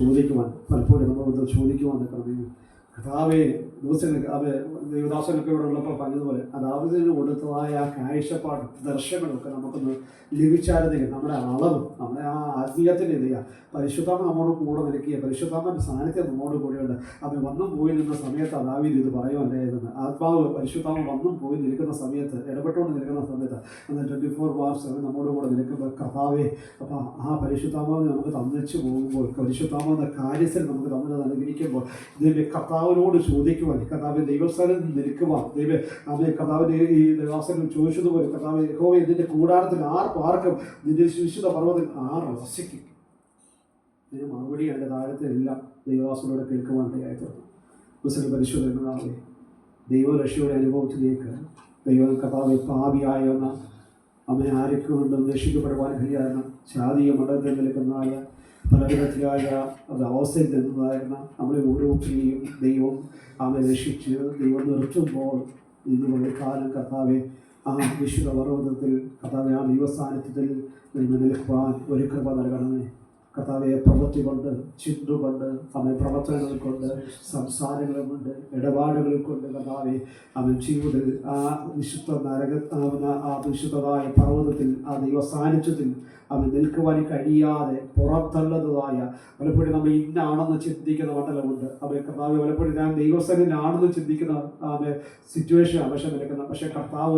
ചോദിക്കുവാൻ പലപ്പോഴും നമ്മൾ ചോദിക്കുവാൻ നിൽക്കണം. കർത്താവെ ദിവസങ്ങൾക്ക് ദേവദാസനൊക്കെ ഇവിടെ ഉള്ളപ്പോൾ പറഞ്ഞതുപോലെ ദാവീദിന് കൊടുത്തതായ ആ കാഴ്ചപ്പാടും ദർശനങ്ങളൊക്കെ നമുക്കൊന്ന് ലഭിച്ചായിരുന്നെങ്കിൽ നമ്മുടെ അളവും നമ്മുടെ ആ ആത്മീയത്തിൻ്റെ ഇത് പരിശുദ്ധാമ നമ്മോട് കൂടെ നിൽക്കുക, പരിശുദ്ധാമൻ്റെ സാന്നിധ്യം നമ്മോട് കൂടെയുണ്ട്. അവൻ വന്നും പോയി നിന്ന സമയത്ത് ദാവീദ് ഇത് പറയുവാനായിരുന്നു. ആത്മാവ് പരിശുദ്ധാമ വന്നും പോയി നിൽക്കുന്ന സമയത്ത്, ഇടപെട്ടുകൊണ്ട് നിൽക്കുന്ന സമയത്ത്, എന്നാൽ 24/7 നമ്മോട് കൂടെ നിൽക്കുമ്പോൾ കർത്താവെ അപ്പം ആ പരിശുദ്ധാമാവിനെ നമുക്ക് തന്നിച്ചു പോകുമ്പോൾ, പരിശുദ്ധാമാവെന്ന കാര്യത്തിൽ നമുക്ക് തമ്മിൽ അനുഗ്രഹിക്കുമ്പോൾ ഇതിൻ്റെ കർത്താവിനോട് ചോദിക്കുവാൻ, കർത്താവ് ദൈവസ്ഥലത്ത് നിൽക്കുവാൻ, കർത്താവിൻ്റെ ഈ ദൈവാസനം ചോദിച്ചതുപോലെ കർത്താവ് യഹോവ ഇതിൻ്റെ കൂടാരത്തിൽ ആർക്കും നിന്റെ വിശുദ്ധ പർവ്വതത്തിൽ വസിക്കും. ഇതിന് മറുപടി അതിൻ്റെ താഴത്തെല്ലാം ദൈവദാസനോട് കേൾക്കുവാൻ ഇടയായിത്തീർന്നു. മുസ്ലിം പരിശോധനാവേ ദൈവരക്ഷയുടെ അനുഭവത്തിലേക്ക് ദൈവം കർത്താവ് പാപിയായെന്ന അവനെ ആരൊക്കെ കൊണ്ടും രക്ഷിക്കപ്പെടുവാൻ കഴിയാവുന്ന ജാതീയ മണ്ഡലത്തിൽ നിൽക്കുന്നതായ പലവിധത്തിലായ അവസ്ഥയിൽ നിന്നതായിരുന്ന നമ്മളെ ഓരോരുത്തരെയും ദൈവം അവനെ രക്ഷിച്ച് ദൈവം നിർത്തുമ്പോൾ ഇതുപോലെ കാലം കർത്താവെ ആ വിശുദ്ധ പർവ്വതത്തിൽ കർത്താവെ ആ ദൈവസ്ഥാനത്തിൽ നിൽക്കുവാൻ ഒരു കൃപ നൽകണമേ. കർത്താവെ പ്രവൃത്തി കൊണ്ട്, ചിന്തുകൊണ്ട്, അവൻ പ്രവർത്തനങ്ങൾ കൊണ്ട്, സംസാരങ്ങൾ കൊണ്ട്, ഇടപാടുകൾ കൊണ്ട് കർത്താവെ അവൻ ജീവിതത്തിൽ ആ വിശുദ്ധ ആ വിശുദ്ധമായ പർവ്വതത്തിൽ ആ ദൈവ സാന്നിധ്യത്തിൽ അവൻ നിൽക്കുവാൻ കഴിയാതെ പുറത്തള്ളുന്നതായ പലപ്പോഴും നമ്മൾ ഇന്നാണെന്ന് ചിന്തിക്കുന്ന മണ്ഡലമുണ്ട്. അവൻ കർത്താവ് പലപ്പോഴും ഞാൻ ദൈവസ്ഥനാണെന്ന് ചിന്തിക്കുന്ന സിറ്റുവേഷനാണ് പക്ഷെ നിൽക്കുന്നത്. പക്ഷേ കർത്താവ്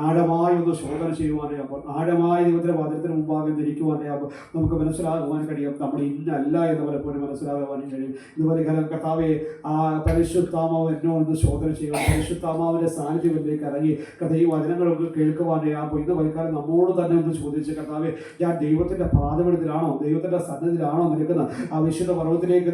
ആഴമായി ഒന്ന് ശോധന ചെയ്യുവാനാകുമ്പോൾ, ആഴമായ ദൈവത്തിൻ്റെ വചനത്തിന് മുമ്പാകെ ധരിക്കുവാനാകുമ്പോൾ നമുക്ക് മനസ്സിലാകുവാൻ കഴിയും നമ്മൾ ഇന്നല്ല എന്ന് പലപ്പോഴും മനസ്സിലാകുവാനും കഴിയും. ഇതുപോലെ കാലം കർത്താവെ ആ പരിശുദ്ധാമാവ് എന്നോട് ശോധന ചെയ്യുക, പരിശുദ്ധാമാവിൻ്റെ സാന്നിധ്യത്തിലേക്ക് ഇറങ്ങി ഈ വചനങ്ങളൊക്കെ കേൾക്കുവാനാകുമ്പോൾ ഇന്ന് വൈകാലം നമ്മോട് തന്നെ ഒന്ന് ചോദിച്ച് കർത്താവെ ഞാൻ ദൈവത്തിൻ്റെ പാദപീഠത്തിലാണോ, ദൈവത്തിൻ്റെ സന്നിധിയിലാണോ നിൽക്കുന്നത്? ആ വിശുദ്ധ പർവ്വതത്തിലേക്ക്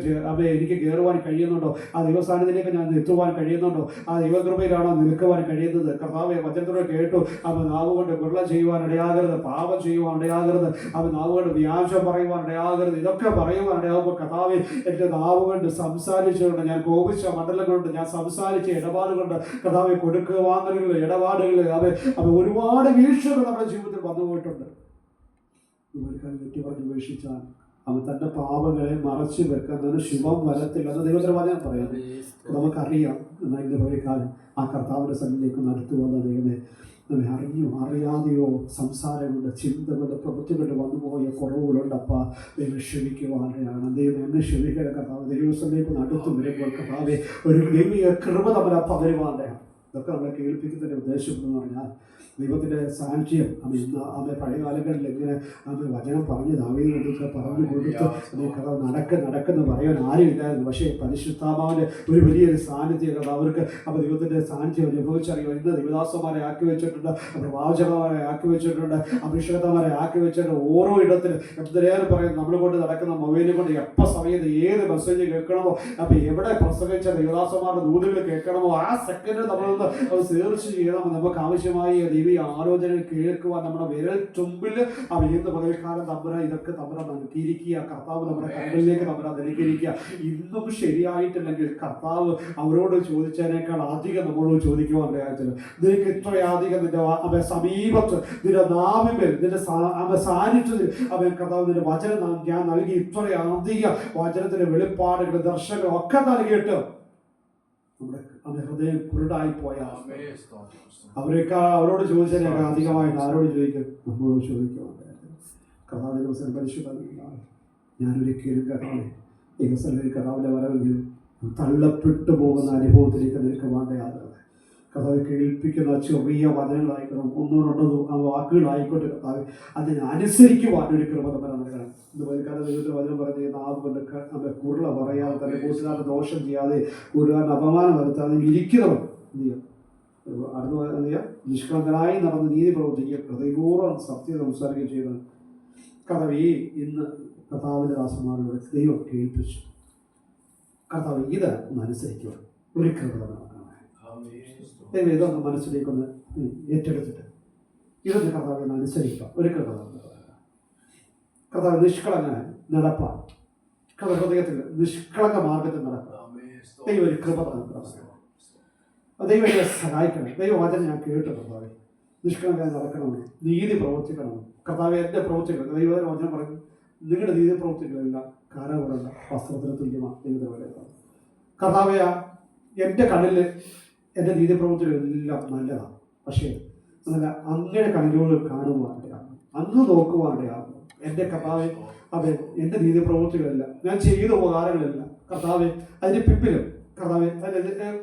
എനിക്ക് കയറുവാൻ കഴിയുന്നുണ്ടോ? ആ ദൈവസ്ഥാനത്തിലേക്ക് ഞാൻ എത്തുവാൻ കഴിയുന്നുണ്ടോ? ആ ദൈവകൃപയിലാണോ നിൽക്കുവാൻ കഴിയുന്നത്? കർത്താവെ വചനത്തോടെ കേട്ടു അവൻ നാവ് കൊണ്ട് വെള്ളം ചെയ്യുവാൻ ഇടയാകരുത്, പാപം ചെയ്യുവാൻ ഇടയാകരുത്, അവൻ നാവ് കൊണ്ട് വ്യാജം പറയുവാൻ ഇടയാകരുത്. ഇതൊക്കെ പറയുവാൻ ഇടയാകുമ്പോൾ കർത്താവെ എൻ്റെ നാവ് കൊണ്ട് സംസാരിച്ചുകൊണ്ട്, ഞാൻ കോപിച്ച മണ്ഡലം കൊണ്ട്, ഞാൻ സംസാരിച്ച ഇടപാടുകൊണ്ട് കർത്താവെ കൊടുക്കുവാങ്ങലുകൾ, ഇടപാടുകൾ അവൻ ഒരുപാട് വീഴ്ചകൾ നമ്മുടെ ജീവിതത്തിൽ വന്നുപോയിട്ടുണ്ട്. പറഞ്ഞ് വീക്ഷിച്ചാൽ അവൻ തൻ്റെ പാപങ്ങളെ മറച്ചു വെക്കുന്നതിന് ശുഭം വരത്തില്ലെന്ന് ദൈവത്തിന് വചനം പറയുന്നത് നമുക്കറിയാം. എന്നാൽ ഇന്ന് പകൽക്കാലം ആ കർത്താവിൻ്റെ സന്നിധിയിലേക്ക് നടത്തു വന്ന ദൈവമേ, നമ്മെ അറിഞ്ഞോ അറിയാതെയോ സംസാരം കൊണ്ട്, ചിന്ത കൊണ്ട്, പ്രവൃത്തി കൊണ്ട് വന്നുപോയ കുറവുകളുണ്ടപ്പാ ദൈവം ക്ഷമിക്കുവാനാണ്. ദൈവം എന്നെ ക്ഷമിക്കുന്ന കർത്താവ് ദൈവസ്ഥലേക്ക് നടത്തു വരുമ്പോൾ കർത്താവെ ഒരു ദൈവിക കൃപ നമ്മളെ പകരുവാനാണ്. ഇതൊക്കെ നമ്മളെ കേൾപ്പിക്കുന്നതിൻ്റെ ഉദ്ദേശം എന്ന് പറഞ്ഞാൽ ദൈവത്തിൻ്റെ സാക്ഷ്യം അവൻ പഴയ കാലങ്ങളിൽ എങ്ങനെ അവൻ വചനം പറഞ്ഞ് ദാവീദിനൊക്കെ പറഞ്ഞു കൊടുത്ത് നടക്കുന്ന പറയാൻ ആരുമില്ലായിരുന്നു. പക്ഷേ പരിശുദ്ധാത്മാവിൻ്റെ ഒരു വലിയൊരു സാന്നിധ്യം അവർക്ക് അപ്പോൾ ദൈവത്തിൻ്റെ സാന്നിധ്യം അനുഭവിച്ചറിയുക. ഇന്ന് ദൈവദാസന്മാരെ ആക്കി വെച്ചിട്ടുണ്ട്, പ്രവാചകന്മാരെ ആക്കി വെച്ചിട്ടുണ്ട്, അഭിഷേകന്മാരെ ആക്കി വെച്ചിട്ടുണ്ട്. ഓരോ ഇടത്തിലും എത്രയേറെ പറയും നമ്മൾ കൊണ്ട് നടക്കുന്ന മൊബൈലിൽ കൊണ്ട് എപ്പോൾ സമയത്ത് ഏത് മെസ്സേജ് കേൾക്കണമോ, അപ്പോൾ എവിടെ പ്രസംഗിച്ച ദൈവദാസന്മാരുടെ ദൂതുകൾ കേൾക്കണമോ ആ സെക്കൻഡ് നമ്മളൊന്ന് സെർച്ച് ചെയ്യണം. നമുക്ക് ആവശ്യമായി ദൈവീയ ആലോചന കേൾക്കുവാൻ നമ്മുടെ വിരൽ തുമ്പിൽ അവ ഇന്ന് പകൽക്കാലം ഇതൊക്കെ തമ്പുരാൻ നൽകിയിരിക്കുക. കർത്താവ് നമ്മുടെ കണ്ണിലേക്ക് തമ്പുരാൻ നൽകിയിരിക്കുക. ഇന്നും ശരിയായിട്ടില്ലെങ്കിൽ കർത്താവ് അവരോട് ചോദിച്ചതിനേക്കാൾ അധികം നമ്മളോട് ചോദിക്കുവാൻ കഴിയത്തില്ല. നിനക്ക് ഇത്രയധികം നിന്റെ സമീപത്ത്, നിന്റെ നാവിൽ, നിന്റെ സാന്നിധ്യത്തിൽ അവൻ കർത്താവ് നിന്റെ വചനം ഞാൻ നൽകി ഇത്രയധികം വചനത്തിന്റെ വെളിപ്പാടുകൾ, ദർശനങ്ങൾ ഒക്കെ നൽകിയിട്ട് നമ്മുടെ ഹൃദയം കുരുടായി പോയാൽ അവരോട് ചോദിച്ചതിനേക്കാൾ അധികമായിട്ട് ആരോട് ചോദിക്കും? നമ്മളോട് ചോദിക്കുവാൻ. കർത്താവിന്റെ ദിവസം പരിശുദ്ധമാണ്. ഞാനൊരിക്കലും കർത്താവ് ദിവസങ്ങളിൽ കർത്താവിന്റെ വരവെങ്കിൽ തള്ളപ്പെട്ടു പോകുന്ന അനുഭവത്തിലേക്ക് നിൽക്കുവാൻ്റെ ആളുകൾ കർത്താവ് കേൾപ്പിക്കുന്ന ചെറിയ വചനങ്ങളായിക്കണം, ഒന്നോ രണ്ടോ വാക്കുകളായിക്കോട്ടെ കർത്താവ് അതിനനുസരിക്കുവാൻ ഒരു കൃപ നമ്മൾ നൽകണം. ഇതുപോലെ കാരണം ദൈവത്തിന്റെ വചനം പറയുന്നത് നാവ് കൊണ്ട് നമ്മുടെ കുരുള പറയാതെ തന്നെ കൂട്ടുകാരൻ ദോഷം ചെയ്യാതെ കൂട്ടുകാരൻ അപമാനം വരുത്താതെ ഇരിക്കുന്നവൻ എന്ത് ചെയ്യാം? അടുത്ത എന്ത് ചെയ്യാം? നിഷ്കളങ്കനായി നടന്ന് നീതി പ്രവർത്തിക്കുക, ഹൃദയപൂർവ്വം സത്യം സംസാരിക്കുകയും ചെയ്യുന്നത്. കർത്താവ് ഇന്ന് കർത്താവിൻ്റെ ദാസന്മാരോട് ദൈവം കേൾപ്പിച്ചു. കർത്താവ് ഇത് ഒന്ന് അനുസരിക്കുക, ഒരു കൃപ ദൈവം ഇതൊന്ന് മനസ്സിലേക്കൊന്ന് ഏറ്റെടുത്തിട്ട് ഇതൊന്ന് കർത്താവിനെ അനുസരിക്കുക, ഒരു കൃപ കർത്താവ് നിഷ്കളങ്കനായി നടപ്പാൻ, ഹൃദയത്തിൽ നിഷ്കളങ്ക മാർഗത്തിൽ നടക്കുക. ദൈവം ഒരു കൃപ ദൈവം എന്നെ സഹായിക്കണം. ദൈവവചനം ഞാൻ കേട്ടു കർത്താവെ നിഷ്കളങ്കമായി നടക്കണമെന്ന്, നീതി പ്രവർത്തിക്കണമെന്ന്. കർത്താവെ എൻ്റെ പ്രവർത്തികൾ ദൈവത്തിന് വചനം പറയുന്നു, നിങ്ങളുടെ നീതി പ്രവർത്തികളെല്ലാം കരവുള്ള വസ്ത്രത്തിന് തുല്യമാണ് ദൈവത്തിന് പറയുന്നത്. കർത്താവേ, എൻ്റെ കണ്ണിൽ എൻ്റെ നീതി പ്രവൃത്തികളെല്ലാം നല്ലതാണ്. പക്ഷേ അതല്ല, അങ്ങയുടെ കണ്ണിലൂടെ കാണുവാനിടയാകും, അങ്ങ് നോക്കുവാനിടയാകും. എൻ്റെ കർത്താവെ, അതെ, എൻ്റെ നീതി പ്രവൃത്തികളെല്ലാം, ഞാൻ ചെയ്ത ഉപകാരങ്ങളെല്ലാം കർത്താവെ, അതിൻ്റെ പിമ്പിലും കർത്താവെ,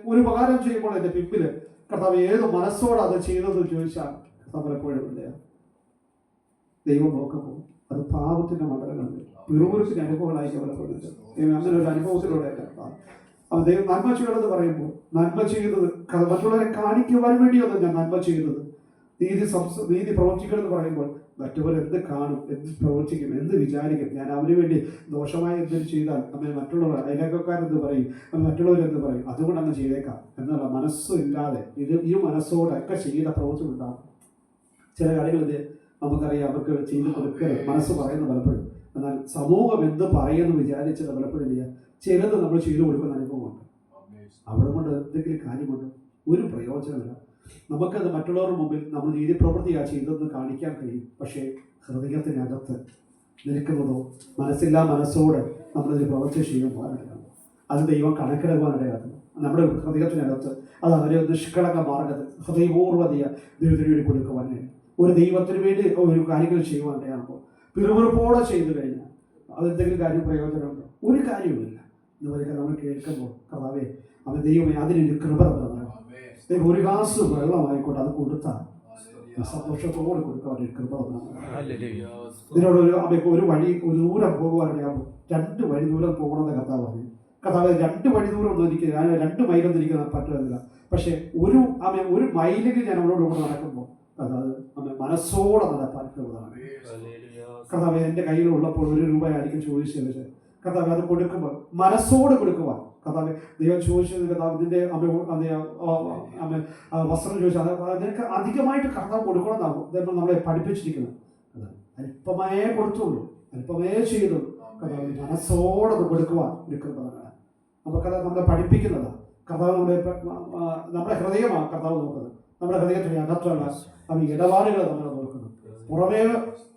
ഒരു ഉപകാരം ചെയ്യുമ്പോൾ എൻ്റെ പിമ്പില് കർത്താവ് ഏത് മനസ്സോടെ അത് ചെയ്തതെന്ന് ചോദിച്ചാൽ പലപ്പോഴും ഇല്ല. ദൈവം നോക്കുമ്പോൾ അത് പാപത്തിന്റെ മണ്ഡലങ്ങളിൽ പിറുപിറുപ്പിന്റെ അനുഭവങ്ങളായിരിക്കും പലപ്പോഴും. അങ്ങനെ ഒരു അനുഭവത്തിലൂടെ അത് ദൈവം നന്മ ചെയ്യണമെന്ന് പറയുമ്പോൾ നന്മ ചെയ്തത് മറ്റുള്ളവരെ കാണിക്കുവാൻ വേണ്ടിയൊന്നും ഞാൻ നന്മ ചെയ്തത്, നീതി പ്രവർത്തിക്കണമെന്ന് പറയുമ്പോൾ മറ്റുള്ളവർ എന്ത് കാണും, എന്ത് പ്രവർത്തിക്കും, എന്ത് വിചാരിക്കും, ഞാൻ അവന് വേണ്ടി ദോഷമായി എന്തെങ്കിലും ചെയ്താൽ അമ്മ മറ്റുള്ളവർ അയൽക്കാരെന്ത് പറയും, മറ്റുള്ളവരെന്ത് പറയും, അതുകൊണ്ട് അങ്ങ് ചെയ്തേക്കാം എന്നുള്ള മനസ്സുമില്ലാതെ ഈ മനസ്സോടൊക്കെ ചെയ്ത പ്രവൃത്തി ഉണ്ടാകും. ചില കാര്യങ്ങളിത് നമുക്കറിയാം, അവർക്ക് ചെയ്ത് കൊടുക്കൽ മനസ്സ് പറയുന്ന പലപ്പോഴും, എന്നാൽ സമൂഹം എന്ത് പറയുമെന്ന് വിചാരിച്ചത് പലപ്പോഴും എന്ത് ചെയ്യുക, ചിലത് നമ്മൾ ചെയ്തു കൊടുക്കുന്ന അനുഭവമുണ്ട്. അവിടെ കൊണ്ട് എന്തെങ്കിലും കാര്യമുണ്ട്, ഒരു പ്രയോജനമില്ല. നമുക്കത് മറ്റുള്ളവരുടെ മുമ്പിൽ നമ്മൾ രീതി പ്രവൃത്തിയാണ് ചെയ്തതെന്ന് കാണിക്കാൻ കഴിയും. പക്ഷേ ഹൃദയത്തിനകത്ത് നിൽക്കുന്നതോ മനസ്സില്ലാ മനസ്സോടെ നമ്മളൊരു പ്രവൃത്തി ചെയ്യുവാനിടയാണ്. അത് ദൈവം കണക്കിടുവാനിടയാണ്. നമ്മുടെ ഹൃദയത്തിനകത്ത് അത് അവരെ നിഷ്കളങ്ക മാർഗത്തിൽ ഹൃദയപൂർവ്വതയ ദൈവത്തിന് വേണ്ടി കൊടുക്കുവാനാണ്, ഒരു ദൈവത്തിന് വേണ്ടി ഒരു കാര്യങ്ങൾ ചെയ്യുവാനിടയാകുമ്പോൾ പിറുപിറുപ്പോടെ ചെയ്തു കഴിഞ്ഞാൽ അതെന്തെങ്കിലും കാര്യം പ്രയോജനമുണ്ടോ? ഒരു കാര്യവുമില്ല. എന്ന് പറയുക നമ്മൾ കേൾക്കുമ്പോൾ കർത്താവേ, അവൻ ദൈവമേ അതിനൊരു കൃപ തരണം, ദൈവം ഒരു ഗ്ലാസ് വെള്ളമായിക്കോട്ടെ അത് കൊടുത്താൽ സന്തോഷത്തോടെ കൊടുക്കാൻ ഒരു കൃപ തരണം. ഇതിനോടൊരു അവയ്ക്ക് ഒരു വഴി, ഒരു ദൂരം പോകുവാനിടയാകുമ്പോൾ 2 വഴി ദൂരം പോകണമെന്ന് കർത്താവ് പറഞ്ഞു. കർത്താവ് 2 വഴി ദൂരം ഒന്നും എനിക്ക്, ഞാൻ 2 മൈലൊന്നും എനിക്ക് പറ്റുന്നില്ല. പക്ഷേ ഒരു മൈലിൽ ഞാൻ അവരോട് കൂടെ നടക്കുമ്പോൾ അതായത് മനസ്സോടെ നടപ്പാൻ കൃപതാണ്. കർത്താവ് എൻ്റെ കയ്യിലുള്ളപ്പോൾ 1 രൂപയായിരിക്കും ചോദിച്ചത്, കർത്താവ് അത് കൊടുക്കുമ്പോൾ മനസ്സോട് കൊടുക്കുവാൻ. കർത്താവ് ദൈവം ചോദിച്ചത്, കർത്താവ് ഇതിൻ്റെ അമ്മ വസ്ത്രം ചോദിച്ചാൽ നിനക്ക് അധികമായിട്ട് കർത്താവ് കൊടുക്കണമെന്നാകും നമ്മളെ പഠിപ്പിച്ചിരിക്കുന്നത്. അത് അല്പമേ കൊടുത്തുള്ളൂ, അല്പമേ ചെയ്തു. കർത്താവ് മനസ്സോടെ കൊടുക്കുവാൻ ഒരു കൃപതാണ്. അപ്പോൾ കർത്താവ് നമ്മളെ പഠിപ്പിക്കുന്നതാണ്. കർത്താവ് നമ്മുടെ ഹൃദയമാണ് കർത്താവ് നോക്കുന്നത്. നമ്മുടെ ഹൃദയത്തിന് അകത്തുള്ള ഇടപാടുകൾ നമ്മൾ നോക്കുന്നത്. പുറമേ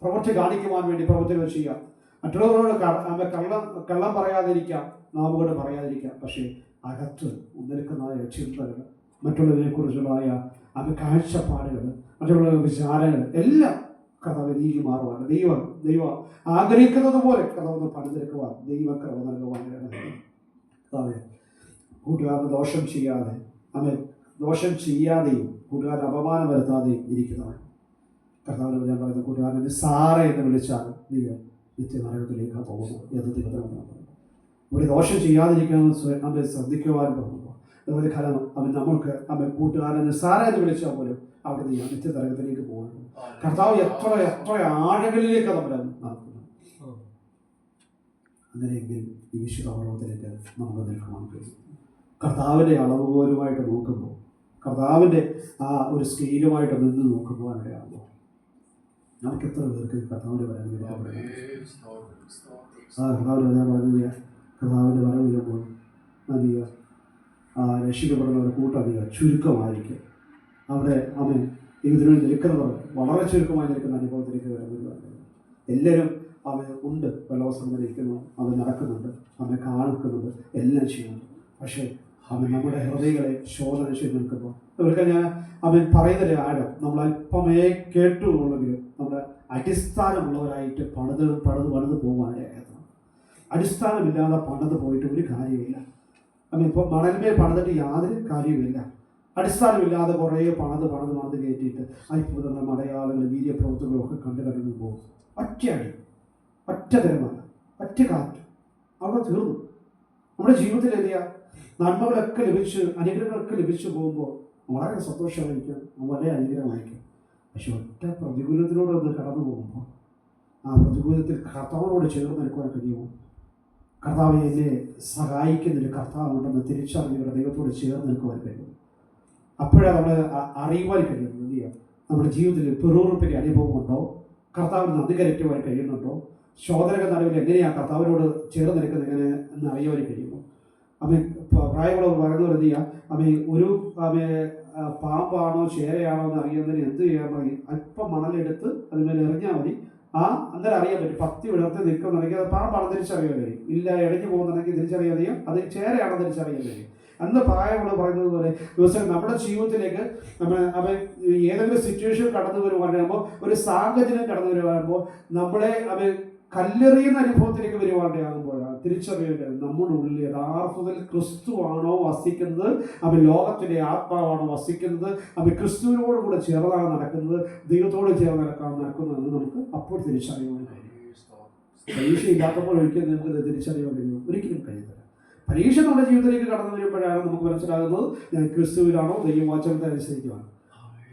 പ്രവൃത്തി കാണിക്കുവാൻ വേണ്ടി പ്രവൃത്തികൾ ചെയ്യാം, മറ്റുള്ളവരോട് കള്ളം പറയാതിരിക്കാം, നാവുകൊണ്ട് പറയാതിരിക്കാം. പക്ഷേ അകത്ത് നിൽക്കുന്നതായ ചിന്തകൾ, മറ്റുള്ളവരെ കുറിച്ചുള്ളതായ കാഴ്ചപ്പാടുകൾ, മറ്റുള്ള വിചാരങ്ങൾ എല്ലാം കർത്താവ് നീങ്ങി മാറുവാണ്. ദൈവം ആഗ്രഹിക്കുന്നത് പോലെ കർത്താവ് പണിതെടുക്കുവാൻ ദൈവകൃപ നൽകുവാനാണ്. കർത്താവേ, കൂട്ടുകാരന് ദോഷം ചെയ്യാതെ, ദോഷം ചെയ്യാതെയും കൂട്ടുകാരൻ അപമാനം വരുത്താതെയും ഇരിക്കുന്നവൻ. കർത്താവിനോട് ഞാൻ പറയുന്നത്, കൂട്ടുകാരൻ നിസ്സാര എന്ന് വിളിച്ചാൽ നീ നിത്യനരകത്തിലേക്ക് പോകുന്നു എന്ന് ദൈവത്തിന്. ഇവിടെ ദോഷം ചെയ്യാതിരിക്കണമെന്ന് നമ്മൾ ശ്രദ്ധിക്കുവാൻ പോകുന്നു. അതുപോലെ കാലം നമ്മൾക്ക് കൂട്ടുകാരൻ നിസ്സാര എന്ന് വിളിച്ചാൽ പോലും അവിടെ നീ നിത്യനരകത്തിലേക്ക് പോകുന്നു. കർത്താവ് എത്ര ആഴങ്ങളിലേക്ക് നമ്മൾ നടത്തുന്നു. അങ്ങനെയെങ്കിൽ ഈ വിശുദ്ധ പർവ്വതത്തിലേക്ക് നമുക്ക് നിൽക്കുവാൻ കഴിയും. കർത്താവിൻ്റെ അളവുകോലുമായിട്ട് നോക്കുമ്പോൾ, കർത്താവിൻ്റെ ആ ഒരു സ്കെയിലുമായിട്ട് നിന്ന് നോക്കുമ്പോഴാകുമ്പോൾ നമുക്ക് എത്ര പേർക്ക് കർത്താവിൻ്റെ വരവിൽ കർത്താവിൻ്റെ വരാൻ പറഞ്ഞ കർത്താവിൻ്റെ വരവ് വരുമ്പോൾ അധിക രക്ഷിക്കപ്പെടുന്നവരുടെ കൂട്ടധികം ചുരുക്കമായിരിക്കും. അവിടെ അവൻ ഇതിനു നിൽക്കുന്നവർ വളരെ ചുരുക്കമായി നിൽക്കുന്ന അനുഭവത്തിലേക്ക് വരുന്നത്. എല്ലാവരും അവൻ ഉണ്ട്, വെള്ളവസ്ത്രം ഇരിക്കുന്നു, അവൻ നടക്കുന്നുണ്ട്, അവനെ കാണിക്കുന്നുണ്ട്, എല്ലാം ചെയ്യുന്നുണ്ട്. പക്ഷേ അവൻ നമ്മുടെ ഹൃദയങ്ങളെ ശോധന ചെയ്ത് നിൽക്കുമ്പോൾ അവർക്ക് അവൻ പറയുന്നതിൻ്റെ ആഴം നമ്മൾ അല്പമേ കേട്ടുള്ളെങ്കിലും നമ്മുടെ അടിസ്ഥാനമുള്ളവരായിട്ട് പണിത് പോകാനായിരുന്നു. അടിസ്ഥാനമില്ലാതെ പണിത് പോയിട്ട് ഒരു കാര്യമില്ല. ഇപ്പോൾ മണൽമേൽ പണിതിട്ട് യാതൊരു കാര്യവുമില്ല. അടിസ്ഥാനമില്ലാതെ കുറേ പണിത് കയറ്റിയിട്ട് അത്ഭുതങ്ങൾ, മലയാളങ്ങൾ, വീര്യപ്രവൃത്തികളും ഒക്കെ കണ്ടു പോകും. ഒറ്റയടി, ഒറ്റ തിരമാല, ഒറ്റ കാറ്റ്, അവിടെ തീർന്നു. നമ്മുടെ ജീവിതത്തിൽ എഴുതിയ നന്മകളൊക്കെ ലഭിച്ച്, അനുഗ്രഹങ്ങളൊക്കെ ലഭിച്ചു പോകുമ്പോൾ വളരെ സന്തോഷമായിരിക്കും, വളരെ അനുഗ്രഹമായിരിക്കും. പക്ഷെ ഒറ്റ പ്രതികൂലത്തിലൂടെ ഒന്ന് കടന്നു പോകുമ്പോൾ ആ പ്രതികൂലത്തിൽ കർത്താവിനോട് ചേർന്ന് നിൽക്കുവാൻ കഴിയുമോ? കർത്താവ് എന്നെ സഹായിക്കുന്നൊരു കർത്താവുണ്ടെന്ന് തിരിച്ചറിഞ്ഞവരുടെ ദൈവത്തോട് ചേർന്ന് നിൽക്കുവാൻ കഴിയും. അപ്പോഴാണ് നമ്മൾ അറിയുവാൻ കഴിയുന്നത്. എന്ത് ചെയ്യാം, നമ്മുടെ ജീവിതത്തിൽ പിറുപിറുപ്പിൻ്റെ അനുഭവമുണ്ടോ, കർത്താവിന് നന്ദി കരറ്റുവാൻ കഴിയുന്നുണ്ടോ, ശോധനകൾ നടുവിൽ എങ്ങനെയാണ് കർത്താവിനോട് ചേർന്ന് നിൽക്കുന്നത് എങ്ങനെ എന്ന് അറിയുവാൻ കഴിയുമോ? പ്രായമുള്ളവർ പറയുന്നത് എന്ത് ചെയ്യുക, ഒരു പാമ്പാണോ ചേരയാണോ എന്ന് അറിയുന്നതിന് എന്ത് ചെയ്യാൻ മതി, അല്പം മണലെടുത്ത് അതിന്മേൽ എറിഞ്ഞാൽ മതി, അന്നേരം അറിയാൻ പറ്റും. പത്തി വിടർത്തി നിൽക്കുന്നുണ്ടെങ്കിൽ അത് പാമ്പാണെന്ന് തിരിച്ചറിയാൻ കഴിയും. ഇല്ല ഇടയ്ക്ക് പോകുന്നുണ്ടെങ്കിൽ തിരിച്ചറിയാൻ കഴിയും, അത് ചേരയാണെന്ന് തിരിച്ചറിയാൻ കഴിയും. അന്ന് പ്രായമുള്ള പറയുന്നത് പോലെ ദിവസം നമ്മുടെ ജീവിതത്തിലേക്ക് അവൻ ഏതെങ്കിലും സിറ്റുവേഷൻ കടന്നു വരുവാനാകുമ്പോൾ, ഒരു സാഹചര്യം കടന്നു വരുവാകുമ്പോൾ നമ്മളെ അവൻ കല്ലെറിയുന്ന അനുഭവത്തിലേക്ക് വരുവാണ്ടാകുമ്പോഴാണ് തിരിച്ചറിയേണ്ടത് നമ്മുടെ ഉള്ളിൽ യഥാർത്ഥത്തിൽ ക്രിസ്തുവാണോ വസിക്കുന്നത്, അവൻ ലോകത്തിൻ്റെ ആത്മാവാണോ വസിക്കുന്നത്, അവൻ ക്രിസ്തുവിനോട് കൂടെ ചേർന്നാണ് നടക്കുന്നത്, ദൈവത്തോട് ചേർന്ന് നടക്കുന്നതെന്ന് നമുക്ക് അപ്പോൾ തിരിച്ചറിയുവാൻ കഴിയും. പരീക്ഷ ഇല്ലാത്തപ്പോൾ ഒരിക്കലും നമുക്ക് തിരിച്ചറിയാൻ കഴിയും? ഒരിക്കലും കഴിയുന്നില്ല. പരീക്ഷ നമ്മുടെ ജീവിതത്തിലേക്ക് കടന്നു വരുമ്പോഴാണ് നമുക്ക് മനസ്സിലാകുന്നത് ഞാൻ ക്രിസ്തുവിലാണോ ദൈവവചനത്തെ അനുസരിക്കുവാണ്.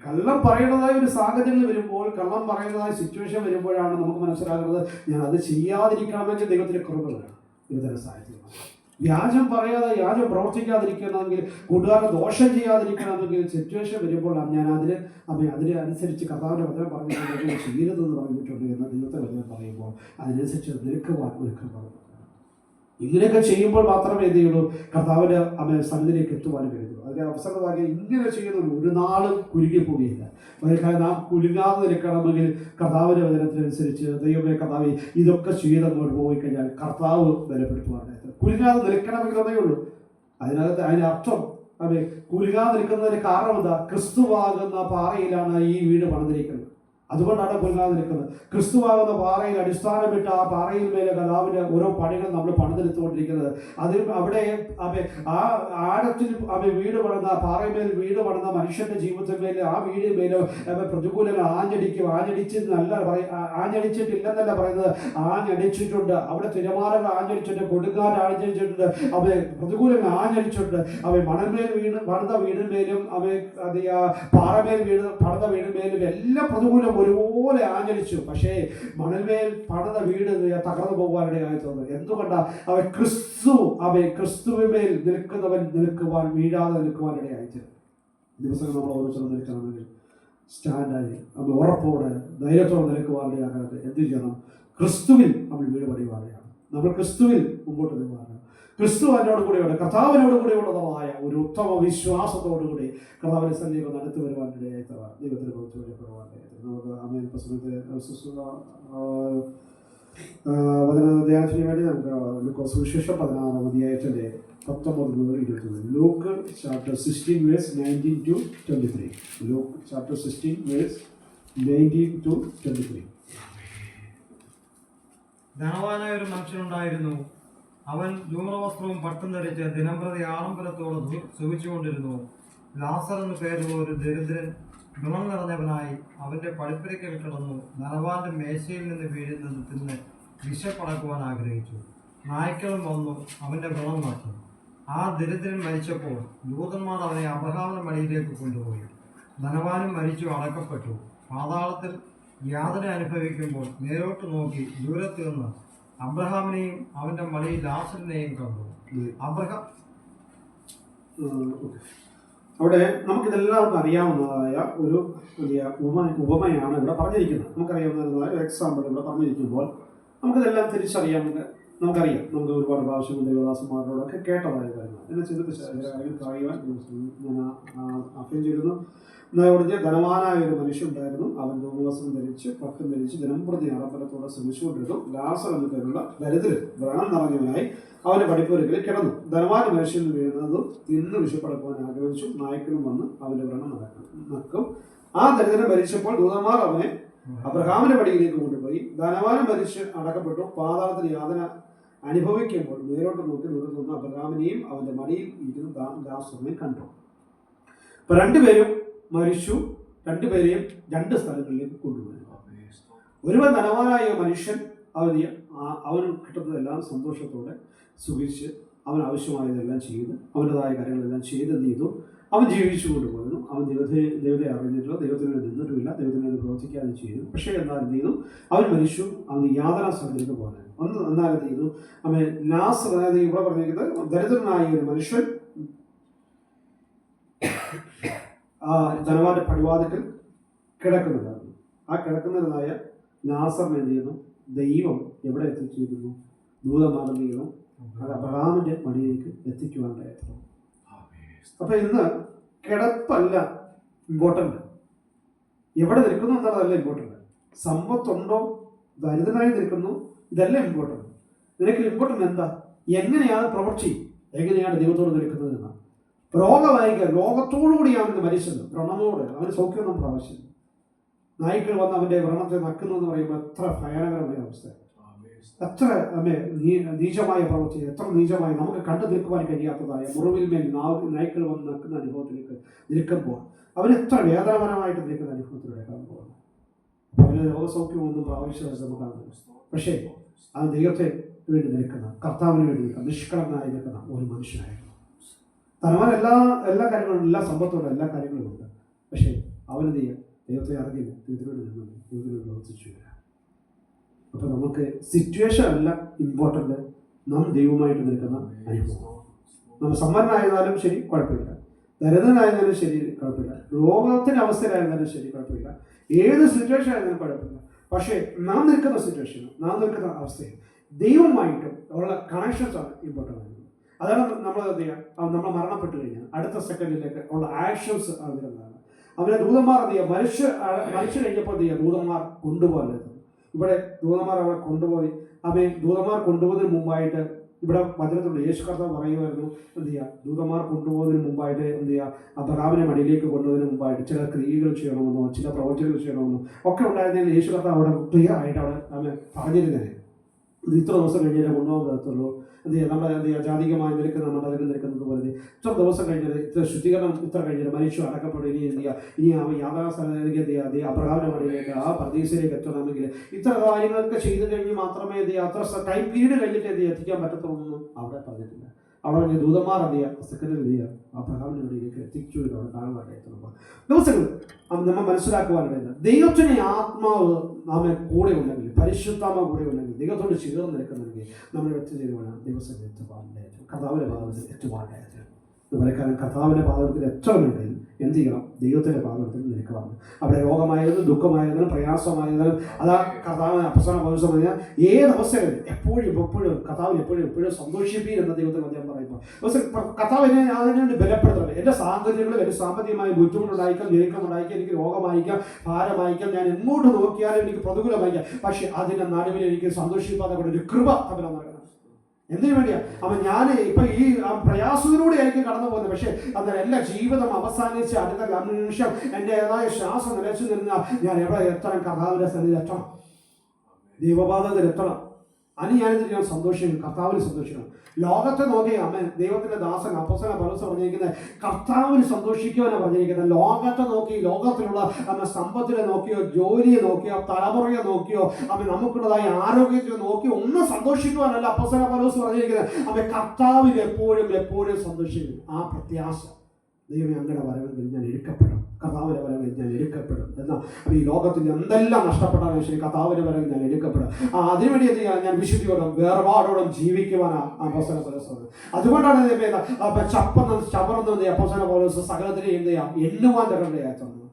കള്ളം പറയുന്നതായ ഒരു സാഹചര്യം വരുമ്പോൾ, കള്ളം പറയുന്നതായ സിറ്റുവേഷൻ വരുമ്പോഴാണ് നമുക്ക് മനസ്സിലാകുന്നത് ഞാൻ അത് ചെയ്യാതിരിക്കണമെങ്കിൽ ദൈവത്തിൻ്റെ കൃപകളാണ്, ദൈവത്തിൻ്റെ സാഹചര്യമാണ്. വ്യാജം പറയാതെ, വ്യാജം പ്രവർത്തിക്കാതിരിക്കണമെങ്കിൽ, കൂട്ടുകാരുടെ ദോഷം ചെയ്യാതിരിക്കണമെങ്കിൽ സിറ്റുവേഷൻ വരുമ്പോൾ ഞാൻ അതിനനുസരിച്ച് കർത്താവിൻ്റെ വചനം പറഞ്ഞിട്ടുണ്ടെങ്കിൽ ചെയ്യരുതെന്ന് പറഞ്ഞിട്ടുണ്ട് എന്ന് ദൈവത്തെ വചനം പറയുമ്പോൾ അതിനനുസരിച്ച് നിൽക്കുവാൻ ഒരു കൃപ. ഇങ്ങനെയൊക്കെ ചെയ്യുമ്പോൾ മാത്രമേ എന്ത് ചെയ്യുള്ളൂ, കർത്താവിൻ്റെ സന്നിധിയിലേക്ക് എത്തുവാനും കഴിയുള്ളൂ. അതിൻ്റെ അവസരമാക്കി ഇങ്ങനെ ചെയ്യുന്നത് ഒരു നാളും കുലുങ്ങിപ്പോവുകയില്ല. കാരണം നാം കുലുങ്ങാതെ നിൽക്കണമെങ്കിൽ കർത്താവിൻ്റെ വചനത്തിനനുസരിച്ച് ദൈവമേ കർത്താവ് ഇതൊക്കെ ചെയ്തങ്ങോട്ട് പോയി കഴിഞ്ഞാൽ കർത്താവ് ബലപ്പെടുത്തുവാനായിട്ട് കുലുങ്ങാതെ നിൽക്കണമെങ്കിൽ അതേ ഉള്ളൂ. അതിൻ്റെ അർത്ഥം കുലുങ്ങാതെ നിൽക്കുന്നതിന് കാരണം എന്താ? ക്രിസ്തുവാകുന്ന പാറയിലാണ് ഈ വീട് പണിതിരിക്കുന്നത്. അതുകൊണ്ടാണ് കുലുങ്ങാതെ നിൽക്കുന്നത്. ക്രിസ്തുവാകുന്ന പാറയിൽ അടിസ്ഥാനമിട്ട് ആ പാറയിൽ മേലെ കർത്താവിൻ്റെ ഓരോ പണികൾ നമ്മൾ പണിതെടുത്തുകൊണ്ടിരിക്കുന്നത്. അതിൽ അവിടെ ആ ആഴത്തിൽ വീട് പണിത, പാറയമേൽ വീട് പണിത മനുഷ്യന്റെ ജീവിതത്തിന്മേൽ, ആ വീടിന്മേലോ പ്രതികൂലങ്ങൾ ആഞ്ഞടിച്ചിട്ടില്ലെന്നല്ല പറയുന്നത്, ആഞ്ഞടിച്ചിട്ടുണ്ട്. അവിടെ തിരമാലകൾ ആഞ്ഞടിച്ചിട്ടുണ്ട്, കൊടുങ്കാറ്റ് ആഞ്ഞടിച്ചിട്ടുണ്ട്, പ്രതികൂലങ്ങൾ ആഞ്ഞടിച്ചിട്ടുണ്ട്. മണൽമേൽ പണിത വീടിന്മേലും പാറമേൽ പണിത വീടിന്മേലും എല്ലാം പ്രതികൂലം ഒരുപോലെ ആഞ്ഞടിച്ചു. പക്ഷേ മണൽമേൽ പണിത വീട് തകർന്നു പോകാനിടയായി തോന്നുന്നു. എന്തുകൊണ്ടാണ്? ക്രിസ്തുവിന്മേൽ നിൽക്കുന്നവൻ നിൽക്കുവാൻ, വീഴാതെ നിൽക്കുവാനിടയായിട്ട്. ദിവസങ്ങൾ നമ്മൾ ഓരോരുത്തരും നിൽക്കണമെങ്കിൽ സ്റ്റാൻഡായി ഉറപ്പോടെ ധൈര്യത്തോടെ നിൽക്കുവാനിടയാകാനായിട്ട് എന്ത് ചെയ്യണം? ക്രിസ്തുവിൽ നമ്മൾ വീട് പണിയുവാനാണ്. നമ്മൾ ക്രിസ്തുവിൽ മുമ്പോട്ട് നിൽക്കുവാനാണ്. ക്രിസ്തു അതിനോട് കൂടെയുണ്ട്, കർത്താവിനോട് കൂടെയുള്ളതായ ഒരു ഉത്തമ വിശ്വാസത്തോടുകൂടി കർത്താവിനെ സന്നിധിയിൽ നടത്തി വരുവാനിടയായിട്ട് ദൈവത്തിന് പ്രവൃത്തി വഴിപ്പെടുവാനിടയായിട്ട് നമുക്ക് അമേൻ പ്രശ്നത്തെ ധ്യാനത്തിന് വേണ്ടി നമുക്ക് സുവിശേഷം 16-ാം അധ്യായത്തിൻ്റെ 19 മുതൽ 21. Luke chapter 16 verse 19 to 23. Luke chapter 16 verse 19 to 23. ധനവാനായ ഒരു മനുഷ്യനുണ്ടായിരുന്നു. അവൻ ധൂമ്രവസ്ത്രവും പട്ടും ധരിച്ച് ദിനംപ്രതി ആഡംബരത്തോടെ സുഖിച്ചുകൊണ്ടിരുന്നു. ലാസർ എന്ന് പേരുള്ള ഒരു ദരിദ്രൻ ഗുണം നിറഞ്ഞവനായി അവൻ്റെ പടിപ്പുരയ്ക്കൽ കിടന്നു. ധനവാന്റെ മേശയിൽ നിന്ന് വീഴുന്നത് തിന്ന് വിശപ്പടക്കുവാൻ ആഗ്രഹിച്ചു. നായ്ക്കളും വന്നു അവൻ്റെ ഗുണം നട്ടു. ആ ദരിദ്രൻ മരിച്ചപ്പോൾ ദൂതന്മാർ അവനെ അബ്രഹാമിന്റെ മടിയിലേക്ക് കൊണ്ടുപോയി. ധനവാനും മരിച്ചു അടക്കപ്പെട്ടു. പാതാളത്തിൽ യാതന അനുഭവിക്കുമ്പോൾ നേരോട്ട് നോക്കി ദൂരത്ത് നിന്ന് അബ്രഹാമിനെയും അവന്റെ മടിയിൽ ലാസറിനെയും കണ്ടു. അവിടെ നമുക്കിതെല്ലാവർക്കും അറിയാവുന്നതായ ഒരു വലിയ ഉപമയാണ് ഇവിടെ പറഞ്ഞിരിക്കുന്നത്. നമുക്കറിയാവുന്നതായ ഒരു എക്സാമ്പിൾ ഇവിടെ പറഞ്ഞിരിക്കുമ്പോൾ നമുക്കിതെല്ലാം തിരിച്ചറിയാം. നമുക്കറിയാം, നമുക്ക് ഒരുപാട് പ്രാവശ്യം ദേവദാസന്മാരോടൊക്കെ കേട്ടതായ കാര്യങ്ങൾ എന്നെ ചെയ്തിട്ട് പറയുവാൻ ഞാൻ അഭ്യം ചെയ്തിരുന്നു. ഉടനെ ധനവാനായ ഒരു മനുഷ്യനുണ്ടായിരുന്നു. അവൻ ധൂമവസ്ത്രം ധരിച്ച് പട്ടും ധരിച്ച് ദിനംപ്രതി ആഡംബരത്തോടെ ശ്രമിച്ചുകൊണ്ടിരുന്നു. ലാസർ എന്ന പേരുള്ള ദരിദ്രൻ വ്രണം നിറഞ്ഞവനായി അവന്റെ പടിപ്പുരകളിൽ കിടന്നു. ധനവാൻ മനുഷ്യന് വീഴുന്നതും തിന്ന് വിശപ്പടക്കുവാൻ ആഗ്രഹിച്ചു. നായ്ക്കളും വന്ന് അവന്റെ വ്രണം നക്കും. ആ ദരിദ്രൻ മരിച്ചപ്പോൾ ദൂതന്മാർ അവനെ അബ്രഹാമിന്റെ പടിയിലേക്ക് കൊണ്ടുപോയി. ധനവാനും മരിച്ച് അടക്കപ്പെട്ടു. പാതാളത്തിൽ യാതന അനുഭവിക്കുമ്പോൾ നേരോട്ട് നോക്കി ദൂരത്ത് നിന്ന് അബ്രഹാമിനെയും അവന്റെ മടിയിൽ ഇരുന്ന് ലാസറിനെയും കണ്ടു. അപ്പൊ രണ്ടുപേരും മരിച്ചു. രണ്ടുപേരെയും രണ്ട് സ്ഥലങ്ങളിലേക്ക് കൊണ്ടുപോയി. ഒരുവൻ ധനവാനായ മനുഷ്യൻ അവന് കിട്ടുന്നതെല്ലാം സന്തോഷത്തോടെ സുഖിച്ച് അവൻ ആവശ്യമായതെല്ലാം ചെയ്ത് അവൻ്റെതായ കാര്യങ്ങളെല്ലാം ചെയ്തു അവൻ ജീവിച്ചു കൊണ്ടുപോയിരുന്നു. അവൻ ദൈവത്തെ അറിഞ്ഞിട്ടില്ല, ദൈവത്തിന് വേണ്ടി നിന്നിട്ടുമില്ല, ദൈവത്തിന് വേണ്ടി പ്രവർത്തിക്കാതെ ചെയ്തു. പക്ഷേ എന്നാൽ എന്ത് ചെയ്തു? അവൻ മരിച്ചു. അവന് യാതനാ സ്ഥലത്തേക്ക് പോകാൻ എന്നാൽ എന്ത് ചെയ്തു? അവൻ ലാസർ, അതായത് ഇവിടെ പറഞ്ഞിരിക്കുന്നത് ദരിദ്രനായ ഒരു മനുഷ്യൻ ധനവാന്റെ പടിവാതിക്കൽ കിടക്കുന്നുണ്ടായിരുന്നു. ആ കിടക്കുന്നതായ ലാസറിനെ എന്ത് ചെയ്യുന്നു? ദൈവം എവിടെ എത്തിച്ചിരുന്നു? ദൂതന്മാർ എന്ത് ചെയ്യുന്നു? അത് അബ്രഹാമിന്റെ മടിയിലേക്ക് എത്തിക്കുവാനായിരുന്നു. അപ്പൊ ഇന്ന് കിടപ്പല്ല ഇമ്പോർട്ടൻ്റ്, എവിടെ നിൽക്കുന്നു എന്നുള്ളതല്ല ഇമ്പോർട്ടൻ്റ്. സമ്പത്തുണ്ടോ ദരിദ്രനായി നിൽക്കുന്നു. ഇതെല്ലാം ഇമ്പോർട്ടൻ്റ്. നിനക്ക് ഇമ്പോർട്ടൻ്റ് എന്താ? എങ്ങനെയാണ് പ്രവർത്തി, എങ്ങനെയാണ് ദൈവത്തോട് നിൽക്കുന്നത് എന്നാണ്. രോഗമായിരിക്കുക, രോഗത്തോടുകൂടിയാണ് അവന് മരിച്ചത്, വ്രണമോട്. അവന് സൗഖ്യമൊന്നും പ്രാവശ്യം. നായ്ക്കൾ വന്ന് അവൻ്റെ വ്രണത്തെ നക്കുന്നു എന്ന് പറയുമ്പോൾ എത്ര ഭയാനകരമായ അവസ്ഥ, എത്ര നീചമായ പ്രവൃത്തി, എത്ര നീചമായി നമുക്ക് കണ്ടു നിൽക്കുവാൻ കഴിയാത്തതായ മുറിവിൽ മേൽ നായ്ക്കൾ വന്ന് നിൽക്കുന്ന അനുഭവത്തിലേക്ക് നിൽക്കുമ്പോൾ അവന് എത്ര വേദനാപരമായിട്ട് നിൽക്കുന്ന അനുഭവത്തിലൂടെ കടന്നു പോകുന്നു. അവന് രോഗസൗഖ്യമൊന്നും പ്രാവശ്യമായിട്ട് നമുക്ക് കാണുന്നു. പക്ഷേ അത് ദൈവത്തെ വേണ്ടി നിൽക്കുന്ന, കർത്താവിന് വേണ്ടി നിൽക്കുന്ന, നിഷ്കളങ്കനായി നിൽക്കുന്ന ഒരു മനുഷ്യനായിരുന്നു. തനവൻ എല്ലാ കാര്യങ്ങളും, എല്ലാ സമ്പത്തുണ്ട്, എല്ലാ കാര്യങ്ങളും ഉണ്ട്. പക്ഷേ അവന് ദൈവത്തെ അറിയില്ല, ദൈവത്തിനോട് നിന്നു, ദൈവത്തിനോട് പ്രവർത്തിച്ചു വരാം. അപ്പോൾ നമുക്ക് സിറ്റുവേഷൻ അല്ല ഇമ്പോർട്ടൻ്റ്, നാം ദൈവമായിട്ട് നിൽക്കുന്ന അനുഭവം. നമ്മൾ സമ്പന്നനായിരുന്നാലും ശരി കുഴപ്പമില്ല, ദരിദ്രനായിരുന്നാലും ശരി കുഴപ്പമില്ല, രോഗത്തിൻ്റെ അവസ്ഥയിലായിരുന്നാലും ശരി കുഴപ്പമില്ല, ഏത് സിറ്റുവേഷൻ ആയിരുന്നാലും കുഴപ്പമില്ല. പക്ഷേ നാം നിൽക്കുന്ന സിറ്റുവേഷനും നാം നിൽക്കുന്ന അവസ്ഥയും ദൈവമായിട്ടും ഉള്ള കണക്ഷൻസാണ് ഇമ്പോർട്ടൻ്റ് ആയിരുന്നത്. അതാണ് നമ്മൾ എന്ത് ചെയ്യുക, നമ്മൾ മരണപ്പെട്ട് കഴിഞ്ഞാൽ അടുത്ത സെക്കൻഡിലേക്ക് ഉള്ള ആക്ഷൻസ് അതിലുള്ളതാണ്. അവരെ ദൂതന്മാർ എന്ത് ചെയ്യുക, മരിച്ചു കഴിഞ്ഞപ്പോൾ എന്ത് ചെയ്യുക, ദൂതന്മാർ കൊണ്ടുപോകാൻ. ഇവിടെ ദൂതന്മാർ അവിടെ കൊണ്ടുപോയി. ദൂതന്മാർ കൊണ്ടുപോകുന്നതിന് മുമ്പായിട്ട് ഇവിടെ വചനത്തിലുള്ള യേശു കർത്താവ് പറയുമായിരുന്നു, എന്ത് ചെയ്യുക, ദൂതന്മാർ കൊണ്ടുപോകുന്നതിന് മുമ്പായിട്ട് എന്ത് ചെയ്യുക, അബ്രഹാമിനെ മടിയിലേക്ക് കൊണ്ടുപോകുന്നതിന് മുമ്പായിട്ട് ചില ക്രിയകൾ ചെയ്യണമെന്നോ ചില പ്രവചനങ്ങൾ ചെയ്യണമെന്നോ ഒക്കെ ഉണ്ടായിരുന്നെങ്കിൽ യേശു കർത്താവ് അവിടെ ക്ലിയർ ആയിട്ട് അവിടെ പറഞ്ഞിരുന്നേ. ഇത്ര ദിവസം കഴിഞ്ഞാൽ കൊണ്ടുപോകാൻ പറ്റത്തുള്ളൂ. എന്ത് ചെയ്യുക, നമ്മൾ എന്ത് ചെയ്യുക, ജാതികമായി നിൽക്കുന്ന മണ്ഡലത്തിൽ നിൽക്കുന്നത് പോലെ ഇത്ര ദിവസം കഴിഞ്ഞത്, ഇത്ര ശുദ്ധീകരണം ഇത്ര കഴിഞ്ഞത്, മരിച്ചു അടക്കപ്പെടും. ഇനി എന്ത് ചെയ്യുക, ഇനി ആ യാത്രാ സ്ഥലത്തേക്ക് എന്ത് ചെയ്യുക, അബ്രഹാമിന്റെ മടിയിലേക്ക് ആ പ്രദേശത്തിലേക്ക് എത്തണമെങ്കിൽ ഇത്ര കാര്യങ്ങളൊക്കെ ചെയ്ത് കഴിഞ്ഞ് മാത്രമേ എന്ത് ചെയ്യുക, അത്ര ടൈം പീരീഡ് കഴിഞ്ഞിട്ട് എന്ത് ചെയ്യുക, എത്തിക്കാൻ പറ്റത്തുള്ളൂ അവിടെ പറഞ്ഞിട്ടില്ല. അവിടെ പറഞ്ഞ ദൂതന്മാർ എന്ത് ചെയ്യുക, സെക്കൻഡിൽ എന്ത് ചെയ്യുക, അബ്രഹാമിന്റെ മടിയിലേക്ക് എത്തിച്ചു എന്ന് അവിടെ കാണുവാനായിട്ട് ദിവസങ്ങൾ നമ്മൾ മനസ്സിലാക്കുവാനായിട്ട് ദൈവത്തിന് ആത്മാവ് നാമെ കൂടെ ഉണ്ടെങ്കിൽ, പരിശുദ്ധാത്മ കൂടെ ഉണ്ടെങ്കിൽ, ദൈവത്തോട് ചേർന്ന് നിൽക്കുന്നെങ്കിൽ നമ്മൾ എത്തിച്ചേരുവാണ് ദിവസം എത്തുവാനായിട്ട്, കർത്താവിന്റെ പാദത്തിൽ എത്തുവാനായിട്ട്. കാരണം കർത്താവിന്റെ പാദത്തിൽ എത്തുവാനുണ്ടെങ്കിൽ എന്ത് ചെയ്യണം, ദൈവത്തിന്റെ പാദത്തിൽ നിൽക്കുവാണ്. അവിടെ രോഗമായതിനും ദുഃഖമായതിനും പ്രയാസമായതിനും അതാ കർത്താവ് അപ്പസ്തലനായ പൗലോസ് പറഞ്ഞാൽ ഏത് അവസരവും എപ്പോഴും കർത്താവിൽ എപ്പോഴും സന്തോഷിപ്പീൻ എന്ന ദൈവത്തിന് അദ്ദേഹം പറയുമ്പോൾ കർത്താവിനെ അതിനുവേണ്ടി ബലപ്പെടുത്തണം. എൻ്റെ സാഹചര്യങ്ങളിൽ എനിക്ക് സാമ്പത്തികമായ ബുദ്ധിമുട്ടുണ്ടായിരിക്കാം, ഞെരുക്കമുണ്ടായിരിക്കാം, എനിക്ക് രോഗമായിരിക്കാം, ഭാരമായിരിക്കാം, ഞാൻ എങ്ങോട്ട് നോക്കിയാലും എനിക്ക് പ്രതികൂലമായിരിക്കാം. പക്ഷെ അതിൻ്റെ നടുവിൽ എനിക്ക് സന്തോഷിപ്പാതെ കൊണ്ട് ഒരു കൃപ തമ്മിൽ നൽകണം. എന്തിനു വേണ്ടിയാ? ഞാൻ ഇപ്പൊ ഈ പ്രയാസത്തിലൂടെ ആയിരിക്കും കടന്നു പോകുന്നത്. പക്ഷെ അന്നേരം എല്ലാ ജീവിതം അവസാനിച്ച് അടുത്ത നിമിഷം എൻ്റെതായ ശ്വാസം നിലച്ചു നിന്നാൽ ഞാൻ എവിടെ എത്തണം? കർത്താവിന്റെ സന്നിധിയിൽ എത്തണം, ദൈവപാദത്തിൽ എത്തണം. ഞാനെന്തിന് ഞാൻ സന്തോഷിക്കണം, കർത്താവിന് സന്തോഷിക്കണം. ലോകത്തെ നോക്കി ദൈവത്തിന്റെ ദാസൻ അപ്പോസ്തലനായ പൗലോസ് പറഞ്ഞിരിക്കുന്നത് കർത്താവിന് സന്തോഷിക്കുവാനാണ് പറഞ്ഞിരിക്കുന്നത്. ലോകത്തെ നോക്കി, ലോകത്തിലുള്ള സമ്പത്തിനെ നോക്കിയോ, ജോലിയെ നോക്കിയോ, തലമുറയെ നോക്കിയോ, നമുക്കുള്ളതായ ആരോഗ്യത്തെ നോക്കിയോ ഒന്നും സന്തോഷിക്കുവാനല്ല അപ്പോസ്തലനായ പൗലോസ് പറഞ്ഞിരിക്കുന്നത്. കർത്താവിൽ എപ്പോഴും സന്തോഷിക്കും. ആ പ്രത്യാശ, ദൈവമേ അങ്ങയുടെ വരവിൽ ഞാൻ എടുക്കപ്പെടും, കർത്താവിന്റെ വരവിൽ ഞാൻ എടുക്കപ്പെടും എന്നാൽ ഈ ലോകത്തിൽ എന്തെല്ലാം നഷ്ടപ്പെട്ടാലും ശരി കർത്താവിന്റെ വരവിൽ ഞാൻ എടുക്കപ്പെടും. അതിനുവേണ്ടി എന്ത് ചെയ്യാൻ ഞാൻ വിശുദ്ധിയോടും വേർപാടോടും ജീവിക്കുവാനാണ് അപ്പോസ്തലനായ പൗലോസ്. അതുകൊണ്ടാണ് ചവർന്ന് അപ്പോസ്തലനായ പൗലോസ് സകലത്തിനെ എന്ത് ചെയ്യാം എണ്ണുവാൻ തരേണ്ടതായിട്ടുണ്ട്.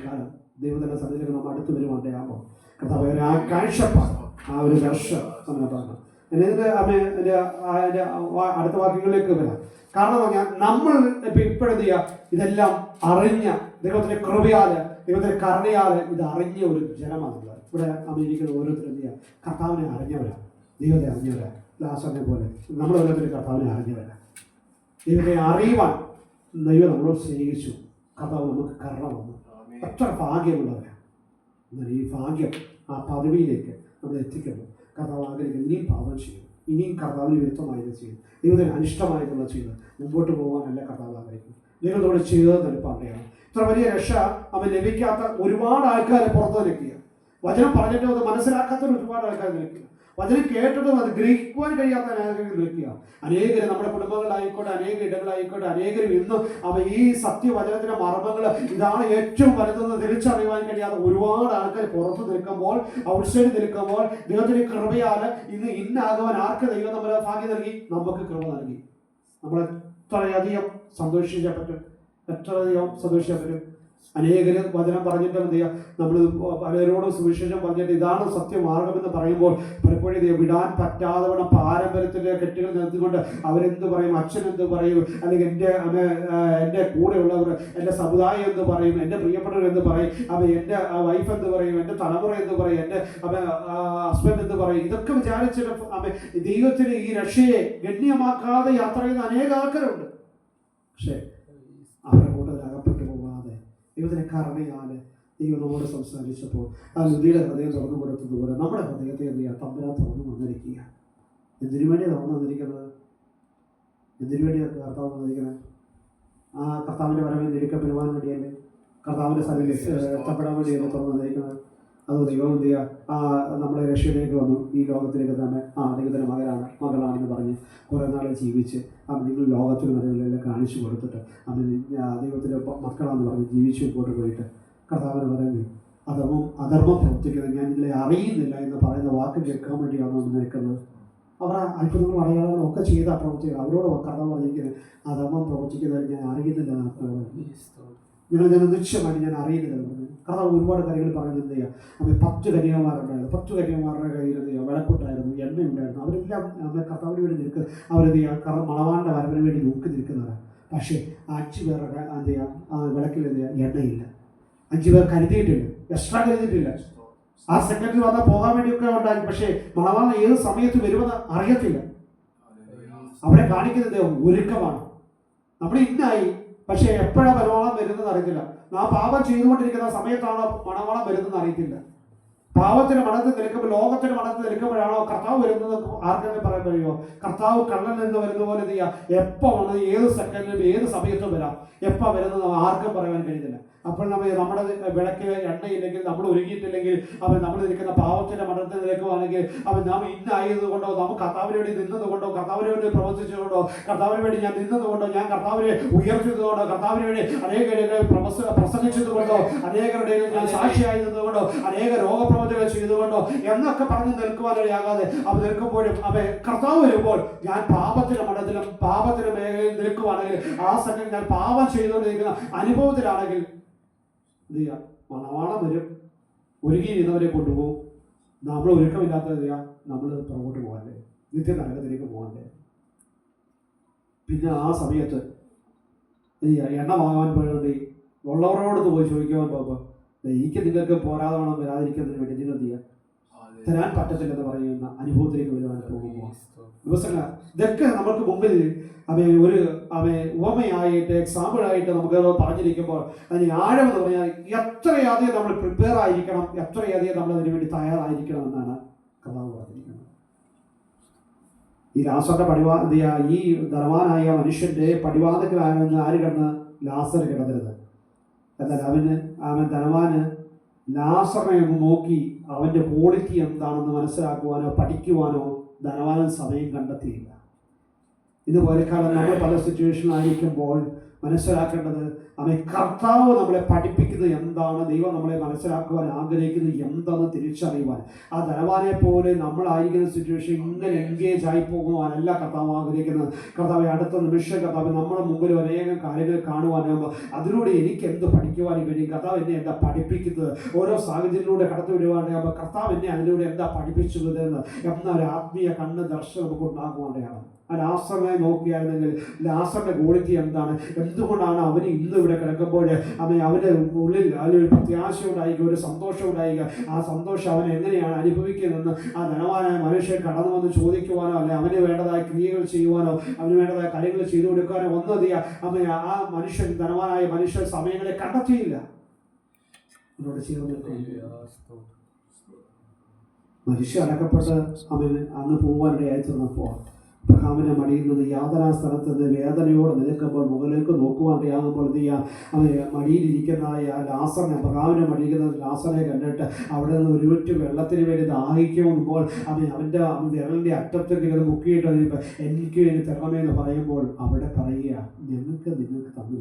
കാലം ദൈവത്തിന്റെ സന്നിധിയിലേക്ക് നമ്മൾ അടുത്ത് വരുവാണ്ടാകുമ്പോൾ കർത്താവ് ആ കാഴ്ചപ്പാട്, ആ ഒരു ദർശനം നമ്മൾ പറഞ്ഞു. ഇതിന്റെ അടുത്ത വാക്യങ്ങളിലേക്ക് വരാം. കാരണം പറഞ്ഞാൽ നമ്മൾ ഇപ്പോഴെന്ത് ചെയ്യുക, ഇതെല്ലാം അറിഞ്ഞ ദൈവത്തിന്റെ കൃപയാല്, ദൈവത്തിന്റെ കരുണയാല് ഇത് അറിഞ്ഞ ഒരു ജനമാണ് ഇവിടെ അമേരിക്കയിൽ ഓരോരുത്തരും എന്ത് ചെയ്യുക, കർത്താവിനെ അറിഞ്ഞവരാ, ദൈവത്തെ അറിഞ്ഞവരാ. ലാസറിനെ പോലെ നമ്മൾ ഓരോരുത്തരും കർത്താവിനെ അറിഞ്ഞവരാ. ദൈവത്തെ അറിയുവാൻ ദൈവം നമ്മളോട് സ്നേഹിച്ചു, കർത്താവ് നമുക്ക് കരുണ വന്നു. എത്ര ഭാഗ്യമുള്ളവരാ. എന്നാൽ ഈ ഭാഗ്യം, ആ പദവിയിലേക്ക് നമ്മൾ എത്തിക്കുന്നു. കർത്താവ് ആഗ്രഹിക്കുന്നത് ഇനിയും പാപം ചെയ്യും, ഇനിയും കർത്താവിന് വിരുദ്ധമായത് ചെയ്യും, ദൈവത്തിന് അനിഷ്ടമായിട്ടുള്ള ചെയ്ത് മുമ്പോട്ട് പോകാനല്ല കർത്താവ് ആഗ്രഹിക്കുന്നത്. ദൈവത്തോട് ചേർന്ന് നിൽപ്പാകയാണ്. ഇത്ര വലിയ രക്ഷ ലഭിക്കാത്ത ഒരുപാട് ആൾക്കാരെ പുറത്ത് നിൽക്കുക. വചനം പറഞ്ഞിട്ടും അത് മനസ്സിലാക്കാത്ത ഒരുപാട് ആൾക്കാർ നിൽക്കുക. വചനം കേട്ടിട്ടും അത് ഗ്രഹിക്കുവാൻ കഴിയാത്ത അനേകർ നിൽക്കുക. അനേകര് നമ്മുടെ കുടുംബങ്ങളായിക്കോട്ടെ, അനേക ഇടങ്ങളായിക്കോട്ടെ, അനേകരും ഇന്നും ഈ സത്യവചനത്തിന്റെ മർമ്മങ്ങൾ ഇതാണ് ഏറ്റവും വലുതെന്ന് തിരിച്ചറിയുവാൻ കഴിയാതെ ഒരുപാട് ആൾക്കാർ പുറത്ത് നിൽക്കുമ്പോൾ, ഔട്ട്സൈഡ് നിൽക്കുമ്പോൾ ദൈവത്തിന്റെ കൃപയാല് ഇന്ന് ഇന്നാകുവാൻ ആർക്ക് ദൈവം നമ്മളെ ഭാഗ്യം നൽകി? നമുക്ക് കൃപ നൽകി. നമ്മൾ എത്രയധികം സന്തോഷിക്കാൻ പറ്റും, എത്രയധികം സന്തോഷിക്കാൻ പറ്റും. അനേകര് വചനം പറഞ്ഞിട്ട് എന്ത് ചെയ്യുക, നമ്മൾ പലരോടും സുവിശേഷം പറഞ്ഞിട്ട് ഇതാണ് സത്യമാർഗമെന്ന് പറയുമ്പോൾ പലപ്പോഴും ഇത് വിടാൻ പറ്റാതെ വേണം പാരമ്പര്യത്തിൻ്റെ കെട്ടുകൾ നിർത്തിക്കൊണ്ട് അവരെന്ത് പറയും, അച്ഛൻ എന്ത് പറയും, അല്ലെങ്കിൽ എൻ്റെ കൂടെയുള്ളവർ, എൻ്റെ സമുദായം എന്ത് പറയും, എൻ്റെ പ്രിയപ്പെട്ടവർ എന്ത് പറയും, എൻ്റെ വൈഫ് എന്ത് പറയും, എൻ്റെ തലമുറ എന്ത് പറയും, എൻ്റെ ഹസ്ബൻഡ് എന്ത് പറയും, ഇതൊക്കെ വിചാരിച്ചിട്ട് ദൈവത്തിന് ഈ രക്ഷയെ ഗണ്യമാക്കാതെ യാത്ര ചെയ്യുന്ന അനേക ആൾക്കാരുണ്ട്. പക്ഷേ അവരുടെ കൂട്ടത്തിൽ അകപ്പെട്ടു പോകാതെ ദൈവത്തിനെ കരുണയാൽ ദൈവം നമ്മോട് സംസാരിച്ചപ്പോൾ ആ ലുതിയുടെ ഹൃദയം തുറന്നു കൊടുത്തതുപോലെ നമ്മുടെ ഹൃദയത്തെ എന്ത് ചെയ്യുക, തമ്പുരാൻ തുറന്നു വന്നിരിക്കുക. എന്തിനു വേണ്ടിയാണ് തുറന്നു വന്നിരിക്കുന്നത്? എന്തിനു വേണ്ടിയാണ് കർത്താവ് വന്നിരിക്കുന്നത്? ആ കർത്താവിൻ്റെ വരവിൽ നിരക്കപ്പെടുവാൻ വേണ്ടിയല്ലേ, കർത്താവിൻ്റെ സ്ഥലത്തിൽ എത്തപ്പെടാൻ വേണ്ടിയല്ലേ തുറന്നു വന്നിരിക്കുന്നത്? അത് ദൈവം എന്ത് ചെയ്യുക, നമ്മുടെ രക്ഷയിലേക്ക് വന്നു, ഈ ലോകത്തിലേക്ക് തന്നെ ദൈവത്തിൻ്റെ മകളാണെന്ന് പറഞ്ഞ് കുറേ നാളെ ജീവിച്ച് നിങ്ങൾ ലോകത്തിന് നിലവിലെല്ലാം കാണിച്ചു കൊടുത്തിട്ട് ദൈവത്തിൻ്റെ മക്കളാണെന്ന് പറഞ്ഞ് ജീവിച്ചു മുമ്പോട്ട് പോയിട്ട് കർത്താവിന് പറയുന്നത് അധർമ്മം പ്രവർത്തിക്കുന്നത് ഞാൻ നിങ്ങളെ അറിയുന്നില്ല എന്ന് പറയുന്ന വാക്ക് കേൾക്കാൻ വേണ്ടിയാണ് നമ്മൾ നിൽക്കുന്നത്. അവർ അത്ഭുതങ്ങളും അടയാളങ്ങളും ഒക്കെ ചെയ്ത പ്രവർത്തികൾ അവരോട് കർത്താവ് പറഞ്ഞിരിക്കുന്നത് അധർമ്മം പ്രവർത്തിക്കുന്നത് ഞാൻ അറിയുന്നില്ല എന്നാണ്. ഞാൻ നിശ്ചയമായിട്ട് ഞാൻ അറിയുന്നില്ല. കർത്താവ് ഒരുപാട് കാര്യങ്ങൾ പറയുന്നത് എന്ത് ചെയ്യുക, 10 കന്യാകുമാരുണ്ടായിരുന്നു, 10 കന്യാകുമാരുടെ കയ്യിൽ എന്ത് ചെയ്യുക, വിളക്കുണ്ടായിരുന്നു, എണ്ണയുണ്ടായിരുന്നു. അവരെല്ലാം കർത്താവിന് വേണ്ടി നിൽക്കുക, അവരെന്ത് ചെയ്യുക, കാരണം മണവാന്റെ വരവിന് വേണ്ടി നോക്കി നിൽക്കുന്നവരാണ്. പക്ഷേ 5 പേരുടെ എന്ത് ചെയ്യുക, വിളക്കിൽ എന്ത് ചെയ്യുക, എണ്ണയില്ല. 5 പേർ കരുതിയിട്ടില്ല, എക്സ്ട്രാ കരുതിയിട്ടില്ല. ആ സെക്രട്ടറി വന്നാൽ പോകാൻ വേണ്ടിയൊക്കെ ഉണ്ടായി. പക്ഷേ മണവാളൻ ഏത് സമയത്ത് വരുമെന്ന് അറിയത്തില്ല. അവിടെ കാണിക്കുന്നത് ഒരുക്കമാണ്. നമ്മൾ ഇന്നായി, പക്ഷേ എപ്പോഴാണ് മണവാളം വരുന്നത് അറിയത്തില്ല. ആ പാപം ചെയ്തുകൊണ്ടിരിക്കുന്ന സമയത്താണോ മണവാളം വരുന്നതെന്ന് അറിയത്തില്ല. പാവത്തിന് മണത്ത് നിൽക്കുമ്പോൾ, ലോകത്തിന് മണത്ത് നിൽക്കുമ്പോഴാണോ കർത്താവ് വരുന്നത് ആർക്കെങ്കിലും പറയാൻ കഴിയുമോ? കർത്താവ് കണ്ണൻ നിന്ന് വരുന്ന പോലെ എന്ത് ചെയ്യുക, എപ്പോൾ വന്നത്, ഏത് സെക്കൻഡിലും ഏത് സമയത്തും വരാം. എപ്പോൾ വരുന്നത് ആർക്കും പറയാൻ കഴിയുന്നില്ല. അപ്പോൾ നമ്മുടെ വിളക്ക് എണ്ണയില്ലെങ്കിൽ, നമ്മൾ ഒരുങ്ങിയിട്ടില്ലെങ്കിൽ, നമ്മൾ നിൽക്കുന്ന പാവത്തിന്റെ മഠത്തിൽ നിൽക്കുവാണെങ്കിൽ നാം ഇന്നായതുകൊണ്ടോ, നമുക്ക് കർത്താവിന് വേണ്ടി നിന്നതുകൊണ്ടോ, കർത്താവിന് വേണ്ടി പ്രവർത്തിച്ചതുകൊണ്ടോ, കർത്താവിന് വേണ്ടി ഞാൻ നിന്നതുകൊണ്ടോ, ഞാൻ കർത്താവിനെ ഉയർത്തിയതുകൊണ്ടോ, കർത്താവിന് വേണ്ടി അനേകരുടെ പ്രസംഗിച്ചതുകൊണ്ടോ, അനേകരുടെ ഞാൻ സാക്ഷിയായതുകൊണ്ടോ, അനേക രോഗപ്രവർത്തനങ്ങൾ ചെയ്തുകൊണ്ടോ എന്നൊക്കെ പറഞ്ഞ് നിൽക്കുവാനിടയാകാതെ നിൽക്കുമ്പോഴും കർത്താവ് വരുമ്പോൾ ഞാൻ പാപത്തിന്റെ മഠത്തിലും പാപത്തിന്റെ മേഖലയിൽ നിൽക്കുവാണെങ്കിൽ, ആ സമയം ഞാൻ പാപം ചെയ്തുകൊണ്ടിരിക്കുന്ന അനുഭവത്തിലാണെങ്കിൽ എന്ത് ചെയ്യുക, മണവാളം വരും, ഒരുങ്ങി ചെയ്യുന്നവരെ കൊണ്ടുപോകും. നമ്മൾ ഒരുക്കമില്ലാത്ത എന്ത് ചെയ്യുക, നമ്മൾ പുറകോട്ട് പോകാല്ലേ, നിത്യ നരകത്തിലേക്ക് പോകാല്ലേ. പിന്നെ ആ സമയത്ത് എന്ത് ചെയ്യുക, എണ്ണ വാങ്ങാൻ വേണ്ടി ഉള്ളവരോട് പോയി ചോദിക്കുവാൻ പോകുമ്പോൾ എനിക്ക് നിങ്ങൾക്ക് പോരാതെ വേണം വരാതിരിക്കുന്നതിന് വേണ്ടി നിങ്ങൾ എന്ത് ചെയ്യുക, തരാൻ പറ്റത്തില്ലെന്ന് പറയുന്ന അനുഭവത്തിലേക്ക് വരുവാൻ പോകുമ്പോൾ ദിവസങ്ങൾ ഇതൊക്കെ നമുക്ക് മുമ്പിൽ ഒരു ഉപമയായിട്ട്, എക്സാമ്പിളായിട്ട് നമുക്ക് പറഞ്ഞിരിക്കുമ്പോൾ അതിന് ആഴമെന്ന് പറഞ്ഞാൽ എത്രയധികം നമ്മൾ പ്രിപ്പയർ ആയിരിക്കണം, എത്രയധികം നമ്മൾ അതിനു വേണ്ടി തയ്യാറായിരിക്കണം എന്നാണ് കർത്താവ് പറഞ്ഞിരിക്കുന്നത്. ഈ ലാസറിന്റെ ഈ ധനവാനായ മനുഷ്യന്റെ പടിവാതിക്കലാണെന്ന് ആര് കിടന്ന്, ലാസർ കിടന്നരുത്. എന്നാൽ അവൻ ധനവാന് ലാസറിനെ ഒന്ന് നോക്കി അവന്റെ ക്വാളിറ്റി എന്താണെന്ന് മനസ്സിലാക്കുവാനോ പഠിക്കുവാനോ ധനവാനൻ സമയം കണ്ടെത്തിയില്ല. ഇതുപോലെ കാലം നമ്മൾ പല സിറ്റുവേഷനിലായിരിക്കുമ്പോൾ മനസ്സിലാക്കേണ്ടത് കർത്താവ് നമ്മളെ പഠിപ്പിക്കുന്നത് എന്താണ്, ദൈവം നമ്മളെ മനസ്സിലാക്കുവാൻ ആഗ്രഹിക്കുന്നത് എന്താണെന്ന് തിരിച്ചറിയുവാൻ. ആ ധനവാനെ പോലെ നമ്മളായിരിക്കുന്ന സിറ്റുവേഷൻ ഇങ്ങനെ എൻഗേജ് ആയി പോകുവാനല്ല കർത്താവ് ആഗ്രഹിക്കുന്നത്. കർത്താവ് അടുത്ത നിമിഷം കർത്താവ് നമ്മുടെ മുമ്പിൽ അനേകം കാര്യങ്ങൾ കാണുവാനാകുമ്പോൾ അതിലൂടെ എനിക്ക് എന്ത് പഠിക്കുവാനും കഴിയും, കർത്താവ് എന്നെ എന്താ പഠിപ്പിക്കുന്നത്, ഓരോ സാഹചര്യത്തിലൂടെ കടത്തി വിടുവാനാകുമ്പോൾ കർത്താവ് എന്നെ അതിലൂടെ എന്താ പഠിപ്പിച്ചത് എന്നൊരു ആത്മീയ കണ്ണ് ദർശനം നമുക്ക് ഉണ്ടാക്കുവാനാണ്. ആ ലാസറിനെ നോക്കിയായിരുന്നെങ്കിൽ ലാസറിന്റെ ക്വാളിറ്റി എന്താണ്, എന്തുകൊണ്ടാണ് അവന് ഇന്ന് ഇവിടെ കിടക്കുമ്പോൾ അവൻ്റെ ഉള്ളിൽ അതിലൊരു പ്രത്യാശ ഉണ്ടായിരിക്കുക, ഒരു സന്തോഷം ഉണ്ടായിരിക്കുക. ആ സന്തോഷം അവൻ എങ്ങനെയാണ് അനുഭവിക്കുന്നതെന്ന് ആ ധനവാനായ മനുഷ്യൻ കടന്നു വന്ന് ചോദിക്കുവാനോ, അല്ലെ അവന് വേണ്ടതായ ക്രിയകൾ ചെയ്യുവാനോ, അവന് വേണ്ടതായ കാര്യങ്ങൾ ചെയ്തു കൊടുക്കാനോ ഒന്നും ആ മനുഷ്യൻ, ധനവാനായ മനുഷ്യൻ സമയങ്ങളെ കണ്ടെത്തിയില്ല. അവനോട് മനുഷ്യ അടക്കപ്പെട്ട് അവന് അന്ന് പോവാനിടയായി തീർന്നപ്പോൾ അബ്രഹാമിന്റെ മടിയിൽ നിന്ന് യാതനാ സ്ഥലത്ത് നിന്ന് വേദനയോടെ നിൽക്കുമ്പോൾ മുകളിലേക്ക് നോക്കുവാനിടയാകുമ്പോൾ എന്ത് ചെയ്യുക, മടിയിലിരിക്കുന്ന ലാസറിനെ, അബ്രഹാമിന്റെ മടിയിരിക്കുന്ന ലാസറിനെ കണ്ടിട്ട് അവിടെ നിന്ന് ഒരു ചുറ്റ് വെള്ളത്തിന് വേണ്ടി ദാഹിക്കുമ്പോൾ അവൻ്റെ വിരലിൻ്റെ അറ്റത്തെങ്കിലും മുക്കിയിട്ട് എനിക്ക് വേണ്ടി തരണമേ എന്ന് പറയുമ്പോൾ അവിടെ പറയുക, നിങ്ങൾക്ക് തമ്മിൽ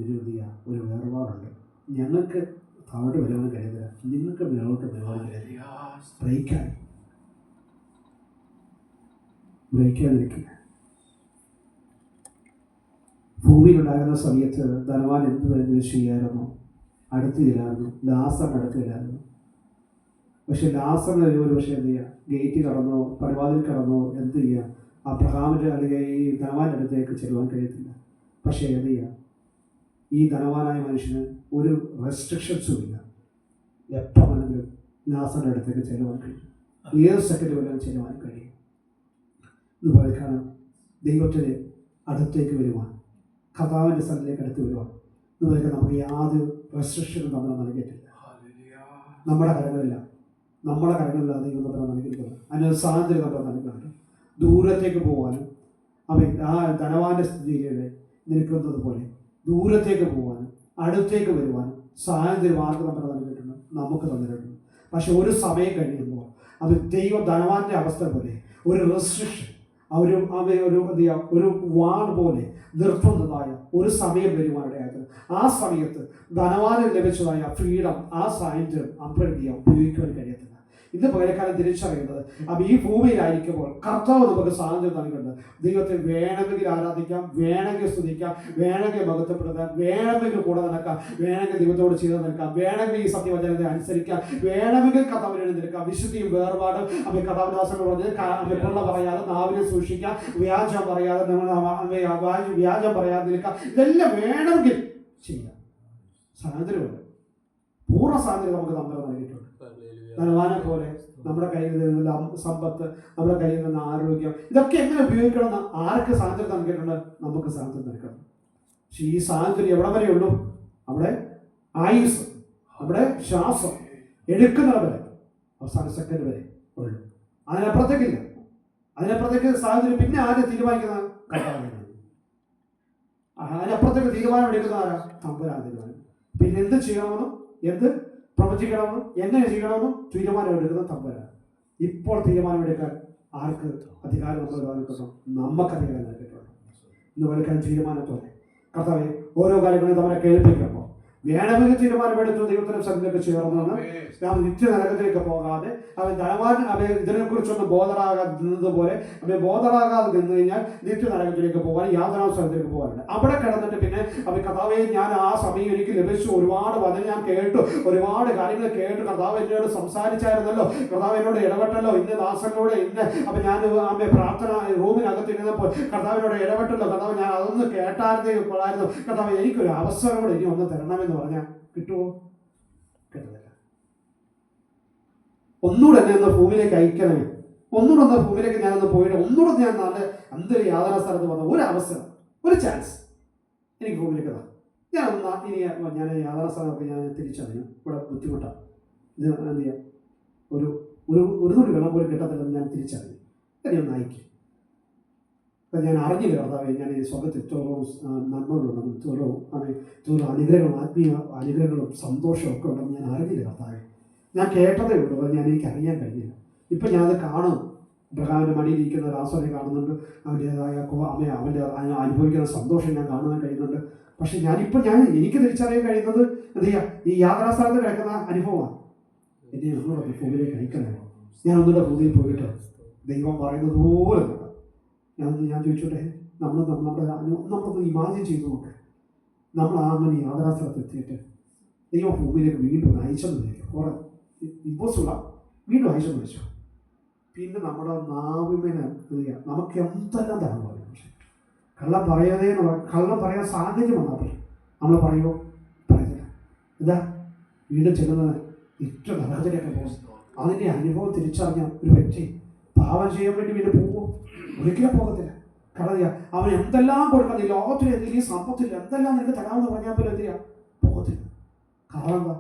ഒരു വേർപാടുണ്ട്, ഞങ്ങൾക്ക് താഴോട്ട് വരുവാൻ കഴിയില്ല, നിങ്ങൾക്ക് മേലോട്ട് വരുവാൻ കഴിയില്ല. ബ്രേക്കാതിരിക്കുക. ഭൂമിയിലുണ്ടാകുന്ന സമയത്ത് ധനവാൻ എന്ത് വേണമെങ്കിലും ചെയ്യായിരുന്നു. അടുത്ത് ചെല്ലായിരുന്നു, ലാസറിന് അടുത്ത് ചെല്ലായിരുന്നു. പക്ഷെ ലാസറിന് ഒരു പക്ഷേ എന്ത് ചെയ്യുക, ഗേറ്റ് കടന്നോ പടിവാതിൽ കടന്നോ എന്ത് ചെയ്യുക, അബ്രഹാമിൻ്റെ അല്ലെങ്കിൽ ഈ ധനവാൻ്റെ അടുത്തേക്ക് ചെല്ലുവാൻ കഴിയത്തില്ല. പക്ഷേ എന്ത് ചെയ്യുക, ഈ ധനവാനായ മനുഷ്യന് ഒരു റെസ്ട്രിക്ഷൻസും ഇല്ല. എപ്പോൾ വേണമെങ്കിലും ലാസറിൻ്റെ അടുത്തേക്ക് ചെല്ലുവാൻ കഴിയും, ഏത് സെക്കൻഡ് വേണമെങ്കിലും ചെല്ലുവാൻ കഴിയും. ഇതുപോലെ കാരണം ദൈവത്തിന് അടുത്തേക്ക് വരുവാൻ, കർത്താവിൻ്റെ സ്ഥലത്തിലേക്ക് അടുത്ത് വരുവാൻ ഇതുപോലെ നമുക്ക് യാതൊരു റെസ്ട്രിക്ഷനും നമ്മൾ നൽകിയിട്ടില്ല. നമ്മുടെ കരങ്ങളില്ല, ദൈവം നമ്മൾ നൽകിയിരിക്കുന്നത്. അതിനൊരു സ്വാതന്ത്ര്യം നമ്മൾ നൽകുന്നുണ്ട്. ദൂരത്തേക്ക് പോകാനും അവൻ ആ ധനവാന്റെ സ്ഥിതിയിൽ നിൽക്കുന്നത് പോലെ ദൂരത്തേക്ക് പോകാനും അടുത്തേക്ക് വരുവാനും സ്വാതന്ത്ര്യം ആർക്ക് നമ്മൾ നൽകിയിട്ടുണ്ട്, നമുക്ക് തന്നിട്ടുണ്ട്. പക്ഷെ ഒരു സമയം കഴിയുമ്പോൾ അത് ധനവാന്റെ അവസ്ഥ പോലെ ഒരു റെസ്ട്രിക്ഷൻ, ഒരു വാൾ പോലെ നിർത്തുന്നതായ ഒരു സമയം വരുവാനിടയായത്. ആ സമയത്ത് ധനവാന് ലഭിച്ചതായ ഫ്രീഡം, ആ സ്വാതന്ത്ര്യം അപ്പോഴെന്ത് ഉപയോഗിക്കുവാൻ കഴിയത്തില്ല. ഇന്ന് പകരക്കാലം തിരിച്ചറിയുന്നത് അപ്പം ഈ ഭൂമിയിലായിരിക്കുമ്പോൾ കർത്താവ് നമുക്ക് സ്വാതന്ത്ര്യം നൽകുന്നുണ്ട്. ദൈവത്തെ വേണമെങ്കിൽ ആരാധിക്കാം, വേണമെങ്കിൽ സ്തുതിക്കാം, വേണമെങ്കിൽ മഹത്വപ്പെടുത്താം, വേണമെങ്കിൽ കൂടെ നടക്കാം, വേണമെങ്കിൽ ദൈവത്തോട് ചെയ്ത് നിൽക്കാം, വേണമെങ്കിൽ ഈ സത്യവചനത്തെ അനുസരിക്കാം, വേണമെങ്കിൽ കർത്താവിനെ നിൽക്കാം. വിശുദ്ധിയും വേർപാടും അവൻ കർത്താവിദാസനോട് പറഞ്ഞ് കൊള്ള പറയാതെ നാവിനെ സൂക്ഷിക്കാം, വ്യാജം പറയാതെ വ്യാജം പറയാതെ നിൽക്കാം. ഇതെല്ലാം വേണമെങ്കിൽ ചെയ്യാം. സ്വാതന്ത്ര്യമുണ്ട്, പൂർണ്ണ സ്വാതന്ത്ര്യം നമുക്ക് നമ്മൾ നൽകിയിട്ടുണ്ട്. ധനവാനെ പോലെ നമ്മുടെ കയ്യിൽ നിന്നുള്ള സമ്പത്ത്, നമ്മുടെ കയ്യിൽ നിന്ന് ആരോഗ്യം, ഇതൊക്കെ എങ്ങനെ ഉപയോഗിക്കണമെന്ന് ആർക്ക് സ്വാതന്ത്ര്യം നൽകിയിട്ടുണ്ട്? നമുക്ക് സ്വാതന്ത്ര്യം നൽകണം. പക്ഷെ ഈ സ്വാതന്ത്ര്യം എവിടെ വരെ ഉള്ളൂ? നമ്മുടെ ആയുസ്, നമ്മുടെ ശ്വാസം എടുക്കുന്നത് വരെ, അവസാന സെക്കൻഡ് വരെ ഉള്ളൂ. അതിനപ്പുറത്തേക്കില്ല. അതിനപ്പുറത്തേക്ക് സ്വാതന്ത്ര്യം പിന്നെ ആര് തീരുമാനിക്കുന്നത്? കർത്താവാണ്. അതിനപ്പുറത്തേക്ക് തീരുമാനം എടുക്കുന്ന ആരാ? തമ്പുരാൻ തീരുമാനം. പിന്നെ എന്ത് ചെയ്യണമെന്നും എന്ത് പ്രവചിക്കണമെന്നും എങ്ങനെ ചെയ്യണമെന്നും തീരുമാനമെടുക്കുന്ന തമ്പുരാൻ. ഇപ്പോൾ തീരുമാനമെടുക്കാൻ ആർക്ക് അധികാരം നമ്മൾ നൽകുന്നു? നമുക്ക് അധികാരം നൽകിയിട്ടുണ്ട്. ഇന്ന് വലുക്കാൻ തീരുമാനത്തോടെ കർത്താവെ ഓരോ കാര്യങ്ങളും നമ്മളെ കേൾപ്പിക്കുമ്പോൾ വേണമെങ്കിൽ തീരുമാനമെടുത്തു ദൈവത്തിനും സന്നിധിയിലേക്ക് ചേർന്നാണ് നാം നിത്യനരകത്തിലേക്ക് പോകാതെ അവൻ ഇതിനെക്കുറിച്ചൊന്ന് ബോധറാകാതെ നിന്നതുപോലെ അവൻ ബോധറാകാതെ നിന്ന് കഴിഞ്ഞാൽ നിത്യനരകത്തിലേക്ക് പോകാൻ യാതൊരു സ്ഥലത്തേക്ക് പോകാനുണ്ട്. അവിടെ കിടന്നിട്ട് പിന്നെ അവൻ കർത്താവെ ഞാൻ ആ സമയം എനിക്ക് ലഭിച്ചു, ഒരുപാട് വചനം ഞാൻ കേട്ടു, ഒരുപാട് കാര്യങ്ങൾ കേട്ടു, കർത്താവ് എന്നോട് സംസാരിച്ചായിരുന്നല്ലോ, കർത്താവ് എന്നോട് ഇടപെട്ടല്ലോ, ഇന്ന് ദാസനോട് ഇന്ന് അപ്പം ഞാൻ അമ്മ പ്രാർത്ഥന റൂമിനകത്തിരുന്നപ്പോൾ കർത്താവിനോട് ഇടപെട്ടല്ലോ, കർത്താവ് ഞാൻ അതൊന്ന് കേട്ടായിരുന്നേ കൊള്ളായിരുന്നു, കർത്താവ് എനിക്കൊരു അവസരം കൂടെ ഇനി ഒന്ന് തരണമെന്ന് പറഞ്ഞാൽ കിട്ടുമോ? കിട്ടുന്നില്ല. ഒന്നുകൂടെ എന്നെ ഒന്ന് ഭൂമിയിലേക്ക് അയക്കണമേ, ഒന്നുകൂടെ ഒന്ന് ഭൂമിയിലേക്ക് ഞാനൊന്ന് പോയിട്ട് ഒന്നുകൂടെ ഞാൻ നല്ല എന്തൊരു യാതന സ്ഥലത്ത് വന്ന ഒരു അവസരം, ഒരു ചാൻസ് എനിക്ക് ഭൂമിയിലേക്ക് താ. ഇനി ഞാൻ യാതന സ്ഥലമൊക്കെ ഞാൻ തിരിച്ചറിഞ്ഞു, ഇവിടെ ബുദ്ധിമുട്ടാണ്, ഇത് എന്ത് ചെയ്യാം, ഒരു തുള്ളി വെള്ളം പോലും കിട്ടത്തില്ലെന്ന് ഞാൻ തിരിച്ചറിഞ്ഞു. എന്നെ ഒന്ന് അയക്കും. അപ്പം ഞാൻ അറിഞ്ഞില്ല കർത്താവെ, ഞാൻ ഈ സ്വർഗത്തിൽ ഇത്തോളം നന്മകളുണ്ടെന്നും ഇത്തോളം അനുഗ്രഹങ്ങളും ആത്മീയ അനുഗ്രഹങ്ങളും സന്തോഷവും ഒക്കെ ഉണ്ടെന്ന് ഞാൻ അറിഞ്ഞില്ല കർത്താവെ. ഞാൻ കേട്ടതേ ഉള്ളൂ, എനിക്ക് അറിയാൻ കഴിഞ്ഞില്ല. ഇപ്പം ഞാനത് കാണും. അബ്രഹാമിൻ്റെ മടിയിലിരിക്കുന്ന രാസനെ കാണുന്നുണ്ട്, അവൻ്റേതായ അവൻ്റെ അനുഭവിക്കുന്ന സന്തോഷം ഞാൻ കാണുവാൻ കഴിയുന്നുണ്ട്. പക്ഷെ എനിക്ക് തിരിച്ചറിയാൻ കഴിയുന്നത് എന്ത് ചെയ്യുക, ഈ യാത്രാസ്ഥലത്ത് കിടക്കുന്ന അനുഭവമാണ്. എന്നെ ഒന്നുകൂടെ ഭൂമിയിലേക്ക് അയക്കണമോ, ഞാൻ ഒന്നുകൂടെ ഭൂമിയിൽ പോയിട്ട് ദൈവം പറയുന്നത് പോലെ ഞാൻ ചോദിച്ചോട്ടെ, നമ്മളൊന്ന് ഇമാജിൻ ചെയ്തു നോക്കെ, നമ്മൾ അങ്ങനെ യാത്രാസ്ഥലത്ത് എത്തിയിട്ട് ദൈവം ഭൂമിയിലേക്ക് വീണ്ടും അയച്ചെന്ന് വിചാരിക്കും. കുറെ ഇമ്പോസിബിളാണ്, വീണ്ടും അയച്ചെന്ന് വെച്ചു. പിന്നെ നമ്മുടെ നാവിമേനെ നമുക്ക് എന്തെല്ലാം തരാൻ പറയും. പക്ഷെ കള്ളം പറയാൻ സാഹചര്യം വന്നാൽ നമ്മൾ പറയുമോ? പറയത്തില്ല. എന്താ വീണ്ടും ചെല്ലുന്നത് ഏറ്റവും നരകത്തിലേക്ക് പോകും. അതിൻ്റെ അനുഭവം തിരിച്ചറിഞ്ഞ ഒരു വ്യക്തി പാവം ചെയ്യാൻ വേണ്ടി വീണ്ടും പോകുമോ? ഒരിക്കലും പോകത്തില്ല. കാരണം അവൻ എന്തെല്ലാം കൊടുക്കണം, ഈ ലോകത്തിൽ എന്തെങ്കിലും സമ്പത്തില്ല, എന്തെല്ലാം നിനക്ക് തരാമെന്ന് പറഞ്ഞാൽ പോലും എന്ത് ചെയ്യാം? പോകത്തില്ല. കാരണം എന്താ?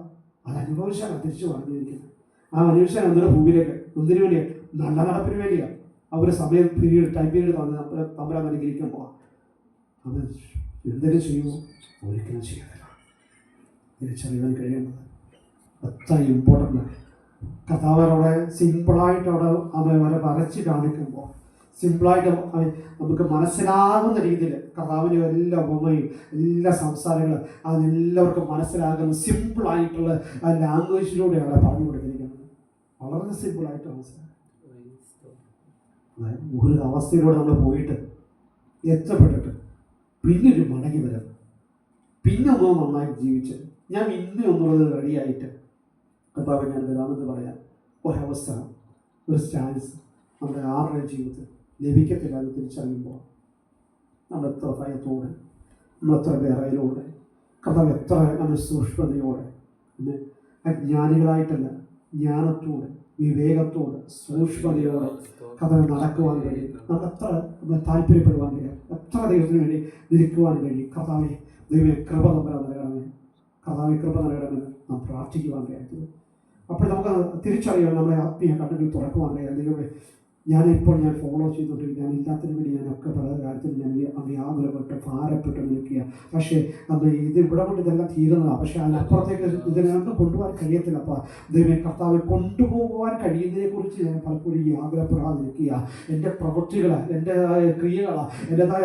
അത് അനുഭവിച്ചാണ് തിരിച്ചു പറഞ്ഞിരിക്കുന്നത്. ആ മനുഷ്യൻ എന്തൊരു ഭൂമിയിലേക്ക് എന്തിനു വേണ്ടിയാണ്? നല്ല നടപ്പിന് വേണ്ടിയാണ്. അവർ സമയം ടൈം പീരീഡ് തമ്പുരാൻ അനുഗ്രഹിക്കുമ്പോൾ അത് എന്തെങ്കിലും ചെയ്യുമോ? ഒരിക്കലും ചെയ്യത്തില്ല. തിരിച്ചറിയാൻ കഴിയുന്നത് അത്ര ഇമ്പോർട്ടൻ്റ് ആണ്. കർത്താവരോടെ സിമ്പിളായിട്ട് അവരെ വരച്ച് കാണിക്കുമ്പോൾ സിമ്പിളായിട്ട് നമുക്ക് മനസ്സിലാകുന്ന രീതിയിൽ കർത്താവിൻ്റെ എല്ലാ ഉപമയും എല്ലാ സംസാരങ്ങളും അതിനെല്ലാവർക്കും മനസ്സിലാകുന്ന സിമ്പിളായിട്ടുള്ള ആ ലാംഗ്വേജിലൂടെയാണ് അവിടെ പറഞ്ഞു കൊടുത്തിരിക്കുന്നത്. വളരെ സിമ്പിളായിട്ട് മനസ്സിലാക്കും. ഒരു അവസ്ഥയിലൂടെ നമ്മൾ പോയിട്ട് എത്തപ്പെട്ടിട്ട് പിന്നൊരു മടങ്ങി വരാം, പിന്നെ ഒന്ന് നന്നായിട്ട് ജീവിച്ച് ഞാൻ ഇന്ന് ഒന്നുള്ളത് റെഡിയായിട്ട് കർത്താവ് ഞാൻ വരാമെന്ന് പറയാൻ ഒരവസ്ഥ, ഒരു ചാൻസ് നമ്മുടെ ആരുടെയും ജീവിതത്തിൽ ലഭിക്കത്തില്ല എന്ന് തിരിച്ചറിയുമ്പോൾ നമ്മൾ എത്ര ഭയത്തോടെ, നമ്മൾ എത്ര വിറയിലൂടെ, കർത്താവ് എത്ര നമ്മൾ സൂക്ഷ്മതയോടെ, പിന്നെ അജ്ഞാനികളായിട്ടല്ല, ജ്ഞാനത്തോടെ, വിവേകത്തോടെ, സൂക്ഷ്മതയോടെ കർത്താവ് നടക്കുവാൻ കഴിയും. നമ്മൾ എത്ര താല്പര്യപ്പെടുവാൻ കഴിയും, എത്ര ദൈവത്തിന് വേണ്ടി നിൽക്കുവാൻ കഴിയും. കർത്താവെ ദൈവം കൃപ നമ്മൾ നൽകണമേ, കർത്താവ് കൃപ നൽകണമെന്ന് നാം പ്രാർത്ഥിക്കുവാൻ കഴിയും. അപ്പോൾ നമുക്ക് തിരിച്ചറിയാൻ നമ്മുടെ ആത്മീയ കണ്ണുകൾ തുറക്കുവാൻ കഴിയാം. ദൈവമേ, ഞാനിപ്പോൾ ഫോളോ ചെയ്തുകൊണ്ടിരിക്കുക, ഞാനില്ലാത്തതിന് വേണ്ടി ഞാനൊക്കെ പല കാര്യത്തിൽ ഞാൻ അന്ന് ആകുലപ്പെട്ട് ഭാരപ്പെട്ട് നിൽക്കുക. പക്ഷേ അത് ഇത് ഇവിടെ കൊണ്ട് ഇതെല്ലാം തീരുന്നതാണ്. പക്ഷേ അതിനപ്പുറത്തേക്ക് ഇതിനൊന്നും കൊണ്ടുപോകാൻ കഴിയത്തില്ല. അപ്പോൾ ദൈവമേ കർത്താവ് കൊണ്ടുപോകുവാൻ കഴിയുന്നതിനെക്കുറിച്ച് ഞാൻ പലപ്പോഴും ആകുലപ്പെടാതിരിക്കുക. എൻ്റെ പ്രവൃത്തികൾ, എൻ്റെതായ ക്രിയകൾ, എൻ്റെതായ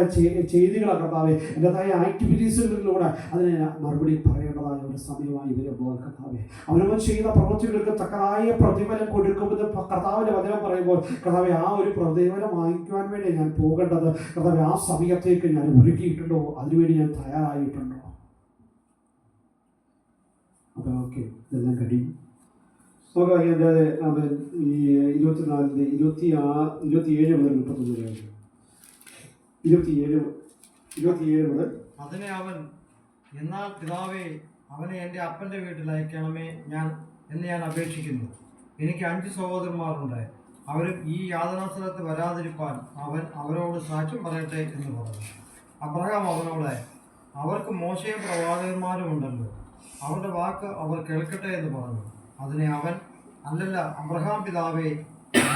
ചെയ്തികളാണ് കർത്താവ്, എൻ്റെതായ ആക്ടിവിറ്റീസുകളിലൂടെ അതിന് മറുപടി പറയേണ്ടതായ ഒരു സമയമായി വരുമ്പോൾ കർത്താവെ, അവനവൻ ചെയ്യുന്ന പ്രവൃത്തികൾക്ക് തക്കതായ പ്രതിഫലം കൊടുക്കുമെന്ന് കർത്താവിൻ്റെ വചനം പറയുമ്പോൾ കർത്താവ് ആ ഒരു പ്രതിഫലം വാങ്ങിക്കുവാൻ വേണ്ടി ഞാൻ പോകേണ്ടത് കർത്താവ് ആ സമയത്തേക്ക് ഞാൻ ഒരുക്കിയിട്ടുണ്ടോ, അതിനുവേണ്ടി ഞാൻ തയ്യാറായിട്ടുണ്ടോ? അപ്പോൾ ഓക്കെ, ഇതെല്ലാം കഴിയും. നമുക്ക് അതിൻ്റെ ഈ 24 27 മുതൽ 31 വരെ 27 മുതൽ. അതിനെ അവൻ, എന്നാൽ പിതാവേ, അവനെ എൻ്റെ അപ്പൻ്റെ വീട്ടിൽ അയക്കണമേ എന്ന് ഞാൻ അപേക്ഷിക്കുന്നു. എനിക്ക് 5 സഹോദരന്മാരുണ്ട്. അവരും ഈ യാതനാസ്ഥലത്ത് വരാതിരിപ്പാൻ അവൻ അവരോട് സാക്ഷ്യം പറയട്ടെ എന്ന് പറഞ്ഞു. അബ്രഹാം അവനോട്, അവർക്ക് മോശയും പ്രവാചകന്മാരും ഉണ്ടല്ലോ, അവരുടെ വാക്ക് അവർ കേൾക്കട്ടെ എന്ന് പറഞ്ഞു. അതിനെ അവൻ, അല്ലല്ല അബ്രഹാം പിതാവേ,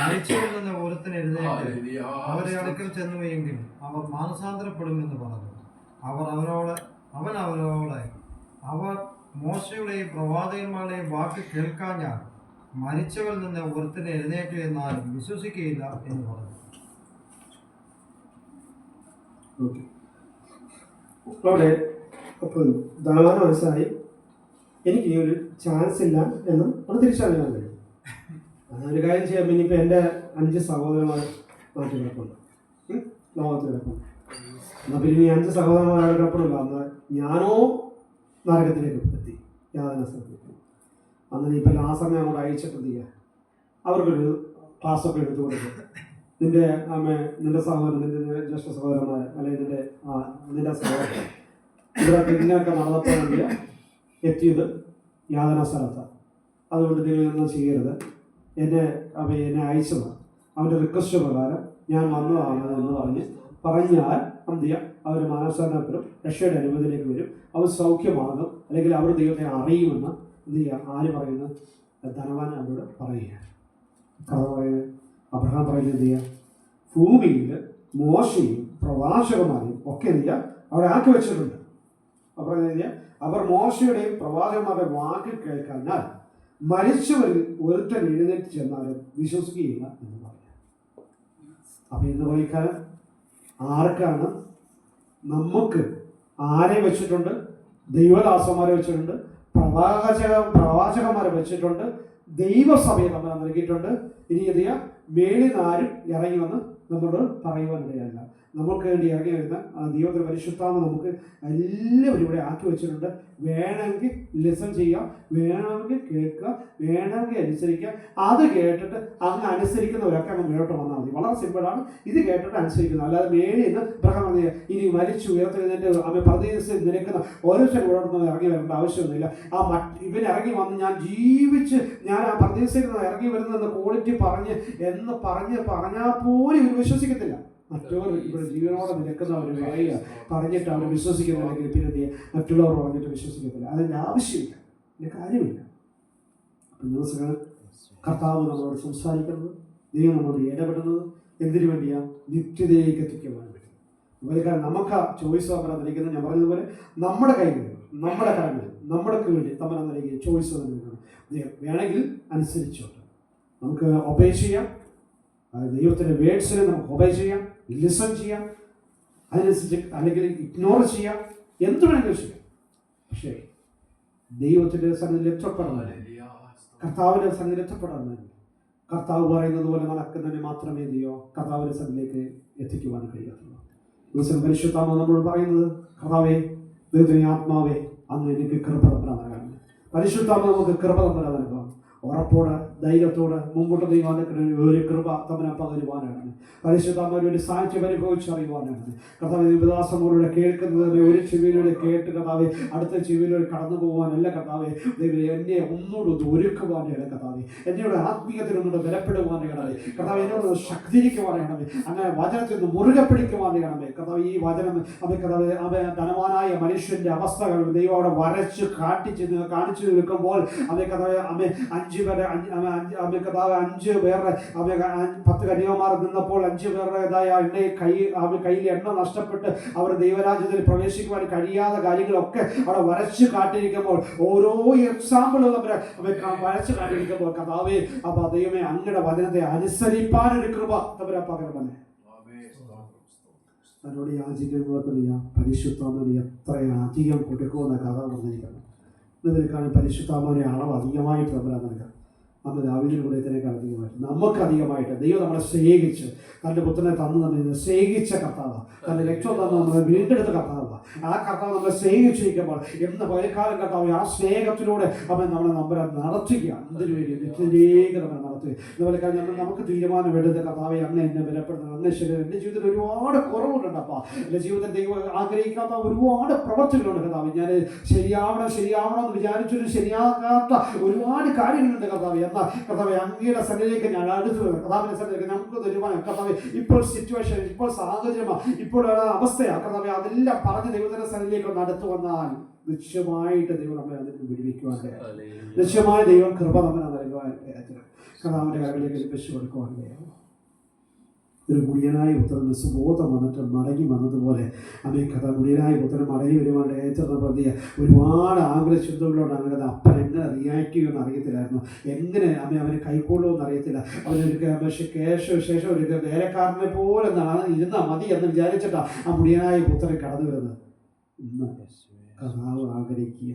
മരിച്ചവരിൽ നിന്ന് ഒരുത്തൻ എഴുന്നേറ്റ് അവരെ അടുക്കൽ ചെന്നുവെങ്കിൽ അവർ മാനസാന്തരപ്പെടുമെന്ന് പറഞ്ഞു. അവൻ അവനോട് അവർ മോശയുടെയും പ്രവാചകന്മാരുടെയും വാക്ക് കേൾക്കാഞ്ഞാൽ മരിച്ചവരിൽ നിന്ന് ഒരുത്തനെ എഴുന്നേറ്റു എന്നാലും വിശ്വസിക്കുകയില്ല എന്ന് പറഞ്ഞു. അവിടെ അപ്പോൾ ധാരാളം മനസ്സിലായി, എനിക്ക് ഈ ഒരു ചാൻസ് ഇല്ല എന്ന് അത് തിരിച്ചറിയാൻ കഴിയും. അതൊരു കാര്യം ചെയ്യാം. ഇനിയിപ്പോൾ എൻ്റെ 5 സഹോദരന്മാർ നാട്ടിൽ കിടപ്പുണ്ട്, ലോകത്തിൽ കിടപ്പുണ്ട്. എന്നാൽ പിന്നെ ഈ 5 സഹോദരന്മാരുടെ കിടപ്പുണ്ടല്ലോ, അന്ന് ഞാനോ നരകത്തിലേക്ക് എത്തി, യാതന സ്ഥലത്തേക്ക്. അന്ന് ഇപ്പം ലാസറിനെ അങ്ങോട്ട് അയച്ചിട്ട് എന്ത് ചെയ്യുക, അവർക്കൊരു ക്ലാസ്സൊക്കെ എടുത്തു കൊടുക്കും. നിന്റെ സഹോദരൻ, നിന്റെ ജ്യേഷ്ഠ സഹോദരന്മാർ, അല്ലെങ്കിൽ നിന്റെ സഹോദരൻ ഇവരൊക്കെ ഇങ്ങനെയൊക്കെ നടന്നപ്പോൾ എന്ത് ചെയ്യുക, എത്തിയത് യാതന സ്ഥലത്താണ്. അതുകൊണ്ട് നിങ്ങളൊന്നും ചെയ്യരുത്, എന്നെ അയച്ചതാണ്, അവൻ്റെ റിക്വസ്റ്റ് പ്രകാരം ഞാൻ വന്നതാണ് എന്ന് പറഞ്ഞാൽ എന്ത് ചെയ്യുക, അവർ മാനസാന്തരപ്പെടും, രക്ഷയുടെ അനുമതിയിലേക്ക് വരും, അവർ സൗഖ്യമാകും, അല്ലെങ്കിൽ അവർ ദൈവത്തെ അറിയുമെന്ന് എന്ത് ചെയ്യുക, ആര് പറയുന്നത്, ധനവാൻ അവരോട് പറയുക. കഥ പറയുന്നത് അബ്രഹാം പറയുന്നത് എന്ത് ചെയ്യുക, ഭൂമിയിൽ മോശയും പ്രവാചകന്മാരെയും ഒക്കെ എന്ത് ചെയ്യുക അവിടെ ആക്കി വെച്ചിട്ടുണ്ട്. അപ്പോൾ എന്ത് ചെയ്യുക, അവർ മോശയുടെയും പ്രവാചകന്മാരുടെ വാക്ക് കേൾക്കാഞ്ഞാൽ മരിച്ചവരിൽ ഒരുത്തൻ എഴുന്നേറ്റ് ചെന്നാലും വിശ്വസിക്കുകയില്ല എന്ന് പറയാം. അപ്പം ഇന്ന് വൈകാലം ആർക്കാണ്, നമുക്ക് ആരെ വെച്ചിട്ടുണ്ട്, ദൈവദാസന്മാരെ വെച്ചിട്ടുണ്ട്, പ്രവാചകന്മാരെ വെച്ചിട്ടുണ്ട്, ദൈവസഭയെ നമ്മൾ നൽകിയിട്ടുണ്ട്. ഇനി എന്ത് ചെയ്യുക, മേളിൽ ആരും ഇറങ്ങി വന്ന് നമ്മളോട് പറയുവാൻ ഇടയല്ല. നമുക്ക് വേണ്ടി ഇറങ്ങി വരുന്ന ദൈവത്തിൻ്റെ പരിശുദ്ധാത്മ നമുക്ക് എല്ലാവരും ഇവിടെ ആക്കി വെച്ചിട്ടുണ്ട്. വേണമെങ്കിൽ ലിസൺ ചെയ്യാം, വേണമെങ്കിൽ കേൾക്കുക, വേണമെങ്കിൽ അനുസരിക്കുക. അത് കേട്ടിട്ട് അങ്ങ് അനുസരിക്കുന്നവരൊക്കെ അങ്ങ് മേലോട്ട് വന്നാൽ മതി. വളരെ സിമ്പിളാണ്. ഇത് കേട്ടിട്ട് അനുസരിക്കുന്നത്, അല്ലാതെ മേളിൽ നിന്ന് ബ്രഹ്മ ഇനി മരിച്ചു ഉയർത്തുന്നതിൻ്റെ പ്രദേശത്ത് നിൽക്കുന്ന ഓരോരുത്തരും ഇവിടെ ഇറങ്ങി വരേണ്ട ആവശ്യമൊന്നുമില്ല. ഇവൻ ഇറങ്ങി വന്ന് ഞാൻ ജീവിച്ച് ഞാൻ ആ പ്രദേശത്തിൽ നിന്ന് ഇറങ്ങി വരുന്നതെന്ന് ക്വാളിറ്റി പറഞ്ഞാൽ പോലും ഇവർ വിശ്വസിക്കത്തില്ല. മറ്റവർ ഇവിടെ ജീവനോടെ നിൽക്കുന്നവർ പറയുക, പറഞ്ഞിട്ട് അവർ വിശ്വസിക്കുന്നില്ലെങ്കിൽ പിന്നെ മറ്റുള്ളവർ പറഞ്ഞിട്ട് വിശ്വസിക്കത്തില്ല. അതിൻ്റെ ആവശ്യമില്ല, അതിൻ്റെ കാര്യമില്ല. അപ്പം ദിവസങ്ങൾ കർത്താവ് നമ്മളോട് സംസാരിക്കുന്നത്, ദൈവം നമ്മളോട് ഇടപെടുന്നത് എന്തിനു വേണ്ടിയാണ്? നിത്യതയിലേക്ക് എത്തിക്കുവാൻ വേണ്ടി. അതുപോലെ നമുക്ക് ചോയ്സ് തമ്മിൽ നൽകുന്നത്, ഞാൻ പറഞ്ഞതുപോലെ നമ്മുടെ കൈകളിൽ, നമ്മുടെ കരങ്ങളിൽ നമ്മൾക്ക് വേണ്ടി തമ്മിൽ നൽകിയ ചോയ്സ് നൽകുന്നത്. വേണമെങ്കിൽ അനുസരിച്ചോട്ട് നമുക്ക് ഒബേ ചെയ്യാം, ദൈവത്തിൻ്റെ വേർഡ്സിനെ നമുക്ക് ഒബേ ചെയ്യാം, ലിസൺ ചെയ്യാം, അതിനനുസരിച്ച് അല്ലെങ്കിൽ ഇഗ്നോർ ചെയ്യാം, എന്ത് വേണമെങ്കിലും ചെയ്യാം. പക്ഷേ ദൈവത്തിൻ്റെ സന്നിധിയിൽ എത്തപ്പെടാൻ, കർത്താവിൻ്റെ സന്നിധിയിൽ എത്തപ്പെടാൻ, കർത്താവ് പറയുന്നത് പോലെ നടക്കുന്നതിന് മാത്രമേ എന്തെയോ കർത്താവിൻ്റെ സന്നിധിയിലേക്ക് എത്തിക്കുവാൻ കഴിയത്തുള്ളൂ. ദിവസം പരിശുദ്ധാത്മാവ് നമ്മളോട് പറയുന്നത്, കർത്താവേ ദൈവത്തിന് ആത്മാവേ അങ്ങ് എനിക്ക് കൃപ തമ്പുരാൻ പരിശുദ്ധാത്മ നമുക്ക് കൃപ തമ്പുരാൻ നൽകുക. ഉറപ്പോടെ ധൈര്യത്തോടെ മുമ്പോട്ട് നീങ്ങാൻ ഒരു കൃപ തമ്പുരാൻ പകരുവാനാണ്. പരിശുദ്ധാത്മാവിന്റെ ഒരു സാന്നിധ്യം അനുഭവിച്ചറിയുവാനാണ്. കർത്താവ് ദേവദാസന്മാരുടെ കേൾക്കുന്നത് ഒരു ചെവിയിലൂടെ കേട്ട് കർത്താവെ അടുത്ത ചെവിയിലൂടെ കടന്നു പോകുവാനല്ല കർത്താവെ, ദൈവം എന്നെ ഒന്നുകൂടെ ഒരുക്കുവാനാണ് കർത്താവെ, എന്നോട് ആത്മീയത്തിൽ ഒന്നുകൂടെ ബലപ്പെടുവാനാണ് കർത്താവ്, എന്നോട് ശക്തിരിക്കുവാനാണ്, അങ്ങനെ വചനത്തിൽ നിന്ന് മുറുകെ പിടിക്കുവാനാണ് കർത്താവ്. ഈ വചനം കർത്താവ് ധനവാനായ മനുഷ്യന്റെ അവസ്ഥകൾ ദൈവം അവിടെ വരച്ച് കാണിച്ചു നിൽക്കുമ്പോൾ കർത്താവ് 5 പേരുടെ 10 കന്യകമാർ നിന്നപ്പോൾ 5 പേരുടേതായ കയ്യിൽ എണ്ണ നഷ്ടപ്പെട്ട് അവർ ദൈവരാജ്യത്തിൽ പ്രവേശിക്കുവാൻ കഴിയാത്ത കാര്യങ്ങളൊക്കെ അവിടെ വരച്ച് കാട്ടിയിരിക്കുമ്പോൾ, ഓരോ എക്സാമ്പിളും വരച്ച് കാട്ടിയിരിക്കുമ്പോൾ കർത്താവേ, അപ്പൊ ദൈവമേ അങ്ങയുടെ വചനത്തെ അനുസരിപ്പാനൊരു കൃപ തമ്പുരാൻ പകരമല്ലേ. തന്നോട് യാചിക്കുന്നവർക്ക് നീ പരിശുദ്ധാത്മാവിനെ എത്രയധികം കൊടുക്കുമെന്ന കഥ പറഞ്ഞിരിക്കണം. ഇവർക്കാണ് പരിശുദ്ധാത്മാവിന്റെ അളവ് അധികമായിട്ട് തമ്പുരാൻ നൽകാം. നമ്മൾ ദാവീദിന്റെ കൂടെത്തിനേക്കാൾ അധികമായിട്ട് നമുക്കധികമായിട്ട് ദൈവം നമ്മളെ സ്നേഹിച്ച് തൻ്റെ പുത്രനെ തന്നു നമ്മെ സ്നേഹിച്ച കർത്താവ്, തൻ്റെ രക്തം തന്നു നമ്മളെ വീണ്ടെടുത്ത കർത്താവ്, ആ കർത്താവ് നമ്മളെ സ്നേഹിച്ചിരിക്കുമ്പോൾ എന്ന് പലക്കാലം കർത്താവ് ആ സ്നേഹത്തിലൂടെ അവൻ നമ്മളെ നമ്പരെ നടത്തുക. എന്തിനു വേണ്ടി? നിത്യത്തിലേക്ക് നമ്മളെ നടത്തുക. അതുപോലെ നമ്മൾ നമുക്ക് തീരുമാനം എടുത്ത കർത്താവെ അങ്ങനെ എന്നെ ബലപ്പെടുത്തണം, അങ്ങനെ ശരി. എൻ്റെ ജീവിതത്തിൽ ഒരുപാട് കുറവുണ്ട് അപ്പാ, എൻ്റെ ജീവിതത്തിൽ ദൈവം ആഗ്രഹിക്കാത്ത ഒരുപാട് പ്രവർത്തികളുണ്ട് കർത്താവ്. ഞാൻ ശരിയാവണം എന്ന് വിചാരിച്ചൊരു ശരിയാകാത്ത ഒരുപാട് കാര്യങ്ങളുണ്ട് കർത്താവ്. എന്നാൽ കർത്താവെ അങ്ങയുടെ സന്നിധിയിലേക്ക് ഞാൻ അടുത്ത് വരും. കർത്താവിന്റെ സന്നിധിയിലേക്ക് നമുക്ക് തീരുമാനം കർത്താവെ, ഇപ്പോൾ സിറ്റുവേഷൻ, ഇപ്പോൾ സാഹചര്യമാണ്, ഇപ്പോൾ അവസ്ഥയാണ് കർത്താവെ, അതെല്ലാം പറഞ്ഞ് ദൈവത്തിന്റെ സന്നിധിയിലേക്ക് അടുത്ത് വന്നാൽ നിശ്ചയമായിട്ട് ദൈവം നമ്മളെ അതിന് വിടുവിക്കുവാൻ, നിശ്ചയമായി ദൈവം കൃപ നമ്മളെ നൽകുവാൻ, കർത്താവിന്റെ കരങ്ങളിലേക്ക് ലഭിച്ചു കൊടുക്കുവാൻ. ഒരു മുടിയനായ പുത്രന് സുബോധം വന്നിട്ട് മടങ്ങി വന്നതുപോലെ കഥ മുടിയനായ പുത്രൻ മടങ്ങി വരുവാൻ്റെ ഏറ്റവും പ്രതിയ ഒരുപാട് ആഗ്രഹശുദ്ധങ്ങളോട് അങ്ങനെ അപ്പൻ എങ്ങനെ റിയാക്ട് ചെയ്യുമെന്ന് അറിയത്തില്ലായിരുന്നു, എങ്ങനെ അവനെ കൈക്കൊള്ളുമെന്ന് അറിയത്തില്ല. അവനൊരു ശേഷം ഒരു വേലക്കാരനെ പോലെ ഇരുന്നാൽ മതി എന്ന് വിചാരിച്ചിട്ടാണ് ആ മുടിയനായ പുത്രൻ കടന്നു വരുന്നത്. ഇന്ന് കർത്താവ് ആഗ്രഹിക്കുക,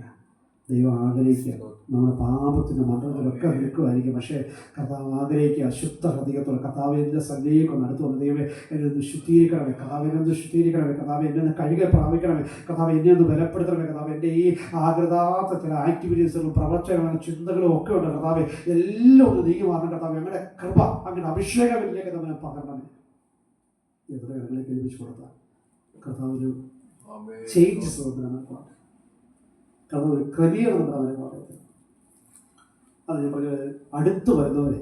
ദൈവം ആഗ്രഹിക്കുക, നമ്മുടെ പാപത്തിൻ്റെ മണ്ഡലത്തിലൊക്കെ നിൽക്കുമായിരിക്കും, പക്ഷേ കർത്താവ് ആഗ്രഹിക്കുക ശുദ്ധ ഹൃദയത്തോടെ കർത്താവിൻ്റെ സന്നിധിയിലേക്ക് അടുത്ത് വന്ന് ദൈവമേ എന്നെ ഒന്ന് ശുദ്ധീകരിക്കണമേ, കർത്താവിനെ ശുദ്ധീകരിക്കണമേ, കർത്താവ് എന്നെ ഒന്ന് കഴുകെ പ്രാപിക്കണമേ, കർത്താവ് എന്നെ ഒന്ന് ബലപ്പെടുത്തണമേ, കർത്താവ് എൻ്റെ ഈ ആഗ്രതാത്ത ചില ആക്ടിവിറ്റീസുകളും പ്രവർത്തനങ്ങളും ചിന്തകളും ഒക്കെ ഉണ്ട് കർത്താവ്, എല്ലാം ഒന്ന് നീങ്ങി മാറണം കർത്താവ്. അങ്ങനെ കൃപ, അങ്ങനെ അഭിഷേകമില്ലേക്ക് നമ്മൾ പകരണമേ. എത്ര കാര്യങ്ങളിലേക്ക് ലഭിച്ചു കൊടുത്താൽ കർത്താവ് ഒരു ചേഞ്ചസ് കൊണ്ടുവരണം, കർത്താവ് ഒരു ക്രമീകരണം കൊണ്ടുവരണം. അത് ഞാൻ പറഞ്ഞ അടുത്ത് വരുന്നവരെ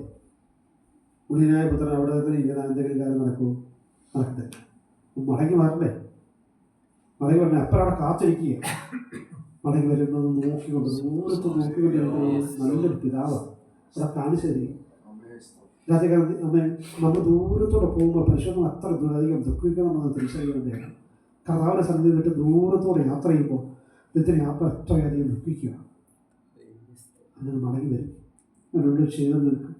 മുടിയനായ പുത്രൻ അവിടെ തന്നെ ഇങ്ങനെ എന്തെങ്കിലും കാര്യം നടക്കട്ടെ, മടങ്ങി വരണ്ടേ, മടങ്ങി വരണേ. അപ്പം അവിടെ കാത്തിരിക്കുക, മടങ്ങി വരുന്നത് നോക്കിക്കൊണ്ട് ദൂരത്ത് നോക്കിക്കൊണ്ടിരിക്കുന്നത് നല്ലൊരു പിതാവാണ് അവിടെ കാണിച്ചു തരിക. നമ്മൾ ദൂരത്തോടെ പോകുമ്പോൾ പരിശോധന അത്ര അധികം ദുഃഖിക്കണമെന്ന് തിരിച്ചറിയുന്നതാണ്. കർത്താവിൻ്റെ സന്നിധി വിട്ട് ദൂരത്തോടെ യാത്ര ചെയ്യുമ്പോൾ ഇതിന് യാത്ര അത്രയധികം ദുഃഖിക്കുക. അങ്ങനെ മടങ്ങി വരും, അവരോട് ചെയ്തു നിൽക്കും.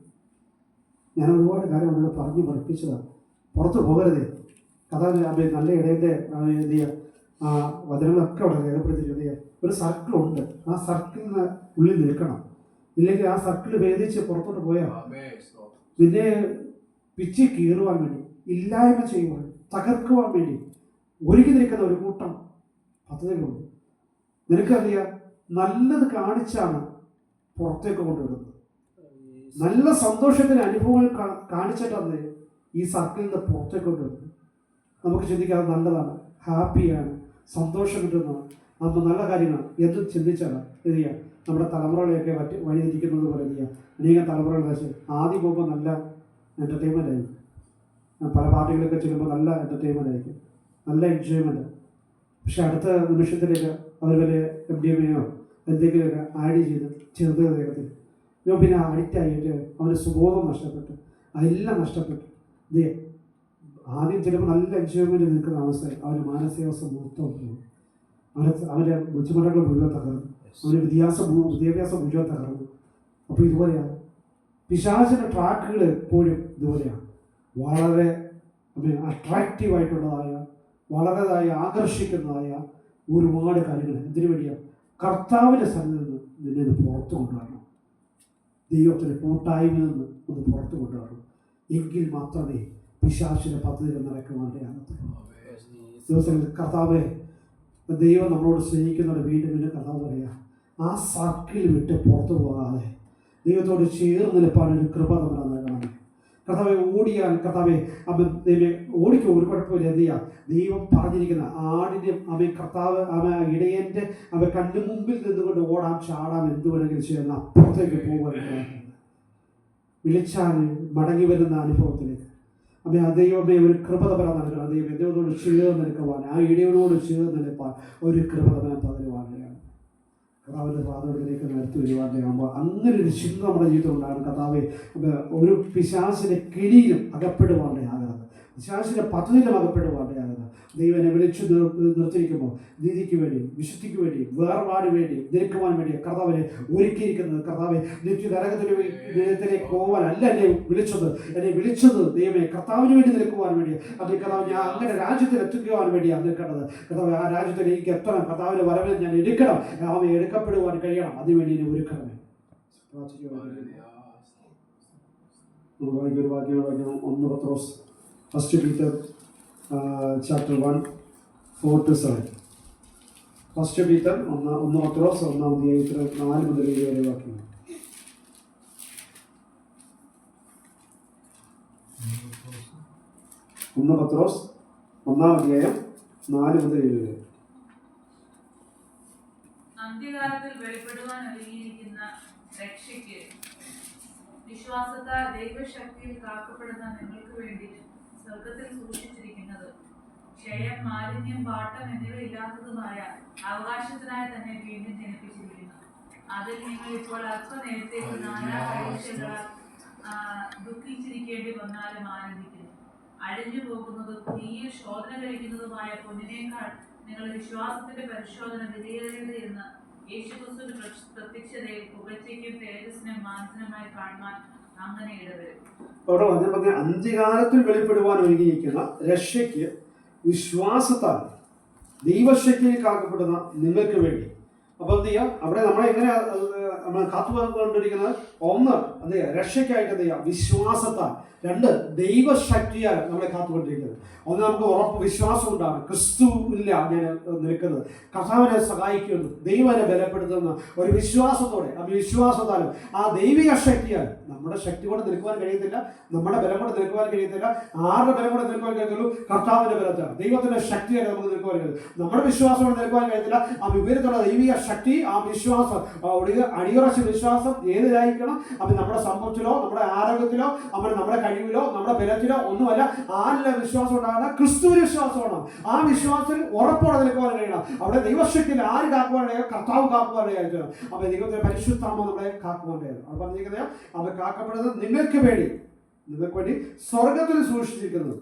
ഞാൻ ഒരുപാട് കാര്യം അവരോട് പറഞ്ഞ് പഠിപ്പിച്ചതാണ്. പുറത്ത് പോകരുതേ. കഥാവിന് നല്ല ഇടേൻ്റെ എന്ത് ചെയ്യുക, ആ വചനങ്ങളൊക്കെ അവിടെ രേഖപ്പെടുത്തി എന്ത് ചെയ്യുക, ഒരു സർക്കിളുണ്ട്, ആ സർക്കിളിന് ഉള്ളിൽ നിൽക്കണം. ഇല്ലെങ്കിൽ ആ സർക്കിൾ ഭേദിച്ച് പുറത്തോട്ട് പോയാൽ നിന്നെ പിച്ചി കീറുവാൻ വേണ്ടി, ഇല്ലായ്മ ചെയ്യുവാൻ, തകർക്കുവാൻ വേണ്ടി ഒരുക്കി നിൽക്കുന്ന ഒരു കൂട്ടം പദ്ധതികളുണ്ട്. നിനക്കറിയാം, നല്ലത് കാണിച്ചാണ് പുറത്തേക്ക് കൊണ്ടുവരുന്നത്. നല്ല സന്തോഷത്തിന് അനുഭവങ്ങൾ കാണിച്ചിട്ടാണ് ഈ സർക്കിളിൻ്റെ പുറത്തേക്ക് കൊണ്ടുവരുന്നത്. നമുക്ക് ചിന്തിക്കാം അത് നല്ലതാണ്, ഹാപ്പിയാണ്, സന്തോഷം കിട്ടുന്നതാണ്, നമ്മൾ നല്ല കാര്യമാണ് എന്ന് ചിന്തിച്ചാണ് എന്ത് ചെയ്യുക, നമ്മുടെ തലമുറകളെയൊക്കെ വഴിതിരിക്കുന്നത് പോലെ എന്ത് ചെയ്യുക. അനേകം തലമുറകൾ വെച്ച് ആദ്യം പോകുമ്പോൾ നല്ല എൻ്റർടൈൻമെൻ്റ് ആയിരിക്കും, പല പാർട്ടികളൊക്കെ ചെല്ലുമ്പോൾ നല്ല എൻ്റർടൈൻമെൻ്റ് ആയിരിക്കും, നല്ല എൻജോയ്മെൻറ്റ്. പക്ഷെ അടുത്ത നിമിഷത്തിലേക്ക് അവർ വലിയ MDMA എന്തെങ്കിലുമൊക്കെ ആഡ് ചെയ്ത് ചെറുത് വേഗത്തിൽ ഇവൻ പിന്നെ അഡിക്റ്റ് ആയിട്ട് അവൻ്റെ സുബോധം നഷ്ടപ്പെട്ടു, അതെല്ലാം നഷ്ടപ്പെട്ടു. ഇത് ആദ്യം ചിലപ്പോൾ നല്ല എൻജോയ്മെൻറ്റ് നിൽക്കുന്ന അവസ്ഥ അവൻ്റെ മാനസികാവസ്ഥ മൊത്തം പോകും. അവൻ്റെ ബുദ്ധിമുട്ടുകൾ മുഴുവൻ തകർന്നു, അവൻ്റെ വിദ്യാഭ്യാസം മുഴുവൻ തകർന്നു. അപ്പോൾ ഇതുപോലെയാണ് പിശാചിൻ്റെ ട്രാക്കുകൾ എപ്പോഴും ഇതുപോലെയാണ്. വളരെ അട്രാക്റ്റീവായിട്ടുള്ളതായ, വളരെതായ ആകർഷിക്കുന്നതായ ഒരുപാട് കാര്യങ്ങൾ. എന്തിനു വേണ്ടിയാണ്? കർത്താവിൻ്റെ സന്നിധിയിൽ നിന്ന് നിന്നെ ഒന്ന് പുറത്തു കൊണ്ടുവരണം, ദൈവത്തിൻ്റെ കൂട്ടായ്മയിൽ നിന്ന് ഒന്ന് പുറത്തു കൊണ്ടുവരണം. എങ്കിൽ മാത്രമേ പിശാചിൻ്റെ പദ്ധതികൾ നടക്കുവാൻ്റെ അകത്തുള്ളൂ. ദിവസങ്ങളിൽ കർത്താവെ ദൈവം നമ്മളോട് സ്നേഹിക്കുന്നവരെ വീണ്ടും വീണ്ടും കർത്താവ് പറയുക, ആ സർക്കിൾ വിട്ട് പുറത്തു പോകാതെ ദൈവത്തോട് ചേർന്ന് നിൽപ്പാൻ ഒരു കൃപ നമ്മൾ നൽകണമേ. കർത്താവെ ഓടിയാൽ കർത്താവെ ദൈവം ഓടിക്കും, ഒരു കുഴപ്പമില്ല. എന്ത് ചെയ്യുക, ദൈവം പറഞ്ഞിരിക്കുന്ന ആടിൻ്റെ കർത്താവ് ഇടയൻ്റെ കണ്ണു മുമ്പിൽ നിന്നുകൊണ്ട് ഓടാം, ചാടാം, എന്ത് വേണമെങ്കിലും ചെയ്യുന്ന അപ്പുറത്തേക്ക് പോകാൻ വിളിച്ചാൽ മടങ്ങി വരുന്ന അനുഭവത്തിലേക്ക് ദൈവമേ ഒരു കൃപ തരാൻ നൽകണം. ദൈവത്തോട് ചേർന്ന് നിൽക്കുവാൻ, ആ ഇടയനോട് ചേർന്ന് നിൽപ്പാൻ ഒരു കൃപ തരാൻ പകരുവാനാണ് കർത്താവിൻ്റെ പാദത്തിലേക്ക് നിർത്തി വരുവാനാകുമ്പോൾ അങ്ങനെ ഒരു ചിന്ത നമ്മുടെ ജീവിതത്തിൽ ഉണ്ടാകും. കർത്താവെ ഒരു പിശാചിൻ്റെ കെണിയിലും അകപ്പെടുവാനാകാതെ, പിശാചിൻ്റെ പദ്ധതിയിലും അകപ്പെടുവാനാകാതെ ദൈവനെ വിളിച്ചു നിർത്തിയിരിക്കുമ്പോൾ നീതിക്ക് വേണ്ടി, വിശുദ്ധിക്ക് വേണ്ടി, വേർപാട് വേണ്ടി നിൽക്കുവാൻ വേണ്ടി കർത്താവിനെ ഒരുക്കിയിരിക്കുന്നത്. കർത്താവെ നിത്യ നരകത്തിലേക്ക് പോകാനല്ല എന്നെ വിളിച്ചത് ദൈവമേ കർത്താവിന് വേണ്ടി നിൽക്കുവാൻ വേണ്ടി. അത് കർത്താവ് ഞാൻ അങ്ങനെ രാജ്യത്തിൽ എത്തിക്കുവാൻ വേണ്ടിയാണ് നിൽക്കേണ്ടത്. കർത്താവ് ആ രാജ്യത്തിൽ എനിക്ക് എത്തണം, കർത്താവിൻ്റെ വരവിൽ ഞാൻ എടുക്കണം, അവൻ എടുക്കപ്പെടുവാൻ കഴിയണം, അതിനുവേണ്ടി എന്നെ ഒരുക്കണമേ. ഒരു വാക്യം 1 പത്രോസ് first Peter chapter 1 4-7. First Peter 1 പത്രോസ് 1-ാം അധ്യായത്തിൽ 4 മുതൽ 7 വരെ വാക്യങ്ങൾ. പത്രോസ് 1-ാം അധ്യായം 4 മുതൽ 7 വരെ. അന്ത്യകാലത്തിൽ വെളിപ്പെടുവാൻ ഒരുങ്ങിയിരിക്കുന്ന രക്ഷയ്ക്ക് വിശ്വാസത്താൽ ദൈവശക്തിയിൽ കാക്കപ്പെടുന്ന നിങ്ങൾക്ക് വേണ്ടി സ്വർഗത്തിൽ സൂക്ഷിച്ചിരിക്കുന്നത് ക്ഷയം, മാലിന്യം, പാട്ടം എന്നിവയില്ലാത്തതുമായ അവകാശത്തിനായി തന്നെ വീണ്ടും ജനിപ്പിച്ചിരിക്കുന്നു. അതിൽ നിങ്ങൾ ഇപ്പോൾ അല്പനേരത്തേക്ക് നാനാ പരീക്ഷകളാൽ ദുഃഖിച്ചിരിക്കേണ്ടി വന്നാലും ആനന്ദിക്കുന്നു. അഴിഞ്ഞു പോകുന്നതും തീയിൽ ശോധന കഴിക്കുന്നതുമായ പൊന്നിനേക്കാൾ നിങ്ങൾ വിശ്വാസത്തിന്റെ പരിശോധന വിധേയതയുടെ എന്ന് യേശുക്രിസ്തുവിന്റെ പ്രത്യക്ഷതയിൽ പുകഴ്ചയ്ക്കും തേജസ്സിനും മാനസനമായി കാണുവാൻ അങ്ങനെ ഇടവരും. അവിടെ പറഞ്ഞ അന്ത്യകാലത്തിൽ വെളിപ്പെടുവാൻ ഒരുങ്ങിയിരിക്കുന്ന രക്ഷയ്ക്ക് വിശ്വാസത്താൽ ദൈവശക്തിയിൽ കാക്കപ്പെടുന്ന നിങ്ങൾക്ക് വേണ്ടി. അപ്പൊ എന്ത് ചെയ്യാം, അവിടെ നമ്മളെ എങ്ങനെയാ നമ്മൾ കാത്തുകൊണ്ടിരിക്കുന്നത്? ഒന്ന്, എന്ത് ചെയ്യുക, രക്ഷയ്ക്കായിട്ട് എന്ത് ചെയ്യുക, വിശ്വാസത്താൽ. 2, ദൈവശക്തിയാൽ നമ്മളെ കാത്തുകൊണ്ടിരിക്കുന്നത്. ഒന്ന്, നമുക്ക് ഉറപ്പ് വിശ്വാസം ഉണ്ടാണ്, ക്രിസ്തുവില്ല ഞാൻ നിൽക്കുന്നത്, കർത്താവിനെ സഹായിക്കുന്നു, ദൈവം എന്നെ ബലപ്പെടുത്തുന്ന ഒരു വിശ്വാസത്തോടെ, ആ വിശ്വാസത്താലും ആ ദൈവിക ശക്തിയാൽ. നമ്മുടെ ശക്തി കൊണ്ട് നിൽക്കുവാൻ കഴിയത്തില്ല, നമ്മുടെ ബലം കൊണ്ട് നിൽക്കുവാൻ കഴിയത്തില്ല. ആരുടെ ബലം കൊണ്ട് നിൽക്കുവാൻ കഴിയത്തുള്ളൂ? കർത്താവിന്റെ ബലത്താണ്, ദൈവത്തിന്റെ ശക്തിയാൽ നമുക്ക് നിൽക്കുവാൻ കഴിയും. നമ്മുടെ വിശ്വാസം കൊണ്ട് നിൽക്കുവാൻ കഴിയത്തില്ല. ആ വിവരത്തുള്ള ദൈവിക ശക്തി, ആ വിശ്വാസം, അടിയുറച്ച വിശ്വാസം ഏതിലായിരിക്കണം? അപ്പം നമ്മുടെ സമ്പത്തിലോ, നമ്മുടെ ആരോഗ്യത്തിലോ, നമ്മുടെ കഴിവിലോ, നമ്മുടെ ബലത്തിലോ ഒന്നുമല്ല. ആരുടെ വിശ്വാസം ഉണ്ടാകണം? ക്രിസ്തുവിന് വിശ്വാസമാണ്. ആ വിശ്വാസത്തിൽ ഉറപ്പോടെ നിൽക്കുവാൻ കഴിയണം. അവിടെ ദൈവശക്തിയിൽ ആര് കാക്കുവാനായോ? കർത്താവ് കാക്കുവാനായിട്ട്. അപ്പൊ ദൈവത്തിന്റെ പരിശുദ്ധാത്മ നമ്മളെ കാക്കുവാനായിരുന്നു. അത് പറഞ്ഞിരിക്കുന്നത് അവ കാക്കപ്പെടുന്നത് നിങ്ങൾക്ക് വേണ്ടി സ്വർഗത്തിൽ സൂക്ഷിച്ചിരിക്കുന്നത്.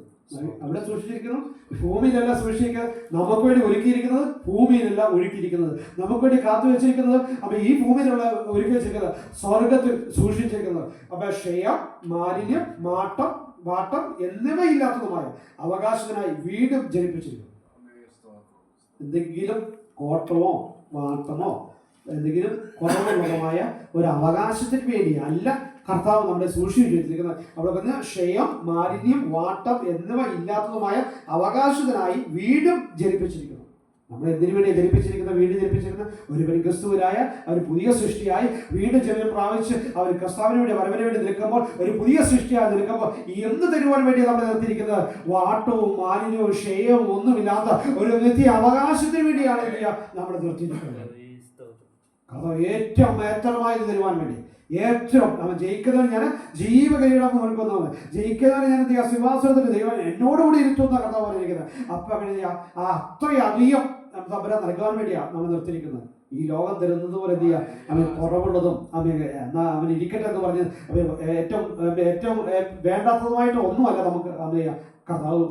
അവിടെ സൂക്ഷിച്ചിരിക്കുന്നു, ഭൂമിയിലല്ല സൂക്ഷിച്ചിരിക്കുന്നത്. നമുക്ക് വേണ്ടി ഒരുക്കിയിരിക്കുന്നത് ഭൂമിയിലല്ല ഒരുക്കിയിരിക്കുന്നത്, നമുക്ക് വേണ്ടി കാത്തു വെച്ചിരിക്കുന്നത്. അപ്പൊ ഈ ഭൂമിയിലുള്ള ഒരുക്കി വെച്ചിരിക്കുന്നത് സ്വർഗത്തിൽ സൂക്ഷിച്ചിരിക്കുന്നത്. അപ്പൊ ക്ഷയം, മാലിന്യം, വാട്ടം എന്നിവയില്ലാത്തതുമായ അവകാശത്തിനായി വീണ്ടും ജനിപ്പിച്ചിരിക്കുന്നു. എന്തെങ്കിലും കോട്ടമോ വാട്ടമോ എന്തെങ്കിലും കുറവുള്ളതുമായ ഒരു അവകാശത്തിന് വേണ്ടി അല്ല കർത്താവ് നമ്മളെ സൂക്ഷിച്ചു വെച്ചിരിക്കുന്നത്. അവിടെ പറഞ്ഞ ക്ഷയം, മാലിന്യം, വാട്ടം എന്നിവ ഇല്ലാത്തതുമായ അവകാശത്തിനായി വീണ്ടും ജനിപ്പിച്ചിരിക്കുന്നു. നമ്മൾ എന്തിനു വേണ്ടി ജനിപ്പിച്ചിരിക്കുന്നത്? വീണ്ടും ജനിപ്പിച്ചിരിക്കുന്ന ഒരു ക്രിസ്തുവിനായ ഒരു പുതിയ സൃഷ്ടിയായി വീണ്ടും ജന്മം പ്രാപിച്ച് അവർ കർത്താവിന് വേണ്ടി വരവിന് വേണ്ടി നിൽക്കുമ്പോൾ, ഒരു പുതിയ സൃഷ്ടിയായി നിൽക്കുമ്പോൾ എന്ത് തരുവാൻ വേണ്ടി നമ്മൾ നിർത്തിയിരിക്കുന്നത്? വാട്ടവും മാലിന്യവും ക്ഷയവും ഒന്നുമില്ലാത്ത ഒരു നിത്യ അവകാശത്തിന് വേണ്ടിയാണ് നമ്മൾ നിർത്തിയിരിക്കുന്നത്. കാരണം ഏറ്റവും മേത്തരമായത് തരുവാൻ വേണ്ടി, ഏറ്റവും നമ്മൾ ജയിക്കുന്നവൻ ഞാൻ ജീവകരീടം നൽകുന്നതാണ്. ജയിക്കുന്നവൻ ഞാൻ എന്ത് ചെയ്യുക? സിംഹാസനത്തിൽ ദൈവം എന്നോടുകൂടി ഇരുത്തുന്ന കർത്താവ് പറഞ്ഞിരിക്കുന്നത്. അപ്പൊ അങ്ങനെ അത്രയധികം തമ്പുരാൻ നൽകാൻ വേണ്ടിയാണ് നമ്മൾ നിർത്തിയിരിക്കുന്നത്. ഈ ലോകം തരുന്നത് പോലെ എന്ത് ചെയ്യുക? അവൻ കുറവുള്ളതും അവൻ ഇരിക്കട്ടെ എന്ന് പറഞ്ഞ് ഏറ്റവും വേണ്ടാത്തതുമായിട്ട് ഒന്നുമല്ല നമുക്ക് എന്ത് ചെയ്യുക കർത്താവ്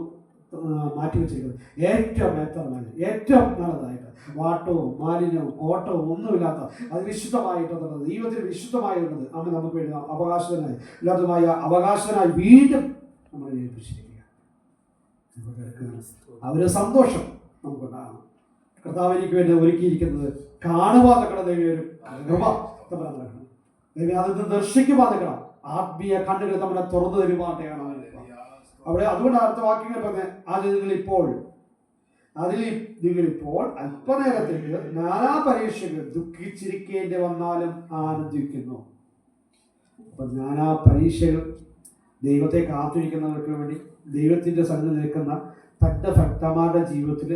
മാറ്റിവെച്ചിരിക്കുന്നത്. ഏറ്റവും മേത്തരമായി, ഏറ്റവും നല്ലതായിട്ട്, വാട്ടവും മാലിന്യവും കോട്ടവും ഒന്നുമില്ലാത്ത അത് വിശുദ്ധമായിട്ടുള്ളത്, ദൈവത്തിന് വിശുദ്ധമായിട്ടുള്ളത് അവൻ നമുക്ക് വേണ്ടി അവകാശത്തിനായി ഇല്ലാത്തതുമായ അവകാശത്തിനായി വീണ്ടും നമ്മൾ ഏൽപ്പിച്ചിരിക്കുക. അവര് സന്തോഷം നമുക്കുണ്ടാകണം. കർത്താവ് എനിക്ക് വേണ്ടി ഒരുക്കിയിരിക്കുന്നത് കാണുവാൻ നിൽക്കണം. ദൈവം ഒരു കൃപ നടക്കണം. ദൈവം അതിന് ദർശിക്കുവാൻ നിൽക്കണം. ആത്മീയ കണ്ണുകൾ നമ്മളെ തുറന്നു തരുവാനാണ് അവിടെ. അതുകൊണ്ട് അടുത്ത വാക്യങ്ങൾ പറഞ്ഞ അത് നിങ്ങൾ ഇപ്പോൾ അതിൽ നിങ്ങളിപ്പോൾ അല്പനേരത്തേക്ക് നാനാ പരീക്ഷകൾ ദുഃഖിച്ചിരിക്കേണ്ടി വന്നാലും ആനന്ദിക്കുന്നു. അപ്പൊ നാനാ പരീക്ഷകൾ ദൈവത്തെ കാത്തിരിക്കുന്നവർക്ക് വേണ്ടി, ദൈവത്തിന്റെ സന്നിധി നിൽക്കുന്ന തന്റെ ഭക്തന്മാരുടെ ജീവിതത്തിൽ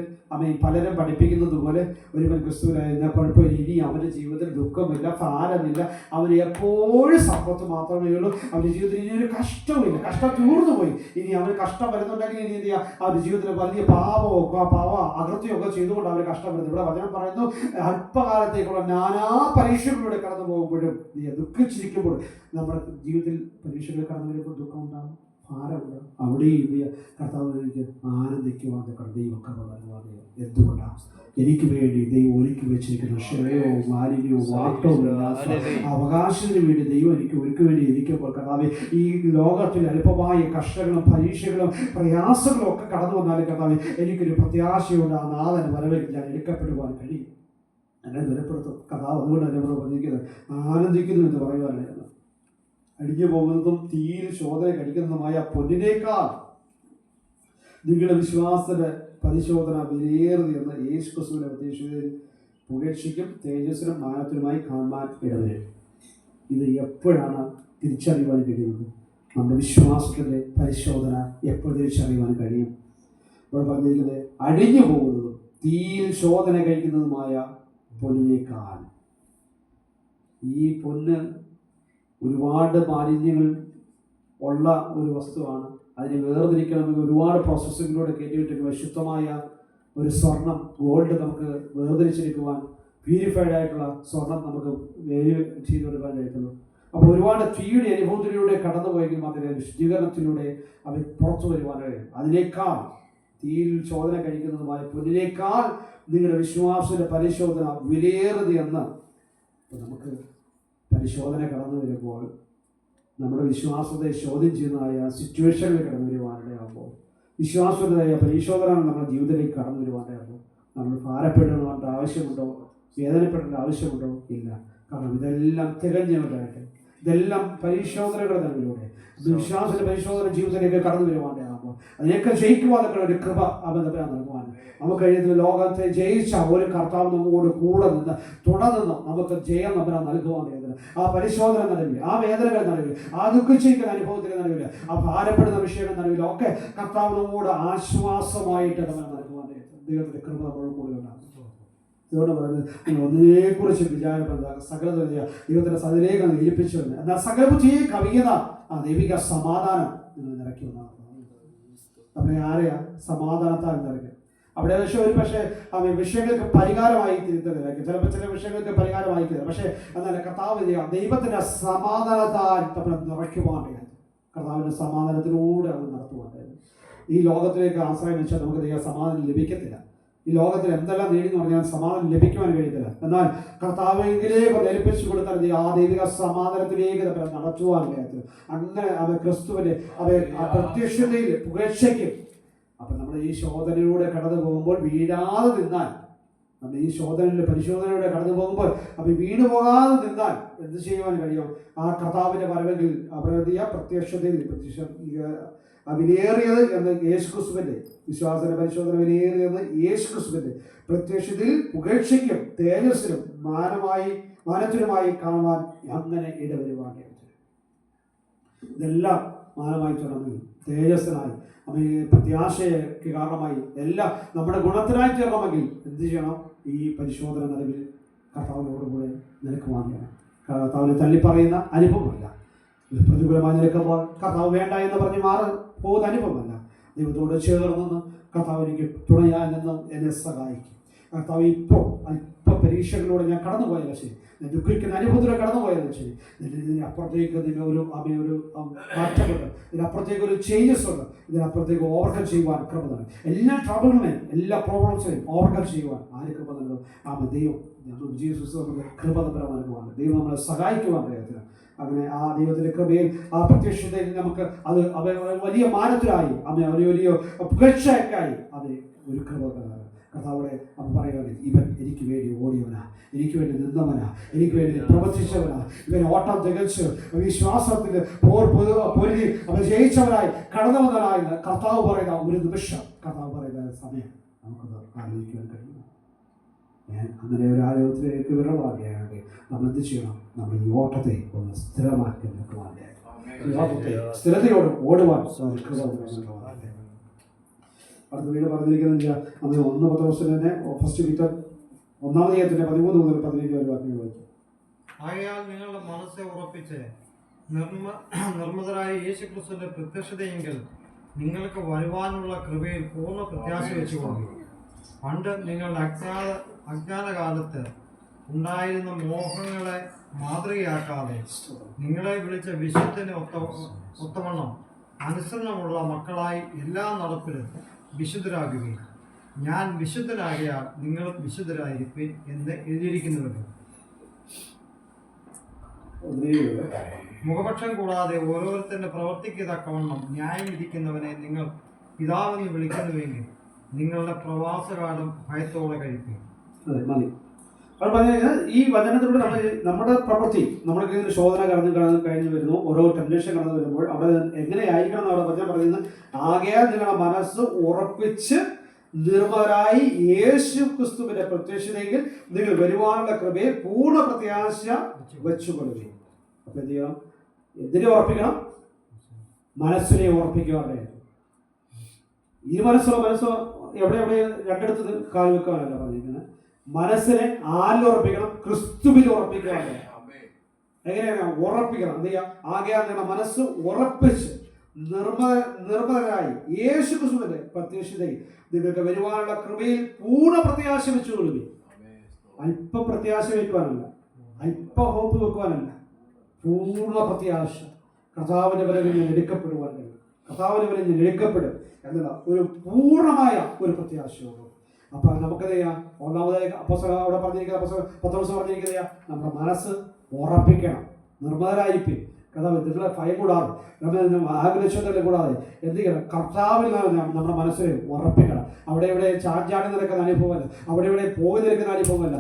പലരും പഠിപ്പിക്കുന്നത് പോലെ ഒരുവൻ ക്രിസ്തുവിലായിരുന്ന കുഴപ്പമില്ല, ഇനി അവൻ്റെ ജീവിതത്തിൽ ദുഃഖമില്ല, ഭാരമില്ല, അവന് എപ്പോഴും സമ്പത്ത് മാത്രമേ ഉള്ളൂ, അവൻ്റെ ജീവിതത്തിൽ ഇനി ഒരു കഷ്ടമില്ല, കഷ്ടം തീർന്നു പോയി, ഇനി അവന് കഷ്ടം വരുന്നുണ്ടെങ്കിൽ ഇനി എന്ത് ചെയ്യുക, അവരുടെ ജീവിതത്തിൽ വലിയ അകൃത്യമൊക്കെ ചെയ്തുകൊണ്ട് അവർ കഷ്ടം വരുന്നത്. ഇവിടെ വചനം പറയുന്നു, അല്പകാലത്തേക്കുള്ള നാനാ പരീക്ഷകളിലൂടെ കടന്നു പോകുമ്പോഴും ദുഃഖിച്ചിരിക്കുമ്പോൾ നമ്മുടെ ജീവിതത്തിൽ പരീക്ഷകൾ കടന്നു വരുമ്പോൾ ദുഃഖം ഉണ്ടാകും, ഭാരമുണ്ട്. അവിടെയും ഇന്ത്യ കർത്താവിലേക്ക് ആനന്ദിക്കുവാൻ ദൈവക്കഥ നൽകുവാതെ. എന്തുകൊണ്ടാണ്? എനിക്ക് വേണ്ടി ദൈവം ഒരുക്കി വെച്ചിരിക്കുന്ന ക്ഷയവും മാലിന്യവും വാട്ടവും അവകാശത്തിന് വേണ്ടി ദൈവം എനിക്ക് വേണ്ടി ഇരിക്കുമ്പോൾ കർത്താവ് ഈ ലോകത്തിൽ അല്പമായ കഷ്ടങ്ങളും പരീക്ഷകളും പ്രയാസങ്ങളും ഒക്കെ കടന്നു വന്നാലും കർത്താവ് എനിക്കൊരു പ്രത്യാശയുണ്ട്, ആ നാഥൻ വരവിൽ ഞാൻ എടുക്കപ്പെടുവാൻ കഴിയും, എന്നെ നിലപ്പെടുത്തും. കർത്താവ് അതുകൊണ്ട് തന്നെ നമ്മൾ പറഞ്ഞിരിക്കുന്നത് ആനന്ദിക്കുന്നു എന്ന് പറയുവാനാണ്. അടിഞ്ഞു പോകുന്നതും തീയിൽ ശോധന കഴിക്കുന്നതുമായ പൊന്നിനേക്കാൾ നിങ്ങളുടെ വിശ്വാസത്തിന്റെ പരിശോധന വിലയേറിയെന്ന് യേശു ക്രിസ്തുവിന്റെ പ്രത്യക്ഷതയിൽ പുകഴ്ചയ്ക്കും തേജസ്സിനും മാനത്തിനുമായി കാണാൻ ഇടവരും. ഇത് എപ്പോഴാണ് തിരിച്ചറിയുവാൻ കഴിയുന്നത്? നമ്മുടെ വിശ്വാസത്തിന്റെ പരിശോധന എപ്പോൾ തിരിച്ചറിയുവാൻ കഴിയും? ഇവിടെ പറഞ്ഞിരിക്കുന്നത് അടിഞ്ഞു പോകുന്നതും തീയിൽ ശോധന കഴിക്കുന്നതുമായ പൊന്നിനേക്കാൾ. ഈ പൊന്ന് ഒരുപാട് മാലിന്യങ്ങൾ ഉള്ള ഒരു വസ്തുവാണ്. അതിനെ വേർതിരിക്കണമെങ്കിൽ ഒരുപാട് പ്രോസസ്സിങ്ങിലൂടെ കയറ്റിവിട്ടിരിക്കുക. ശുദ്ധമായ ഒരു സ്വർണം, ഗോൾഡ് നമുക്ക് വേർതിരിച്ചെടുക്കുവാൻ, പ്യൂരിഫൈഡ് ആയിട്ടുള്ള സ്വർണം നമുക്ക് ചെയ്തെടുക്കാൻ കഴിയുള്ളൂ. അപ്പോൾ ഒരുപാട് തീയുടെ അനുഭവത്തിലൂടെ കടന്നു പോയെങ്കിൽ മാത്രമേ ശുദ്ധീകരണത്തിലൂടെ അവർ പുറത്തു വരുവാൻ കഴിയും. അതിനേക്കാൾ തീയിൽ ശോധന കഴിക്കുന്നതുമായ പൊന്നിനേക്കാൾ നിങ്ങളുടെ വിശ്വാസത്തിന്റെ പരിശോധന വിലയേറിയതെന്ന് നമുക്ക് പരിശോധന കടന്നു വരുമ്പോൾ, നമ്മുടെ വിശ്വാസത്തെ ചോദ്യം ചെയ്യുന്നതായ സിറ്റുവേഷനിൽ കടന്നു വരുവാനിടയാകുമ്പോൾ, വിശ്വാസത്തിൻ്റെതായ പരിശോധന നമ്മുടെ ജീവിതത്തിലേക്ക് കടന്നു വരുവാനിടയാകുമ്പോൾ നമ്മൾ ഭാരപ്പെടേണ്ട ആവശ്യമുണ്ടോ? വേദനപ്പെടേണ്ട ആവശ്യമുണ്ടോ? ഇല്ല. കാരണം ഇതെല്ലാം തികഞ്ഞവരായിട്ട്, ഇതെല്ലാം പരിശോധനകളുടെ നടുവിലൂടെ വിശ്വാസത്തിന്റെ പരിശോധന ജീവിതത്തിലേക്ക് കടന്നു വരുവാനിടയാകുമ്പോൾ അതിനൊക്കെ ജയിക്കുവാനൊക്കെ ഒരു കൃപ അവൻ നൽകുവാൻ നമുക്ക് കഴിയുന്ന ലോകത്തെ ജയിച്ച ഒരു കർത്താവ് നമ്മോട് കൂടെ നിന്ന് തുടർന്ന് നമുക്ക് ജയം നമ്മളെ നൽകുവാൻ വേദന, ആ പരിശോധന നടുവിൽ, ആ വേദനകൾ നടുവിൽ, ആ ദുഃഖിച്ചിരിക്കുന്ന അനുഭവത്തിന്റെ നടുവിൽ, ആ ഭാരപ്പെടുന്ന വിഷയങ്ങളുടെ നടുവിൽ ഒക്കെ കർത്താവ് നമ്മോട് ആശ്വാസമായിട്ട് നമ്മളെ നൽകുവാൻ ദൈവത്തിന്റെ കൃപ നമ്മളോട് കൂടെ ഉണ്ടാകും. ഇതോടെ പറയുന്നത് നിങ്ങൾ ഒന്നിനെക്കുറിച്ച് വിചാരപ്പെടുക, സകല ദൈവത്തിന്റെ സതിലേക്ക് ഏൽപ്പിച്ചു. എന്നാൽ സകല ബുദ്ധിയെ കവിയുന്ന ആ ദൈവിക സമാധാനം നിങ്ങൾ നിറയ്ക്കുന്നതാണ്. അപ്പൊ ആരെയാ സമാധാനത്താൽ നിറയ്ക്കുക? അവിടെ ഒരു പക്ഷേ വിഷയങ്ങൾക്ക് പരിഹാരമായി തിരുത്തലായിരിക്കും, ചിലപ്പോൾ ചില വിഷയങ്ങൾക്ക് പരിഹാരമായി തീരും. പക്ഷേ എന്നാൽ കർത്താവ് ദൈവത്തിന്റെ സമാധാനത്താൽ നമ്മളെ നിറയ്ക്കുവാനായിട്ട്, കർത്താവിന്റെ സമാധാനത്തിലൂടെ അത് നടത്തുവാനായിട്ട്. ഈ ലോകത്തിലേക്ക് ആശ്രയം വെച്ചാൽ നമുക്ക് ദൈവ സമാധാനം ലഭിക്കത്തില്ല. ഈ ലോകത്തിൽ എന്തെല്ലാം നേടിയെന്ന് പറഞ്ഞാൽ സമാധാനം ലഭിക്കുവാൻ കഴിയത്തില്ല. എന്നാൽ കർത്താവിലേക്ക് ഏൽപ്പിച്ചു കൊടുത്താൽ ആ ദൈവിക സമാധാനത്തിലേക്ക് നമ്മളെ നടത്തുവാൻ കഴിയത്തില്ല. അങ്ങനെ അവ ക്രിസ്തുവിന്റെ പ്രത്യക്ഷതയിൽ പുകഴ്ചയ്ക്കും. അപ്പൊ നമ്മൾ ഈ ശോധനയിലൂടെ കടന്നു പോകുമ്പോൾ വീഴാതെ നിന്നാൽ, നമ്മൾ ഈ പരിശോധനയിലൂടെ കടന്നു പോകുമ്പോൾ അപ്പൊ വീണു പോകാതെ നിന്നാൽ എന്ത് ചെയ്യുവാൻ കഴിയും? ആ കർത്താവിന്റെ വരവെങ്കിൽ അവിടെ പ്രത്യക്ഷതയിൽ വിലയേറിയത് എന്ന് യേശു ക്രിസ്തുവിന്റെ വിശ്വാസത്തിന്റെ പരിശോധന വിലയേറിയെന്ന് യേശു ക്രിസ്തുവിന്റെ പ്രത്യക്ഷത്തിൽ പുകഴ്ചയ്ക്കും തേജസ്സിനും മാനത്തിനുമായി കാണുവാൻ അങ്ങനെ ഇടവരുവാൻ. ഇതെല്ലാം മാനമായി തുടങ്ങി തേജസ്സിനായി പ്രത്യാശയ്ക്ക് കാരണമായി എല്ലാം നമ്മുടെ ഗുണത്തിനായി തീരണമെങ്കിൽ എന്ത് ചെയ്യണം? ഈ പരിശോധന നിലവിൽ കർത്താവിനോടുകൂടെ നിൽക്കുവാൻ വേണം. കർത്താവിനെ തള്ളിപ്പറയുന്ന അനുഭവമല്ല, പ്രതികൂലമായി നിൽക്കുമ്പോൾ കർത്താവ് വേണ്ട എന്ന് പറഞ്ഞ് മാറി പോകുന്ന അനുഭവമല്ല. ദൈവത്തോട് ചേർന്ന് കർത്താവ് എനിക്ക് തുണയായി നിന്ന് എന്നെ സഹായിക്കും. കർത്താവ് ഇപ്പോൾ അല്പ പരീക്ഷകളിലൂടെ ഞാൻ കടന്നു പോയാലും ശരി, ഞാൻ ദുഃഖിക്കുന്ന അനുഭവത്തിലൂടെ കടന്നു പോയാലും ശരി, ഇതിനപ്പുറത്തേക്ക് ഒരു മാറ്റമുണ്ട്, ഇതിനപ്പുറത്തേക്ക് ഒരു ചേഞ്ചസ് ഉണ്ട്, ഇതിനപ്പുറത്തേക്ക് ഓവർകം ചെയ്യുവാൻ കൃപ നൽകും. എല്ലാ ട്രബിളിനെയും എല്ലാ പ്രോബ്ലംസിനെയും ഓവർകം ചെയ്യുവാൻ ആര് കൃപ നൽകും? ദൈവം ജീസസ് നമ്മുടെ കൃപ നൽകുവാൻ, ദൈവം നമ്മളെ സഹായിക്കുവാൻ ദൈവത്തിന്. അങ്ങനെ ആ ദൈവത്തിന്റെ കൃപയിൽ ആ പ്രത്യക്ഷതയിൽ നമുക്ക് അത് വലിയ മാനത്തിലായി, വലിയ പുകഴ്ചയ്ക്കായി അത് ഒരു കൃപ കർത്താവിടെ അവൻ പറയുകയാണ്, ഇവൻ എനിക്ക് വേണ്ടി ഓടിയവനാ, എനിക്ക് വേണ്ടി നിന്നവനാ, എനിക്ക് വേണ്ടി പ്രവർത്തിച്ചവനാ, ഇവൻ ഓട്ടം തികച്ച് വിശ്വാസത്തിൽ പൊരുതി അവൻ ജയിച്ചവനായി കടന്നു വന്നവനായി കർത്താവ് പറയുന്ന ഒരു നിമിഷം, കർത്താവ് പറയുന്ന സമയം നമുക്കത് ആലോചിക്കാൻ കഴിയുമോ? അങ്ങനെ ഒരു ആലോചനയിലേക്ക് വിരളമാകുകയാണെങ്കിൽ നമ്മൾ എന്ത് ചെയ്യണം? നമ്മൾ ഈ ഓട്ടത്തെ ഒന്ന് സ്ഥിരമാക്കി നിൽക്കുവാൻ, ഈ ഓട്ടത്തെ സ്ഥിരതയോട് ഓടുവാൻ അടുത്ത വീട് പറഞ്ഞിരിക്കുന്നത് നമ്മൾ 1 പത്രോസിൽ തന്നെ ഫസ്റ്റ് പീറ്റർ 1-ാം അധ്യായത്തിന്റെ 13 മുതൽ 15 വരെ വാക്യങ്ങൾ വായിക്കും. ആകയാൽ നിങ്ങളുടെ മനസ്സെ ഉറപ്പിച്ച് നിർമ്മതരായ യേശുക്രിസ്തുവിന്റെ പ്രത്യക്ഷതയെങ്കിൽ നിങ്ങൾക്ക് വരുവാനുള്ള കൃപയിൽ പൂർണ്ണ പ്രത്യാശ വെച്ചുകൊള്ളു. പണ്ട് നിങ്ങളുടെ അജ്ഞാനകാലത്ത് ഉണ്ടായിരുന്ന മോഹങ്ങളെ മാതൃകയാക്കാതെ നിങ്ങളെ വിളിച്ച വിശുദ്ധന് ഒത്തവണ്ണം അനുസരണമുള്ള മക്കളായി എല്ലാ നടപ്പിലും വിശുദ്ധരാകുകയും ഞാൻ വിശുദ്ധനാകിയാൽ നിങ്ങളും വിശുദ്ധരായിരിക്കും എന്ന് എഴുതിയിരിക്കുന്നുവല്ലോ. മുഖപക്ഷം കൂടാതെ ഓരോരുത്തരുടെ പ്രവർത്തിക്ക് തക്കവണ്ണം ന്യായം വിധിക്കുന്നവനെ നിങ്ങൾ പിതാവെന്ന് വിളിക്കുന്നുവെങ്കിൽ നിങ്ങളുടെ പ്രവാസകാലം ഭയത്തോടെ കഴിക്കും. അതെ, മതി. അപ്പോൾ പറഞ്ഞാൽ ഈ വചനത്തിലൂടെ നമ്മുടെ പ്രവൃത്തി നമ്മൾക്ക് ശോധന കഴിഞ്ഞു വരുന്നു, ഓരോ ടെംപ്റ്റേഷൻ കടന്നു വരുമ്പോൾ അവിടെ എങ്ങനെയായിരിക്കണം എന്ന് അവിടെ വചനം പറയുന്നത്. ആകയാൽ നിങ്ങളുടെ മനസ്സ് ഉറപ്പിച്ച് നിർമ്മതരായി യേശു ക്രിസ്തുവിന്റെ പ്രത്യക്ഷതയെങ്കിൽ നിങ്ങൾ വരുവാനുള്ള കൃപയെ പൂർണ്ണ പ്രത്യാശ വെച്ചുകൊള്ളുകയും. അപ്പൊ എന്ത് ചെയ്യണം? എന്തിനെ ഉറപ്പിക്കണം? മനസ്സിനെ ഉറപ്പിക്കുവാൻ. ഈ മനസ്സോ എവിടെ രണ്ടിടത്ത് കാൽ വെക്കാനല്ല പറഞ്ഞിരിക്കുന്നത്. മനസ്സിനെ ആരിൽ ഉറപ്പിക്കണം? ക്രിസ്തുവിൽ ഉറപ്പിക്കുവാൻ. എങ്ങനെയാണ് ഉറപ്പിക്കണം? എന്ത് ചെയ്യാം? ആകയാൽ നിങ്ങളുടെ മനസ്സ് ഉറപ്പിച്ച് നിർമ്മതരായി യേശു ക്രിസ്തുവിന്റെ പ്രത്യക്ഷതയിൽ നിങ്ങൾക്ക് വരുവാനുള്ള കൃപയിൽ പൂർണ്ണ പ്രത്യാശ വെച്ചുകൊള്ളുകയും. അല്പം പ്രത്യാശ വെക്കുവാനല്ല, അല്പം ഹോപ്പ് വെക്കുവാനല്ല, പൂർണ്ണ പ്രത്യാശ. കർത്താവിന്റെ വരവിൽ ഞാൻ എടുക്കപ്പെടുവാൻ കഴിയും, കർത്താവിന്റെ വരവിൽ ഞാൻ എടുക്കപ്പെടും എന്നുള്ള ഒരു പൂർണ്ണമായ ഒരു പ്രത്യാശയുള്ളൂ. അപ്പൊ നമുക്കത് ചെയ്യാം. ഒന്നാമതായി പുസ്തകം അവിടെ പറഞ്ഞിരിക്കുന്ന പത്രോസ് പറഞ്ഞിരിക്കുന്ന നമ്മുടെ മനസ്സ് ഉറപ്പിക്കണം. നിർമ്മതരായിരിക്കും. കർത്താവ് നിങ്ങളെ ഭയം കൂടാതെ, ആഗ്രഹിച്ചതല്ലേ കൂടാതെ എന്ത് ചെയ്യണം? കർത്താവിൽ നമ്മുടെ മനസ്സിനെ ഉറപ്പിക്കണം. അവിടെ ഇവിടെ ചാഞ്ചാടി നിൽക്കുന്ന അനുഭവമല്ല, അവിടെ ഇവിടെ പോയി നിൽക്കുന്ന അനുഭവമല്ല,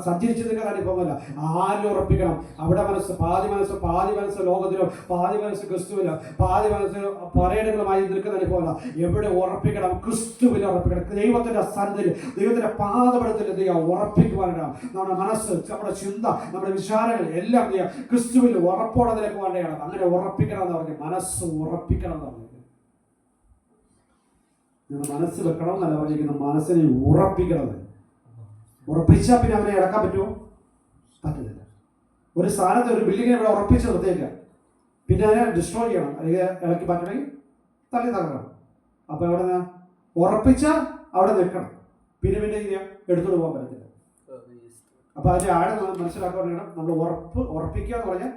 സഞ്ചരിച്ച് നിൽക്കുന്ന അനുഭവമല്ല. ആരിലും ഉറപ്പിക്കണം. അവിടെ പാതി മനസ്സ് ലോകത്തിലോ, പാതി മനസ്സ് ക്രിസ്തുവിലോ, പാതി മനസ്സ് പറയണങ്ങളുമായി നിൽക്കുന്ന അനുഭവമല്ല. എവിടെ ഉറപ്പിക്കണം? ക്രിസ്തുവിൽ ഉറപ്പിക്കണം. ദൈവത്തിന്റെ സന്നിധിയിൽ, ദൈവത്തിന്റെ പാദപീഠത്തിൽ എന്ത് ചെയ്യുക? ഉറപ്പിക്കുവാനാണ് നമ്മുടെ മനസ്സ്, നമ്മുടെ ചിന്ത, നമ്മുടെ വിചാരങ്ങൾ എല്ലാം എന്ത് ചെയ്യുക? ക്രിസ്തുവിൽ ഉറപ്പോടെ നിൽക്കുവാനാണ്. അങ്ങനെ ഉറപ്പിക്കണം എന്ന് പറഞ്ഞു. മനസ്സ് ഉറപ്പിക്കണം എന്ന് പറഞ്ഞു. നിങ്ങൾ മനസ്സ് വെക്കണം എന്നല്ല പറഞ്ഞിരിക്കുന്നത്, മനസ്സിനെ ഉറപ്പിക്കണം. ഉറപ്പിച്ചാൽ പിന്നെ അവനെ ഇളക്കാൻ പറ്റുമോ? പറ്റുന്നില്ല. ഒരു സ്ഥാനത്ത് ഒരു ബിൽഡിങ്ങിനെ ഇവിടെ ഉറപ്പിച്ച് നിർത്തിയേക്കുക, പിന്നെ അതിനെ ഡിസ്ട്രോയ് ചെയ്യണം, അല്ലെങ്കിൽ ഇളക്കി മാറ്റണമെങ്കിൽ തള്ളി തകരണം. അപ്പൊ എവിടെ ഉറപ്പിച്ചാൽ അവിടെ നിൽക്കണം, പിന്നെ എടുത്തോണ്ട് പോകാൻ പറ്റത്തില്ല. അപ്പൊ അതിന്റെ ആഴം മനസ്സിലാക്കാൻ വേണം. നമ്മൾ ഉറപ്പിക്കുക എന്ന് പറഞ്ഞാൽ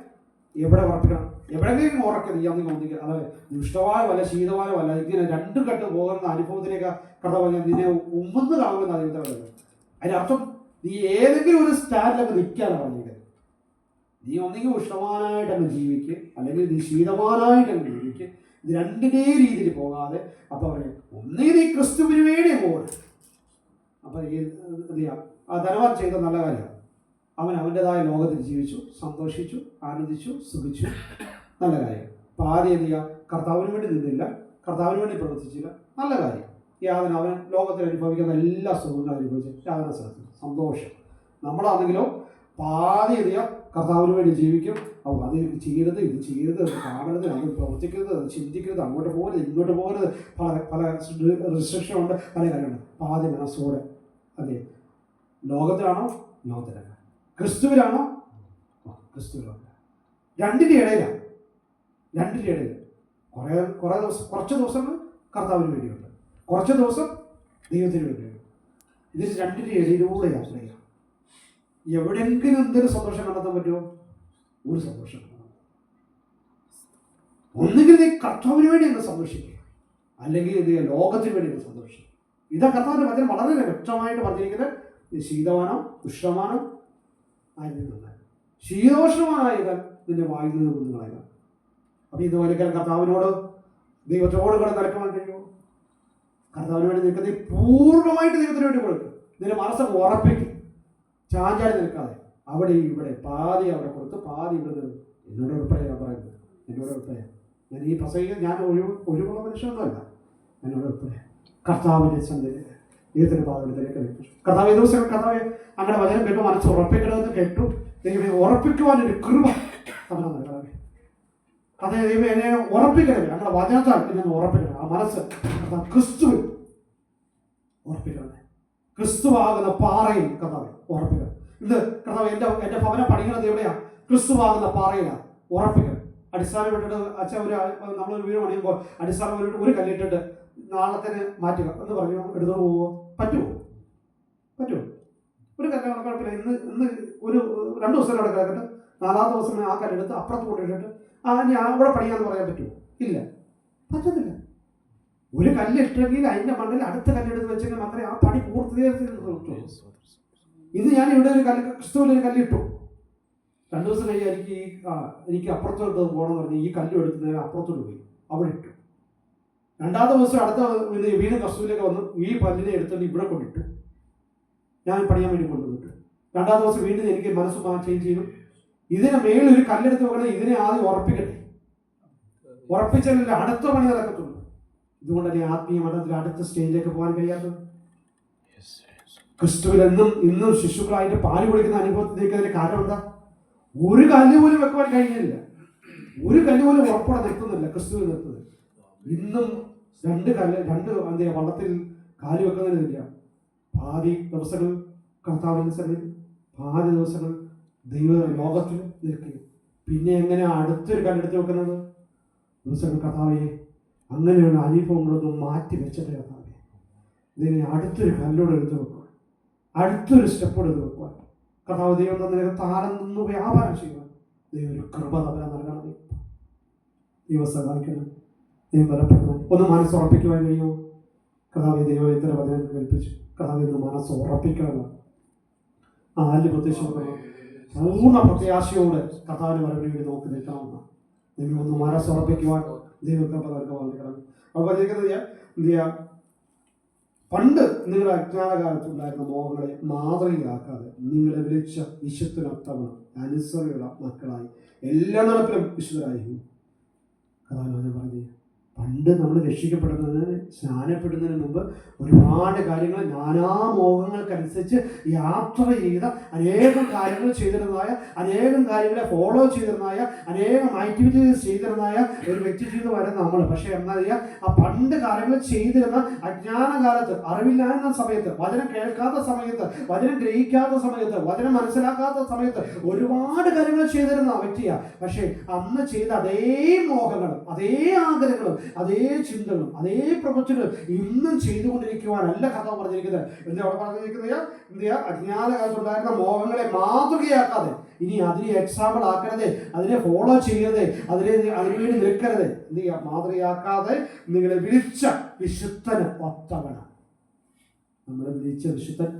എവിടെ ഉറപ്പിക്കണം? എവിടെയെങ്കിലും ഉറക്കരുത്. ഒന്നിക്കുക, അതായത് ദുഷ്ടമായോ അല്ല ശീതമായോ അല്ല, ഇങ്ങനെ രണ്ടും കെട്ട് പോകുന്ന അനുഭവത്തിലേക്ക് കഥ പറഞ്ഞാൽ നിന്നെ ഉമ്മെന്ന് കാണുമെന്ന് ദൈവത്തെ പറയുന്നത്. അതിനർത്ഥം നീ ഏതെങ്കിലും ഒരു സ്റ്റാൻഡിലൊക്കെ നിൽക്കാനാണ് പറഞ്ഞിരിക്കുന്നത്. നീ ഒന്നെങ്കിൽ ഉഷ്ണവാനായിട്ട് അങ്ങ് ജീവിക്ക്, അല്ലെങ്കിൽ നീ ശീതവാനായിട്ട് അങ്ങ് ജീവിക്ക്. ഇത് രണ്ടിനേ രീതിയിൽ പോകാതെ അപ്പൊ പറയും ഒന്നേ നീ ക്രിസ്തുവിന് വേണ്ടി പോകണം. അപ്പൊ എന്ത് ചെയ്യാം? ആ ധനവാൻ ചെയ്ത നല്ല കാര്യമാണ്. അവൻ അവൻ്റെതായ ലോകത്തിൽ ജീവിച്ചു, സന്തോഷിച്ചു, ആനന്ദിച്ചു, സുഖിച്ചു. നല്ല കാര്യം. പാതി എന്ത് ചെയ്യുക? കർത്താവിന് വേണ്ടി നിന്നില്ല, കർത്താവിന് വേണ്ടി പ്രവർത്തിച്ചില്ല. നല്ല കാര്യം. അവൻ ലോകത്തിൽ അനുഭവിക്കുന്ന എല്ലാ സുഖങ്ങളും അനുഭവിച്ചു, യാതൊരു സ്ഥലത്തും സന്തോഷം. നമ്മളാണെങ്കിലോ പാതി എന്ത് ചെയ്യുക? കർത്താവിന് വേണ്ടി ജീവിക്കും. അത് ചെയ്യരുത്, ഇത് ചെയ്യരുത്, അത് കാണരുത്, അത് പ്രവർത്തിക്കരുത്, അത് ചിന്തിക്കരുത്, അങ്ങോട്ട് പോകരുത്, ഇങ്ങോട്ട് പോകരുത്, പല റിസ്ട്രിക്ഷൻ ഉണ്ട്, പല കാര്യമുണ്ട്. പാതി മനസ്സോടെ അതെ. ലോകത്തിലാണോ? ലോകത്തിലല്ല. ക്രിസ്തുവിലാണോ? ക്രിസ്തുവിലാണ്. രണ്ടിൻ്റെ ഇടയിലാണ്. കുറച്ച് ദിവസങ്ങൾ കർത്താവിന് വേണ്ടിയുണ്ട്, കുറച്ച് ദിവസം ദൈവത്തിന് വേണ്ടിയുണ്ട്. ഇതിൽ രണ്ടിൻ്റെ ഇടയിലൂടെ യാത്ര ചെയ്യാം. എവിടെയെങ്കിലും എന്തൊരു സന്തോഷം കണ്ടെത്താൻ പറ്റുമോ? ഒരു സന്തോഷം. ഒന്നുകിൽ നീ കർത്താവിന് വേണ്ടി ഒന്ന് സന്തോഷിക്കുക, അല്ലെങ്കിൽ ഇത് ലോകത്തിന് വേണ്ടി ഒന്ന് സന്തോഷിക്കുക. ഇതാ കർത്താവിന്റെ വചനം വളരെ വ്യക്തമായിട്ട് പറഞ്ഞിരിക്കുന്നത്. ശീതവാനോ ഉഷ്ണമാനോ ആയിരുന്നില്ല, ശീതോഷ്ണമായത് നിന്റെ വായിൽ നിന്ന് കുഞ്ഞുങ്ങളായ. അപ്പൊ ഇത് ഒരിക്കലും കർത്താവിനോട് ദൈവത്തോട് കൂടെ നടക്കാൻ കഴിയുമോ? കർത്താവിന് വേണ്ടി നിൽക്കുന്നത് പൂർണ്ണമായിട്ട് ദൈവത്തിന് വേണ്ടി കൊടുക്കും. നിന്റെ മനസ്സൊക്കെ ഉറപ്പിക്കും, ചാഞ്ചാടി നിൽക്കാതെ. അവിടെ ഇവിടെ പാതി അവിടെ കൊടുത്ത് പാതി ഇവിടെ നിന്ന്. എന്നോട് ഉൾപ്പെടെയാണ് പറയുന്നത്, എന്നോട് ഉൾപ്പെടെ. ഞാൻ ഈ പ്രസംഗിക്കാൻ ഞാൻ ഒഴിവുള്ള മനുഷ്യനൊന്നുമല്ല. എന്നോട് ഉൾപ്പെടെ കർത്താവിന്റെ സന്നിധിയിൽ ദൈവത്തിന്റെ പാദത്തിലേക്ക് നയിച്ചു. കർത്താവ് ദിവസം കർത്താവ് അങ്ങനെ വചനം കേട്ടു, മനസ്സ് ഉറപ്പിക്കണമെന്ന് കേട്ടു. ദൈവമേ ഉറപ്പിക്കുവാനൊരു കൃപ തരണം കർത്താവേ. അതേ ദൈവം എന്നെ ഉറപ്പിക്കണമേ, അങ്ങനെ വചനത്താൽ എന്നെ ഉറപ്പിക്കണം. ആ മനസ്സ് ക്രിസ്തുവിൽ ഉറപ്പിക്കണമേ. ക്രിസ്തുവാകുന്ന പാറയിൽ കർത്താവെ ഉറപ്പിക്കണം. ഇത് കർത്താവ് എൻ്റെ ഭവനം പണിയണത് എവിടെയാ? ക്രിസ്തുവാകുന്ന പാറയിലാണ് ഉറപ്പിക്കണം. അടിസ്ഥാനം ഇട്ടിട്ട് അച്ഛൻ നമ്മളൊരു വീട് പണിയുമ്പോൾ അടിസ്ഥാനം ഒരു കല്ലിട്ടിട്ട് നാളത്തിന് മാറ്റുക എന്ന് പറഞ്ഞു എടുത്തോണ്ട് പോവുമോ? പറ്റുമോ? ഒരു കല്ല് കുഴപ്പമില്ല. ഇന്ന് ഒരു 2 ദിവസം അവിടെ കിടക്കട്ടെ, 4ാമത്തെ ദിവസം ആ കല്ലെടുത്ത് അപ്പുറത്ത് കൊണ്ടിട്ടിട്ട് ഞാൻ അവിടെ പണിയാന്ന് പറയാൻ പറ്റുമോ? ഇല്ല, പറ്റത്തില്ല. ഒരു കല്ലിട്ടെങ്കിൽ അതിൻ്റെ മണ്ണിൽ അടുത്ത കല്ലെടുത്ത് വെച്ചെങ്കിൽ മാത്രമേ ആ പണി പൂർത്തീകരിച്ചു. ഇത് ഞാൻ ഇവിടെ ഒരു കല്ല്, ക്രിസ്തുവിൽ ഒരു കല്ലിട്ടു, 2 ദിവസം കഴിഞ്ഞ് എനിക്ക് അപ്പുറത്തോട്ട് പോകണമെന്ന് പറഞ്ഞ് ഈ കല്ലും എടുത്ത് നേരെ അപ്പുറത്തോട്ട് പോയി, അവിടെ ഇട്ടു. 2ാമത്തെ ദിവസം അടുത്ത വീണ്ടും ക്രിസ്തുവിലേക്ക് വന്ന് ഈ പല്ലിനെ എടുത്തിട്ട് ഇവിടെ കൊണ്ടിട്ടു, ഞാൻ പണിയാൻ വേണ്ടി കൊണ്ടുവന്നിട്ടു. 2ാമത്തെ ദിവസം വീണ്ടും എനിക്ക് മനസ്സ് ചേഞ്ച് ചെയ്തു. ഇതിനെ മേളിൽ ഒരു കല്ലെടുത്ത് വെക്കണേ, ഇതിനെ ആദ്യം ഉറപ്പിക്കട്ടെ. ഉറപ്പിച്ചാലല്ലേ അടുത്ത പണി നടക്കത്തുള്ളൂ. ഇതുകൊണ്ടല്ലേ ആത്മീയ മഠത്തിൽ അടുത്ത സ്റ്റേജിലേക്ക് പോകാൻ കഴിയാത്തത്. ക്രിസ്തുവിൽ ഇന്നും ശിശുക്കളായിട്ട് പാല് കുടിക്കുന്ന അനുഭവത്തിലേക്ക് അതിന്റെ കാരണം എന്താ? ഒരു കല്ല് പോലും വെക്കുവാൻ കഴിയുന്നില്ല, ഒരു കല്ല് പോലും ഉറപ്പോടെ നിർത്തുന്നില്ല. ക്രിസ്തുവിൽ നിർത്തുന്നത് ഇന്നും 2 വള്ളത്തിൽ കാല് വെക്കുന്നതിനില്ല. പാതി ദിവസങ്ങൾ കർത്താവിന്റെ സന്നിധി, പാതി ദിവസങ്ങൾ ദൈവ ലോകത്തിൽ നിൽക്കുക. പിന്നെ എങ്ങനെ അടുത്തൊരു കല്ലെടുത്ത് വെക്കുന്നത്? ദിവസങ്ങൾ കർത്താവെ അങ്ങനെയുള്ള അനുഭവങ്ങളൊന്നും മാറ്റി വെച്ചിട്ട് കർത്താവെ ഇതിനെ അടുത്തൊരു കല്ലോട് എടുത്ത് വെക്കുക, അടുത്തൊരു സ്റ്റെപ്പോട് എടുത്ത് വെക്കുക. കർത്താവ് ദൈവം തന്നെ താരം നിന്ന് വ്യാപാരം ചെയ്യുക. ദൈവം ഒരു കൃപ തമ്മിൽ നൽകണം, ദൈവം സഹായിക്കണം, ദൈവം ബലപ്പെടുത്തണം. ഒന്ന് മനസ്സുറപ്പിക്കുവാൻ കഴിയുമോ? കർത്താവ് ദൈവം ഇത്തരം വചനം കേൾപ്പിച്ചു. കർത്താവ് ഇന്ന് മനസ്സ് ഉറപ്പിക്കണം. പ്രത്യക്ഷപ്പെടണം. പൂർണ്ണ പ്രത്യാശയോട് കർത്താവിന് വരവിന് വേണ്ടി നോക്കി നിൽക്കണമെന്ന് ദൈവം ഒന്ന് മനസ്സുറപ്പിക്കുവാൻ ദൈവം കൃപ നൽകണം. അപ്പോൾ പറഞ്ഞിരിക്കുന്നത് പണ്ട് നിങ്ങളുടെ അജ്ഞാനകാലത്തുണ്ടായിരുന്ന മോഹങ്ങളെ മാതൃകയാക്കാതെ നിങ്ങളെ വിളിച്ച വിശുദ്ധനൊത്തവണ്ണം അനുസരണയുള്ള മക്കളായി എല്ലാ നടപ്പിലും വിശുദ്ധരായിരുന്നു. കഥാനാഥൻ പറഞ്ഞു, പണ്ട് നമ്മൾ രക്ഷിക്കപ്പെടുന്നതിന് സ്നാനപ്പെടുന്നതിന് മുമ്പ് ഒരുപാട് കാര്യങ്ങൾ നാനാമോഹങ്ങൾക്കനുസരിച്ച് യാത്ര ചെയ്ത അനേകം കാര്യങ്ങൾ ചെയ്തിരുന്നതായ, അനേകം കാര്യങ്ങളെ ഫോളോ ചെയ്തിരുന്നതായ, അനേകം ആക്ടിവിറ്റീസ് ചെയ്തിരുന്നതായ ഒരു വ്യക്തി ജീവിതമായിരുന്നു നമ്മൾ. പക്ഷേ എന്നാൽ ആ പണ്ട് കാര്യങ്ങൾ ചെയ്തിരുന്ന അജ്ഞാനകാലത്ത്, അറിവില്ലായിരുന്ന സമയത്ത്, വചനം കേൾക്കാത്ത സമയത്ത്, വചനം ഗ്രഹിക്കാത്ത സമയത്ത്, വചനം മനസ്സിലാക്കാത്ത സമയത്ത് ഒരുപാട് കാര്യങ്ങൾ ചെയ്തിരുന്ന വ്യക്തിയാണ്. പക്ഷേ അന്ന് ചെയ്ത അതേ മോഹങ്ങളും അതേ ആഗ്രഹങ്ങളും അതേ ചിന്തകളും അതേ പ്രവൃത്തികളും ഇന്നും ചെയ്തുകൊണ്ടിരിക്കുവാനല്ല കഥ പറഞ്ഞിരിക്കുന്നത്. എന്താ അവിടെ പറഞ്ഞിരിക്കുന്നത്? അജ്ഞാനകാലത്തുണ്ടായിരുന്ന മോഹങ്ങളെ മാതൃകയാക്കാതെ, ഇനി അതിനെ എക്സാമ്പിൾ ആക്കരുത്, അതിനെ ഫോളോ ചെയ്യരുത്, അതിനുവേണ്ടി നിൽക്കരുത്. എന്ത് ചെയ്യുക? മാതൃകയാക്കാതെ നിങ്ങളെ വിളിച്ച വിശുദ്ധന് ഒത്തവണ്ണം. നമ്മളെ വിളിച്ച വിശുദ്ധൻ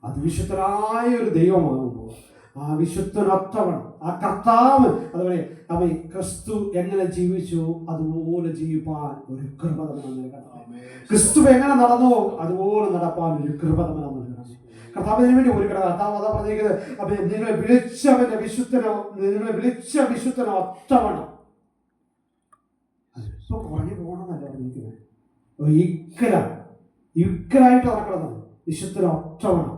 അതിവിശുദ്ധനായ ഒരു ദൈവമാകുമ്പോൾ ആ വിശുദ്ധനൊത്തവണ്ണം ആ കർത്താവ്, അതുപോലെ അവൻ ക്രിസ്തു എങ്ങനെ ജീവിച്ചു അതുപോലെ ജീവിപ്പാൻ ഒരു കൃപ നമ്മൾ നൽകണം. ക്രിസ്തു എങ്ങനെ നടന്നോ അതുപോലെ നടപ്പാൻ ഒരു കൃപ നമ്മൾ നൽകണം. കർത്താവിന് വേണ്ടി ഒരു കർത്താവ് അതാ പറഞ്ഞിരിക്കുന്നത്, അപ്പൊ നിങ്ങളെ വിളിച്ചവന്റെ വിശുദ്ധനോ, നിങ്ങളെ വിളിച്ച വിശുദ്ധനോ ഒത്തവണ്ണം. ഇപ്പൊ കുറഞ്ഞു പോകണമെന്നല്ല പറഞ്ഞിരിക്കുന്നത്, യുക്തരായിട്ട് നടക്കണം. വിശുദ്ധനോ ഒത്തവണ്ണം.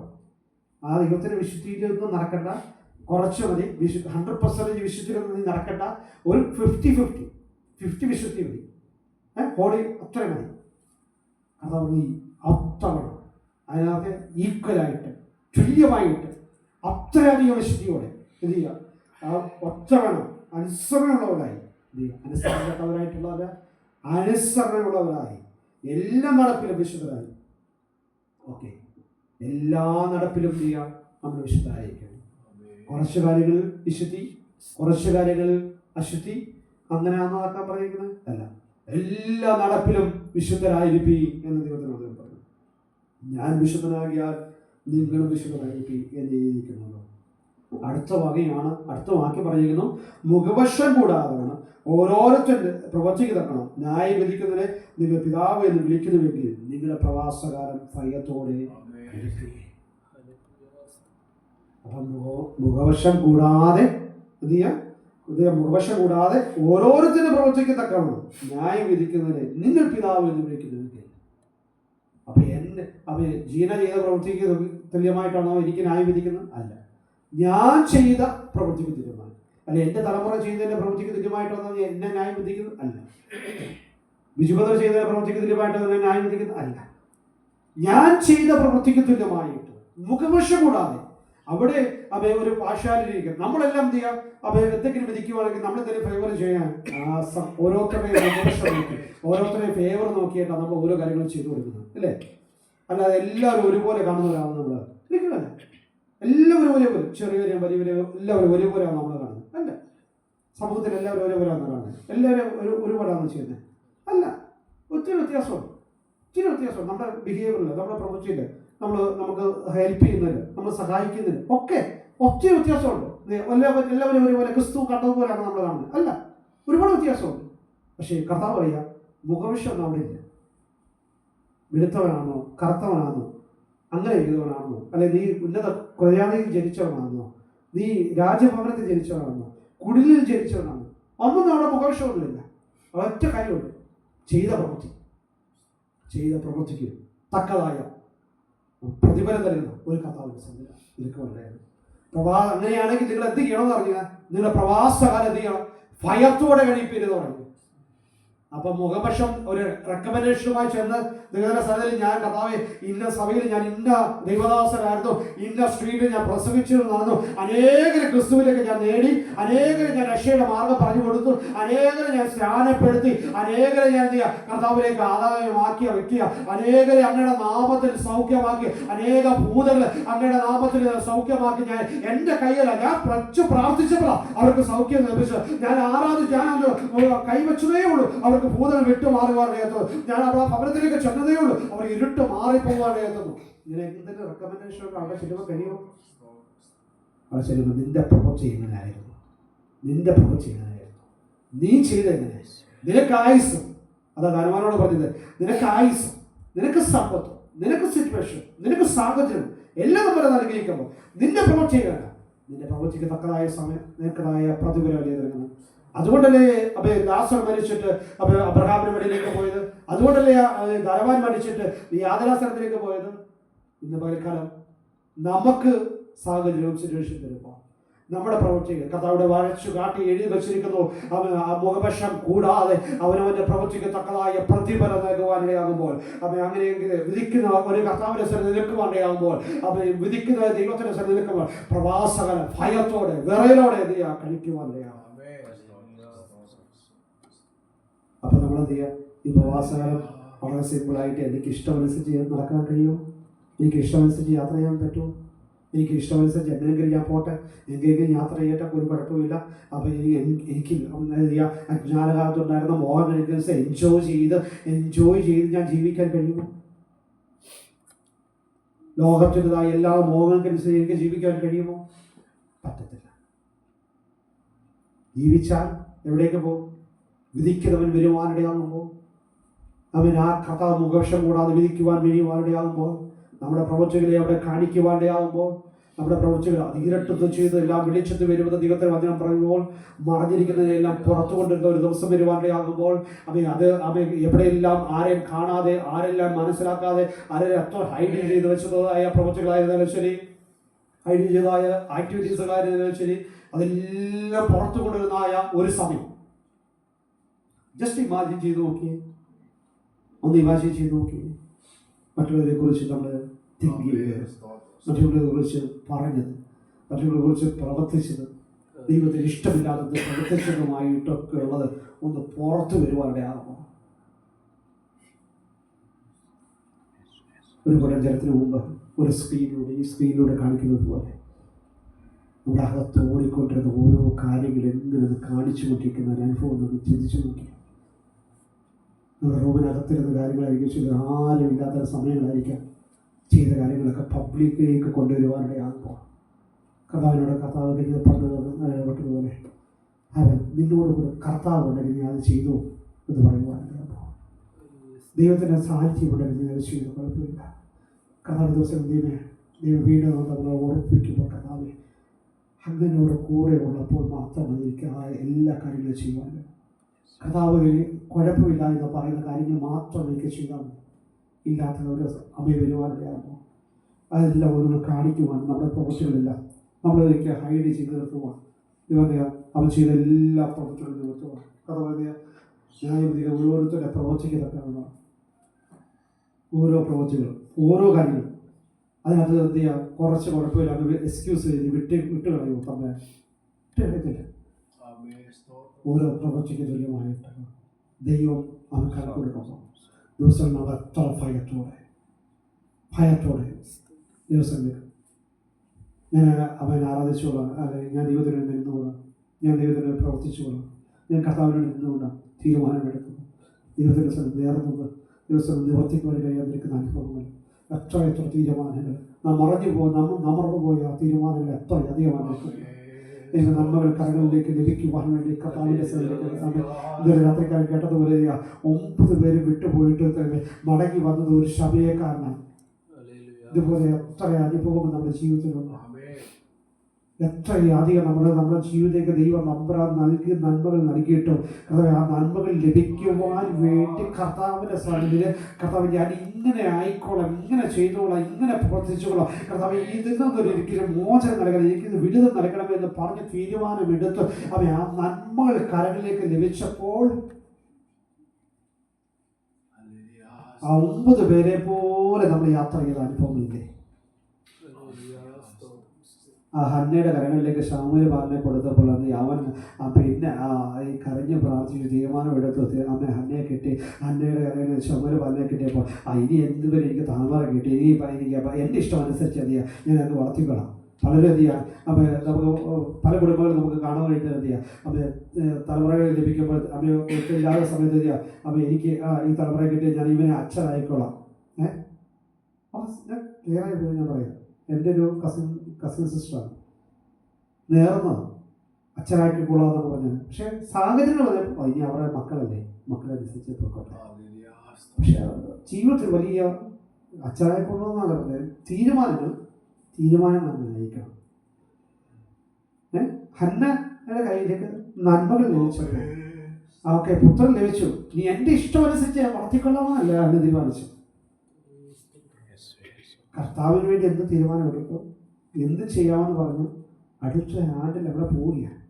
ആ ദൈവത്തിന്റെ വിശുദ്ധിയിലൊന്നും നടക്കണ്ട, കുറച്ച് മതി. 100% വിശുദ്ധിയിലൊന്നും നീ നടക്കണ്ട, ഒരു 50 വിശുദ്ധി മതി. ഹോളി അത്ര മതി. അതാ നീ ഒത്തവണ്ണം, അതിനകത്ത് ഈക്വലായിട്ട്, തുല്യമായിട്ട്, അത്രയധികം വിശുദ്ധിയോടെ എന്ത് ചെയ്യുക? ആ ഒത്തവണ്ണം അനുസരണയുള്ളവരായി എന്ത് ചെയ്യുക? അനുസരണപ്പെട്ടവരായിട്ടുള്ളവര, അനുസരണയുള്ളവരായി എല്ലാ നടപ്പിലും വിശുദ്ധരായി. ഓക്കെ, എല്ലാ നടപ്പിലും ചെയ്യാൻ നമ്മൾ വിശുദ്ധരായിരിക്കണം. കുറച്ച് കാര്യങ്ങളിൽ വിശുദ്ധി, കുറച്ച് കാര്യങ്ങളിൽ അശുദ്ധി, അങ്ങനെയാണെന്ന് ആക്കാൻ പറയുന്നത് അല്ല. എല്ലാ നടപ്പിലും വിശുദ്ധരായിരിപ്പി എന്ന് ദൈവത്തിനോട് പറഞ്ഞു. ഞാൻ വിശുദ്ധനാകിയാൽ നിങ്ങളും വിശുദ്ധരായിരിപ്പി എന്ന് എഴുതിയിരിക്കുന്നത്. അടുത്ത വാക്യം പറഞ്ഞിരിക്കുന്നു, മുഖവശം കൂടാതെ ഓരോരുത്തരുടെ പ്രവർത്തിക്ക് തക്കണം. ന്യായം വിധിക്കുന്നതിനെ നിങ്ങൾ പിതാവ് എന്ന് വിളിക്കുന്നുവെങ്കിൽ നിങ്ങളുടെ പ്രവാസകാലം ഭയത്തോടെ. അപ്പം മുഖവശം കൂടാതെ എന്ത് ചെയ്യാം? മുഖവശം കൂടാതെ ഓരോരുത്തരുടെ പ്രവർത്തിക്ക് തക്കണം ന്യായം വിധിക്കുന്നതിനെ നിങ്ങൾ പിതാവ് എന്ന് വിളിക്കുന്നുവെങ്കിൽ. അപ്പൊ ജീന ചെയ്ത പ്രവൃത്തിക്ക് തുല്യമായിട്ടാണോ എനിക്ക് ന്യായം വിധിക്കുന്നത്? അല്ല. ഞാൻ ചെയ്ത പ്രവൃത്തിക്ക് തുല്യമായി, അല്ല എൻ്റെ തലമുറ ചെയ്തതിൻ്റെ പ്രവൃത്തിക്ക് തുല്യമായിട്ടാണോ എന്നെ ന്യായം വിധിക്കുന്നത്? അല്ല. ബിജുബദർ ചെയ്ത പ്രവൃത്തിക്ക് തുല്യമായിട്ടാണോ എന്നെ ന്യായം വിധിക്കുന്നത്? അല്ല. ഞാൻ ചെയ്ത പ്രവൃത്തിക്ക് തുല്യമായിട്ട് മുഖവശം കൂടാതെ അവിടെ ഒരു പാശാലിരിക്കും. നമ്മളെല്ലാം എന്ത് ചെയ്യാം? എന്തെങ്കിലും വിധിക്കുവാണെങ്കിൽ നമ്മളെന്തെങ്കിലും ഫേവർ ചെയ്യാൻ ഓരോരുത്തരുടെയും മുഖവശം നോക്കി, ഓരോരുത്തരുടെയും ഫേവർ നോക്കിയിട്ടാണ് നമ്മൾ ഓരോ കാര്യങ്ങളും ചെയ്തു കൊടുക്കുന്നത്, അല്ലേ? അല്ലാതെ എല്ലാവരും ഒരുപോലെ കാണുന്നവരാണ് നമ്മൾ ഒരിക്കലല്ല. എല്ലാവരും ഒരേപോലെ, ചെറിയ വലിയ എല്ലാവരും ഒരുപോലെയാണ് നമ്മൾ കാണുന്നത്, അല്ല. സമൂഹത്തിൽ എല്ലാവരും ഒരേപോലെയാണ് കാണുന്നത്, എല്ലാവരും ഒരുപോലെയാണ് ചെയ്യുന്നത്, അല്ല. ഒത്തിരി വ്യത്യാസമുണ്ട്, ഒത്തിരി വ്യത്യാസം നമ്മുടെ ബിഹേവിയറിൽ, നമ്മുടെ പ്രവൃത്തിയിൽ, നമുക്ക് ഹെൽപ്പ് ചെയ്യുന്നതിന്, നമ്മൾ സഹായിക്കുന്നതിന് ഒക്കെ ഒത്തിരി വ്യത്യാസമുണ്ട്. എല്ലാവരും ഒരുപോലെ ക്രിസ്തു കണ്ടതുപോലെയാണ് നമ്മൾ കാണുന്നത്, അല്ല. ഒരുപാട് വ്യത്യാസമുണ്ട്. പക്ഷേ കർത്താവ് പറയുക, മുഖവിഷം അവിടെ ഇല്ല. വെളുത്തവനാണോ കറുത്തവനാണോ അങ്ങനെ ചെയ്തവനാണോ, അല്ലെ നീ ഉന്നത കൊലയാളിയിൽ ജനിച്ചവനാണോ, നീ രാജഭവനത്തിൽ ജനിച്ചവനാണോ, കുടിലിൽ ജനിച്ചവനാണോ, ഒന്നും അവിടെ മുഖവിഷമൊന്നുമില്ല. ഒറ്റ കാര്യമുണ്ട്, ചെയ്ത പ്രവൃത്തിക്ക് തക്കതായ പ്രതിഫലം തരുന്ന ഒരു കർത്താവിന്റെ സന്നിധിയിൽ നിനക്ക് ഉണ്ടായിരുന്നു. അങ്ങനെയാണെങ്കിൽ നിങ്ങൾ എന്ത് ചെയ്യണമെന്ന് പറഞ്ഞാൽ നിങ്ങളുടെ പ്രവാസകാലം എന്ത് ചെയ്യണം? ഭയത്തോടെ കഴിപ്പിരുന്ന് പറഞ്ഞു. അപ്പൊ മുഖപക്ഷം ഒരു റെക്കമെൻഡേഷനുമായി ചെന്ന് നിങ്ങളുടെ സ്ഥലത്തിൽ, ഞാൻ കർത്താവേ ഇന്ന സഭയിൽ ഞാൻ ഇന്ന ദൈവദാസനായിരുന്നു, ഇന്ന സ്ട്രീറ്റിൽ ഞാൻ പ്രസവിച്ചു നടന്നു, അനേകരെ ക്രിസ്തുവിലേക്ക് ഞാൻ നേടി, അനേകരെ ഞാൻ രക്ഷയുടെ മാർഗം പറഞ്ഞു കൊടുത്തു, അനേകരെ ഞാൻ സ്നാനപ്പെടുത്തി, അനേകരെ ഞാൻ എന്ത് ചെയ്യുക? കർത്താവിലേക്ക് ആദായമാക്കിയ വ്യക്തിയ, അനേകരെ അങ്ങയുടെ നാമത്തിൽ സൗഖ്യമാക്കി, അനേക ഭൂതങ്ങൾ അങ്ങയുടെ നാമത്തിൽ സൗഖ്യമാക്കി. ഞാൻ എൻ്റെ കയ്യല്ല, ഞാൻ പ്രാർത്ഥിച്ചപ്പോഴാണ് അവർക്ക് സൗഖ്യം ലഭിച്ചത്. ഞാൻ കൈവച്ചതേ ഉള്ളൂ, അവർക്ക് ഭൂതങ്ങൾ വിട്ടുമാറുവാനായിരുന്നു. ഞാൻ അവിടെ ഭവനത്തിലേക്ക് ചെന്നതേ ഉള്ളൂ, അവർ ഇരുട്ട് മാറിപ്പോകാനായിരുന്നു. ഇങ്ങനെ എന്തിന്റെ റെക്കമെൻഡേഷൻ അവിടെ ചെല്ലുമ്പോൾ കഴിയുമോ? അവിടെ ചെല്ലുമ്പോൾ നിന്റെ പ്രവൃത്തി എങ്ങനെയായിരുന്നു, നീ ചെയ്തെങ്ങനെ, നിനക്ക് ആയുസ്. അതാ ധനവാനോട് പറഞ്ഞത്, നിനക്ക് ആയുസ്, നിനക്ക് സമ്പത്ത്, നിനക്ക് സിറ്റുവേഷൻ, നിനക്ക് സാഹചര്യം എല്ലാം നമ്മൾ നൽകിയിരിക്കുമ്പോൾ നിന്റെ പ്രവൃത്തി ചെയ്യണം. നിന്റെ പ്രവൃത്തിക്ക് തക്കതായ സമയം, നിനക്കതായ പ്രതിഫലം നൽകുന്നത്. അതുകൊണ്ടല്ലേ ലാസർ മരിച്ചിട്ട് അബ്രഹാമിന്റെ വെളിയിലേക്ക് പോയത്? അതുകൊണ്ടല്ലേ ധനവാൻ മരിച്ചിട്ട് യാതനാസ്ഥലത്തിലേക്ക് പോയത്? ഇന്ന് പകൽക്കാലം നമുക്ക് സാഹചര്യവും സിറ്റുവേഷൻ തരുമ്പോൾ നമ്മുടെ പ്രവൃത്തികൾ കർത്താവിടെ വരച്ചു കാട്ടി എഴുതി വെച്ചിരിക്കുന്നു. ആ മുഖപക്ഷം കൂടാതെ അവനവന്റെ പ്രവൃത്തിക്ക് തക്കതായ പ്രതിഫലം നൽകുവാനിടയാകുമ്പോൾ, അങ്ങനെയെങ്കിൽ വിധിക്കുന്ന ഒരു കർത്താവിന്റെ സ്ഥലത്ത് നിൽക്കുവാനിടയാകുമ്പോൾ, വിധിക്കുന്ന ദൈവത്തിന്റെ സ്ഥലത്ത് നിൽക്കുമ്പോൾ പ്രവാസകാലം ഭയത്തോടെ വിറയലോടെ എന്ത് ചെയ്യുക? കഴിക്കുവാനിടയാകും. അപ്പൊ നമ്മളെന്ത് ചെയ്യുക? ഈ പ്രവാസകാലം വളരെ സിമ്പിളായിട്ട് എനിക്ക് ഇഷ്ടമനുസരിച്ച് നടക്കാൻ കഴിയുമോ? എനിക്ക് ഇഷ്ടമനുസരിച്ച് യാത്ര ചെയ്യാൻ പറ്റുമോ? എനിക്ക് ഇഷ്ടമനുസരിച്ച് എന്തെങ്കിലും ഞാൻ പോട്ടെ, എന്തെങ്കിലും യാത്ര ചെയ്യട്ടെ, ഒരു കുഴപ്പമില്ല. അപ്പൊ എനിക്ക് അജ്ഞാനകാലത്തുണ്ടായിരുന്ന മോഹനനുസരിച്ച് എൻജോയ് ചെയ്ത് ഞാൻ ജീവിക്കാൻ കഴിയുമോ? ലോകത്തിൻ്റെതായ എല്ലാ മോഹങ്ങൾക്കനുസരിച്ച് എനിക്ക് ജീവിക്കാൻ കഴിയുമോ? പറ്റത്തില്ല. ജീവിച്ചാൽ എവിടേക്ക് പോകും? വിധിക്കുന്നവൻ വരുവാനിടയാകുമ്പോൾ, അവൻ ആ കർത്താവ് മുഖപക്ഷം കൂടാതെ വിധിക്കുവാൻ കഴിയുവാനിടയാകുമ്പോൾ, നമ്മുടെ പ്രവൃത്തികളെ അവിടെ കാണിക്കുവാനിടയാകുമ്പോൾ, നമ്മുടെ പ്രവൃത്തികൾ അതിരട്ടത്വം ചെയ്ത് എല്ലാം വെളിച്ചത്ത് വരുമെന്ന് ദൈവത്തിന് വചനം പറയുമ്പോൾ, മറഞ്ഞിരിക്കുന്നതിനെല്ലാം പുറത്തു കൊണ്ടിരുന്ന ഒരു ദിവസം വരുവാനിടയാകുമ്പോൾ, എവിടെയെല്ലാം ആരെയും കാണാതെ, ആരെല്ലാം മനസ്സിലാക്കാതെ, ആരെല്ലാം എത്ര ഹൈഡ് ചെയ്ത് വെച്ചതായ പ്രവൃത്തികളായിരുന്നാലും ശരി, ഹൈഡ് ചെയ്തതായ ആക്ടിവിറ്റീസുകളായിരുന്നാലും ശരി, അതെല്ലാം പുറത്തു കൊണ്ടിരുന്നതായ ഒരു സമയം. ജസ്റ്റ് ഇമാജിൻ ചെയ്ത് നോക്കിയേ, ഒന്ന് ഇമാജിൻ ചെയ്ത് നോക്കിയേ. മറ്റുള്ളവരെ കുറിച്ച് നമ്മൾ തിങ്ക് ചെയ്യുക, മറ്റുള്ളവരെ കുറിച്ച് പറഞ്ഞത്, മറ്റുള്ളവരെ കുറിച്ച് പ്രവർത്തിച്ചത്, ദൈവത്തിന് ഇഷ്ടമില്ലാത്തത് പ്രവർത്തിച്ചതുമായിട്ടൊക്കെ ഉള്ളത് ഒന്ന് പുറത്തു വരുവാനിടയാകുമ്പോൾ, ഒരു കുടം ജലത്തിന് മുമ്പ് ഒരു സ്ക്രീനിലൂടെ കാണിക്കുന്നത് പോലെ നമ്മുടെ അകത്ത് ഓടിക്കൊണ്ടിരുന്ന ഓരോ കാര്യങ്ങൾ എങ്ങനെ കാണിച്ചു കൊണ്ടിരിക്കുന്ന ഒരു അനുഭവം നമ്മൾ ചിന്തിച്ചു നോക്കി. നമ്മുടെ റൂമിനകത്തിരുന്ന കാര്യങ്ങളായിരിക്കും ചെയ്ത്, ആരും ഇല്ലാത്ത സമയങ്ങളായിരിക്കാം ചെയ്ത കാര്യങ്ങളൊക്കെ പബ്ലിക്കിലേക്ക് കൊണ്ടുവരുവാനിടയാകുമ്പോൾ, കർത്താവ് കഴിഞ്ഞ് പറഞ്ഞതുപോലെ അവൻ നിന്നോട് കൂടെ കർത്താവ് ഉണ്ടെങ്കിൽ നീ അത് ചെയ്തു എന്ന് പറയുവാനിടയാകുമ്പോൾ, ദൈവത്തിൻ്റെ സാന്നിധ്യം ഉണ്ടെങ്കിൽ നീ അത് ചെയ്തു, കുഴപ്പമില്ല. കർത്താവ് ദിവസം ദൈവം വീണ്ടും നമ്മളെ ഓർപ്പിക്കുമ്പോൾ, കർത്താവ് അങ്ങനോട് കൂടെ ഉള്ളപ്പോൾ മാത്രം എനിക്ക് ആ എല്ലാ കാര്യങ്ങളും ചെയ്യുവാൻ, കർത്താവ് കുഴപ്പമില്ല എന്ന് പറയുന്ന കാര്യങ്ങൾ മാത്രം എനിക്ക് ചെയ്താൽ മതി. ഇല്ലാത്ത ഒരു അമ്മയെ വരുവാനിടയാകുമ്പോൾ അതെല്ലാം ഓരോന്ന് കാണിക്കുവാൻ നമ്മുടെ പ്രവൃത്തികളില്ല നമ്മളൊക്കെ ഹൈഡ് ചെയ്ത് നിർത്തുവാൻ ദൈവതയ അവൻ ചെയ്ത എല്ലാ പ്രവൃത്തികളും നിർത്തുവാൻ കഥ ന്യായവിധികൾ ഓരോരുത്തരുടെ പ്രവൃത്തിക്ക് തക്കാനുള്ള ഓരോ പ്രവൃത്തികളും ഓരോ കാര്യങ്ങളും അതിനകത്ത് എന്ത് ചെയ്യുക കുറച്ച് കുഴപ്പമില്ല അങ്ങ് എക്സ്ക്യൂസ് ചെയ്ത് വിട്ടുകളയുമോ തമ്മ വിട്ടുകളയത്തില്ല ഓരോ പ്രവൃത്തിക്ക് തുല്യമായിട്ട് ദൈവം അവൻ കണക്കൊടുക്കുമ്പോൾ ദിവസം നമ്മൾ എത്ര ഭയത്തോടെ ദിവസങ്ങളിൽ ഞാൻ അവൻ ആരാധിച്ചുകൊള്ളാം, അല്ലെങ്കിൽ ഞാൻ ദൈവത്തിന് വേണ്ടി നിന്നുകൊള്ളാം, ഞാൻ ദൈവത്തിന് പ്രവർത്തിച്ചുകൊള്ളാം, ഞാൻ കർത്താവിന് വേണ്ടി നിന്നുകൊള്ളാം തീരുമാനമെടുക്കുന്നു. ദൈവത്തിൻ്റെ സ്ഥലം നേർന്നത് ദിവസം നിവർത്തിക്കുവാൻ കഴിയാതിരിക്കുന്ന അനുഭവങ്ങൾ എത്ര തീരുമാനങ്ങൾ നാം മറന്നു പോയ ആ തീരുമാനങ്ങൾ എത്ര അധികമാണ്. ദൈവ നന്മകൾ കരങ്ങളിലേക്ക് ലഭിക്കുവാൻ വേണ്ടി കർത്താവിൻ്റെ സ്ഥലത്തേക്ക് ഇതൊരു രാത്രിക്കാരൻ കേട്ടതുപോലെ 9 പേര് വിട്ടുപോയിട്ട് മടങ്ങി വന്നത് ഒരു ശബരിയക്കാരനാണ്. ഇതുപോലെ എത്ര അനുഭവങ്ങൾ നമ്മുടെ ജീവിതത്തിലുണ്ട്. എത്രയധികം നമ്മുടെ ജീവിതത്തിലേക്ക് ദൈവം നന്മകൾ നൽകിയിട്ടും ആ നന്മകൾ ലഭിക്കുവാൻ വേണ്ടി കർത്താവിൻ്റെ സന്നിധിയിൽ കർത്താവ് ഞാൻ ഇങ്ങനെ ആയിക്കോളാം, ഇങ്ങനെ ചെയ്തോളാം, ഇങ്ങനെ പ്രവർത്തിച്ചോളാം, കർത്താവ് ഇതിൽ നിന്നൊരിക്കലും മോചനം നൽകണം, എനിക്കിത് വിടുതൽ നൽകണമെന്ന് പറഞ്ഞ് തീരുമാനമെടുത്ത് അവൻ ആ നന്മകൾ കരങ്ങളിലേക്ക് ലഭിച്ചപ്പോൾ ആ 9 പേരെ പോലെ നമ്മൾ യാത്ര ചെയ്ത അനുഭവങ്ങളില്ലേ? ആ ഹന്നയുടെ കരങ്ങളിലേക്ക് ശമൂവേൽ ബാലനെ കൊടുത്തപ്പോൾ അത് അവൻ പിന്നെ ഈ കരഞ്ഞ് പ്രാർത്ഥിച്ച് തീരുമാനം എടുത്ത് അമ്മ ഹന്നയെ കിട്ടി. ഹന്നയുടെ കരങ്ങളിൽ ശമൂവേൽ ബാലനെ കിട്ടിയപ്പോൾ ഇനി എന്തുവരെ എനിക്ക് താമര കിട്ടി, ഇനി എനിക്ക് എൻ്റെ ഇഷ്ടം അനുസരിച്ച് എന്ത് ചെയ്യുക, ഞാൻ അത് വളർത്തിക്കൊള്ളാം. വളരെയധികം അപ്പോൾ നമുക്ക് പല കുടുംബങ്ങളും നമുക്ക് കാണാൻ കഴിയുന്നത് എന്ത് ചെയ്യുക, അപ്പോൾ തലമുറകൾ ലഭിക്കുമ്പോൾ അമ്മ ഇല്ലാത്ത സമയത്ത് എന്ത് ചെയ്യുക, അപ്പോൾ എനിക്ക് ഈ തലമുറ കിട്ടിയ ഞാൻ ഇവനെ അച്ഛനായിക്കോളാം. ഞാൻ ക്ലിയറായി പോയി ഞാൻ പറയാം. എൻ്റെ ഒരു കസിൻ സിസ്റ്ററാണ് നേർന്നത് അച്ഛനാക്കിക്കൊള്ളാമെന്നൊക്കെ പറഞ്ഞത്. പക്ഷേ സാഹചര്യങ്ങൾ പറഞ്ഞപ്പോൾ ഇനി അവരുടെ മക്കളനുസരിച്ച് പോയിക്കോട്ടെ. പക്ഷേ ജീവിതത്തിൽ വലിയ അച്ഛനായിക്കൊള്ളാമെന്നാണ് പറഞ്ഞത്. തീരുമാനങ്ങൾ നയിക്കണം. ഹന്നയുടെ കയ്യിലേക്ക് നന്മകൾ ലഭിച്ചപ്പോൾ അവർക്ക് പുത്രൻ ലഭിച്ചു. ഇനി എൻ്റെ ഇഷ്ടമനുസരിച്ച് ഞാൻ വളർത്തിക്കൊള്ളാമെന്നല്ല ഹന്ന തീരുമാനിച്ചു. കർത്താവിന് വേണ്ടി എന്ത് തീരുമാനമെടുത്തു, എന്ത് ചെയ്യാമെന്ന് പറഞ്ഞു. അടുത്ത ആണ്ടിൽ അവിടെ പോവുകയാണ്.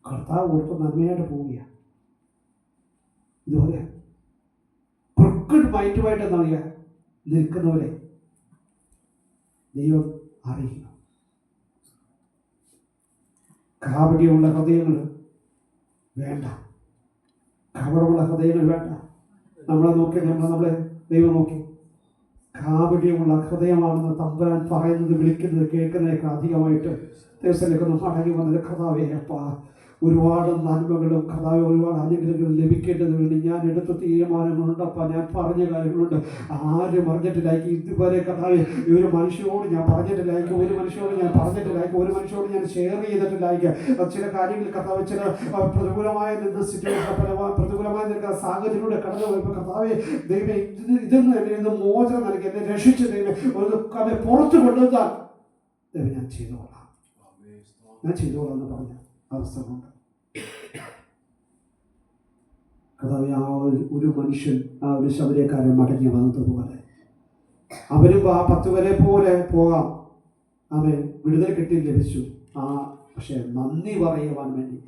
കർത്താവ് കൊടുത്ത നന്മയായിട്ട് പോവുകയാണ്. ഇതുപോലെ ക്രിക്കറ്റ് മൈൻഡുമായിട്ട് എന്താ പറയുക നിൽക്കുന്നവരെ ദൈവം അറിയിക്കണം. കാപട്യമുള്ള ഹൃദയങ്ങൾ വേണ്ട, കപടമുള്ള ഹൃദയങ്ങൾ വേണ്ട. നമ്മളെ ദൈവം നോക്കി കാപട്യമുള്ള ഹൃദയമാണെന്ന് തമ്പുരാൻ പറയുന്നത്, വിളിക്കുന്നത്, കേൾക്കുന്നതൊക്കെ അധികമായിട്ട് ദിവസത്തിലേക്ക് മടങ്ങി വന്നത് കർത്താവേ അപ്പാ ഒരുപാട് നന്മകളും കർത്താവ് ഒരുപാട് അനുഗ്രഹങ്ങളും ലഭിക്കേണ്ടത് വേണ്ടി ഞാൻ എടുത്ത തീരുമാനങ്ങളുണ്ട്. അപ്പം ഞാൻ പറഞ്ഞ കാര്യങ്ങളുണ്ട്, ആരും അറിഞ്ഞിട്ടില്ലായിരിക്കും ഇതുവരെ കർത്താവ്. ഒരു മനുഷ്യരോട് ഞാൻ പറഞ്ഞിട്ടില്ലായിരിക്കും, ഒരു മനുഷ്യരോട് ഞാൻ ഷെയർ ചെയ്തിട്ടില്ലായിരിക്കും. ചില കാര്യങ്ങൾ കർത്താവ് ചില പ്രതികൂലമായ പ്രതികൂലമായ നിൽക്കുന്ന സാഹചര്യത്തിലൂടെ കടന്നു പോയപ്പോൾ കർത്താവെ ദൈവം ഇതെന്ന് എന്നെ ഇന്ന് മോചനം നൽകി, എന്നെ രക്ഷിച്ച് ദൈവം ഒരു കഥ പുറത്ത് കൊണ്ടുവന്നാൽ ദൈവം ഞാൻ ചെയ്തോളാം എന്ന് പറഞ്ഞ അവസ്ഥകളുണ്ട്. കർത്താവേ ഒരു മനുഷ്യൻ ഒരു ശബരിയക്കാരൻ മടങ്ങി വന്നതുപോലെ അവരും 10 വരെ പോലെ പോകാം. അവൻ വിടുതൽ കിട്ടി ലഭിച്ചു. പക്ഷെ നന്ദി പറയുവാൻ വേണ്ടി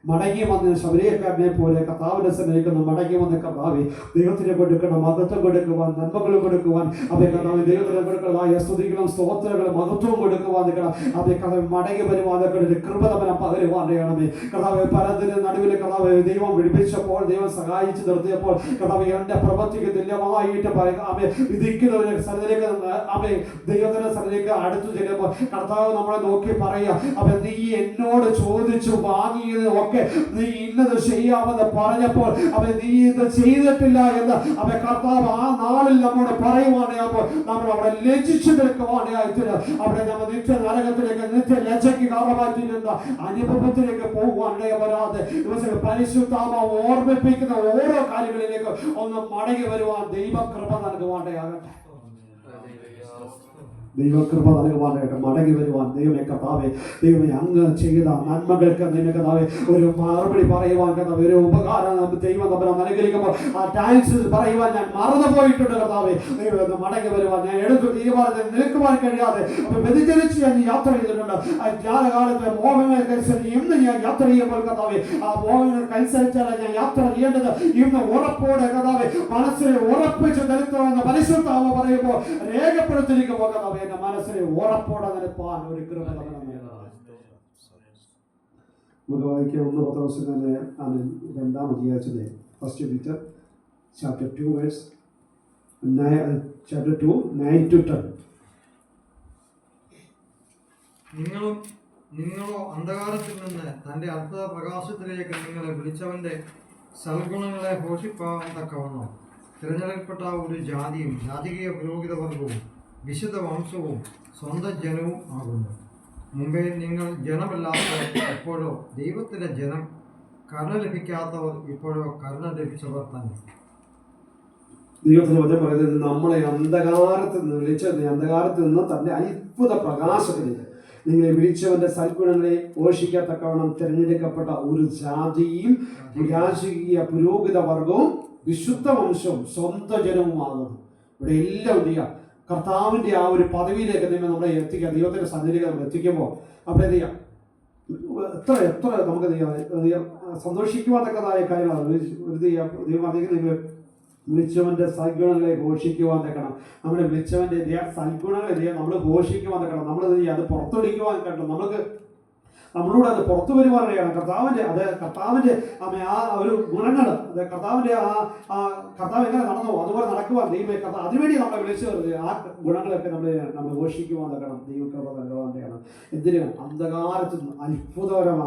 മടങ്ങി വന്ന് ശബരിയക്കാരനെ പോലെ കർത്താവിന്റെ സന്നിധിയിൽ മടങ്ങി വന്ന കർത്താവെ ദൈവത്തിന് കൊടുക്കണം, മഹത്വം കൊടുക്കുവാൻ, നന്മകൾ കൊടുക്കുവാൻ, അവയെ കർത്താവ് ദൈവത്തിന് കൊടുക്കുന്നതായ സ്തുതികളും സ്തോത്രങ്ങളും മഹത്വവും കൊടുക്കുവാൻ നിൽക്കണം. അവയെ കർത്താവ് മടങ്ങി വരുവാൻ ഒരു കൃപ തമന പകരുവാൻ ചെയ്യണമേ. കർത്താവ് പലതിന് നടുവിൽ കർത്താവ് ദൈവം വിടിപ്പിച്ചപ്പോൾ, ദൈവം സഹായിച്ചു നിർത്തിയപ്പോൾ കർത്താവ് എൻ്റെ പ്രവൃത്തിക്ക് തുല്യമായിട്ട് അവയെ വിധിക്കുന്ന സ്ഥലത്തിലേക്ക് അവയെ ദൈവത്തിന്റെ സ്ഥലത്തിലേക്ക് അടുത്തു ചെല്ലുമ്പോൾ കർത്താവ് നമ്മളെ നോക്കി പറയുക, അവ നീ എന്നോട് ചോദിച്ചു വാങ്ങിയത് ഒക്കെ നീ ഇന്നത് ചെയ്യാമെന്ന് പറഞ്ഞപ്പോൾ അവൻ നീ ഇത് ചെയ്തിട്ടില്ല എന്ന് അവൻ കർത്താവ് ആ നാളിൽ നമ്മോട് പറയുവാനാകുമ്പോൾ നമ്മൾ അവിടെ ലജ്ജിച്ചു നിൽക്കുവാനായിട്ട് അവിടെ നമ്മൾ നിത്യ നരകത്തിലേക്ക്, നിത്യ ലജ്ജയ്ക്ക് കാരണമായിട്ടിരുന്ന അനുഭവത്തിലേക്ക് പോകുവാനേ വരാതെ പരിശുദ്ധാത്മ ഓർമ്മിപ്പിക്കുന്ന ഓരോ കാര്യങ്ങളിലേക്ക് ഒന്ന് മടങ്ങി വരുവാൻ ദൈവ കൃപ നൽകുവാനാകട്ടെ. ദൈവകൃപ നൽകുവാനായിട്ട് മടങ്ങി വരുവാൻ ദൈവമേ കർത്താവേ, ദൈവമേ അങ്ങ് ചെയ്ത നന്മകൾക്ക് നിന്നെ കർത്താവേ ഒരു മറുപടി പറയുവാൻ കർത്താവേ, ഒരു ഉപകാരം ദൈവം നമ്മൾ അനുഗ്രഹിക്കുമ്പോൾ ആ താങ്ക്സ് പറയുവാൻ ഞാൻ മറന്നു പോയിട്ടുണ്ട് കർത്താവേ. ദൈവം ഒന്ന് മടങ്ങി വരുവാൻ ഞാൻ എടുത്തു തീരുമാനത്തിൽ നിൽക്കുവാൻ കഴിയാതെ അപ്പോൾ വ്യതിചലിച്ച് ഞാൻ യാത്ര ചെയ്തിട്ടുണ്ട്. ആ ജ്ഞാനകാലത്തെ മോഹങ്ങൾക്കനുസരിച്ച് ഇന്ന് ഞാൻ യാത്ര ചെയ്യുമ്പോൾ കർത്താവേ, ആ മോഹങ്ങൾക്കനുസരിച്ചാണ് ഞാൻ യാത്ര ചെയ്യേണ്ടത്. ഇന്ന് ഉറപ്പോടെ കർത്താവേ, മനസ്സിനെ ഉറപ്പിച്ച് നിൽക്കണമെന്ന് പരിശുദ്ധാത്മാവ് പറയുമ്പോൾ രേഖപ്പെടുത്തിയിരിക്കുമ്പോൾ കർത്താവേ, എന്റെ മനസ്സിനെ ഉറപ്പോടെ നിൽപ്പാൻ ഒരു കൃപ നൽകണമേ. നമുക്ക് വായിക്കാം 1 പത്രോസിന്റെ 2-ാം അധ്യായത്തിലെ ഫസ്റ്റ് പീറ്റർ ചാപ്റ്റർ 2 വേഴ്സ് 9-10. നിങ്ങളോ അന്ധകാരത്തിൽ നിന്ന് തന്റെ അത്ഭുത പ്രകാശത്തിലേക്ക് നിങ്ങളെ വിളിച്ചവന്റെ സൽഗുണങ്ങളെ ഘോഷിപ്പാൻ തക്കവണ്ണം തിരഞ്ഞെടുക്കപ്പെട്ട ഒരു ജാതിയും ജാതികീയ പുരോഹിത വർഗവും വിശുദ്ധ വംശവും സ്വന്തം ജനവും ആകുന്നു. മുമ്പേ നിങ്ങൾ ജനമല്ലാത്തവർ ഇപ്പോഴോ ദൈവത്തിന്റെ ജനം, കരുണ ലഭിക്കാത്തവർ ഇപ്പോഴോ കരുണ ലഭിച്ചവർ തന്നെ. ദൈവത്തിന് വചനം പറയുന്നത് നമ്മളെ അന്ധകാരത്തിൽ നിന്ന് വിളിച്ചത്, അന്ധകാരത്തിൽ നിന്ന് തന്റെ അത്ഭുത പ്രകാശത്തിലേക്ക് നിങ്ങളെ വിളിച്ചവന്റെ സൽഗുണങ്ങളെ ഘോഷിക്കത്തക്കവണ്ണം തിരഞ്ഞെടുക്കപ്പെട്ട ഒരു ജാതിയും രാജകീയ പുരോഹിത വർഗവും വിശുദ്ധ വംശവും സ്വന്തം ജനവുമാകുന്നു. ഇവിടെ എല്ലാം എന്ത് ചെയ്യുക, കർത്താവിൻ്റെ ആ ഒരു പദവിയിലേക്ക് നമ്മളെ എത്തിക്കുക, ദൈവത്തിൻ്റെ സന്നിധിയിലേക്ക് നമ്മൾ എത്തിക്കുമ്പോൾ അവിടെ എന്ത് ചെയ്യാം, എത്ര നമുക്ക് സന്തോഷിക്കുവാനൊക്കെതായ കാര്യങ്ങളാണ്. ഒരു ദൈവം അധികം നിങ്ങൾ വിളിച്ചവന്റെ സൽഗുണങ്ങളെ ഘോഷിക്കുവാൻ നിൽക്കണം. നമ്മുടെ വിളിച്ചവന്റെ സൽഗുണങ്ങളെ നമ്മൾ ഘോഷിക്കുവാൻ നിൽക്കണം. നമ്മൾ അത് പുറത്തൊടിക്കുവാൻ കേട്ടോ, നമ്മളോട് അത് പുറത്തു വരുവാനാണ് കർത്താവിൻ്റെ ആ ഒരു ഗുണങ്ങൾ, കർത്താവിൻ്റെ ആ കർത്താവ് എങ്ങനെ നടന്നോ അതുപോലെ നടക്കുവാൻ ദൈവം അതിനുവേണ്ടി നമ്മളെ വിളിച്ചു ആ ഗുണങ്ങളൊക്കെ നമ്മൾ ഘോഷിക്കുവാൻ നിൽക്കണം. ദൈവകൃപ നൽകുവാനാണ്. എന്തിനാണ്? അന്ധകാരത്തിൽ നിന്ന്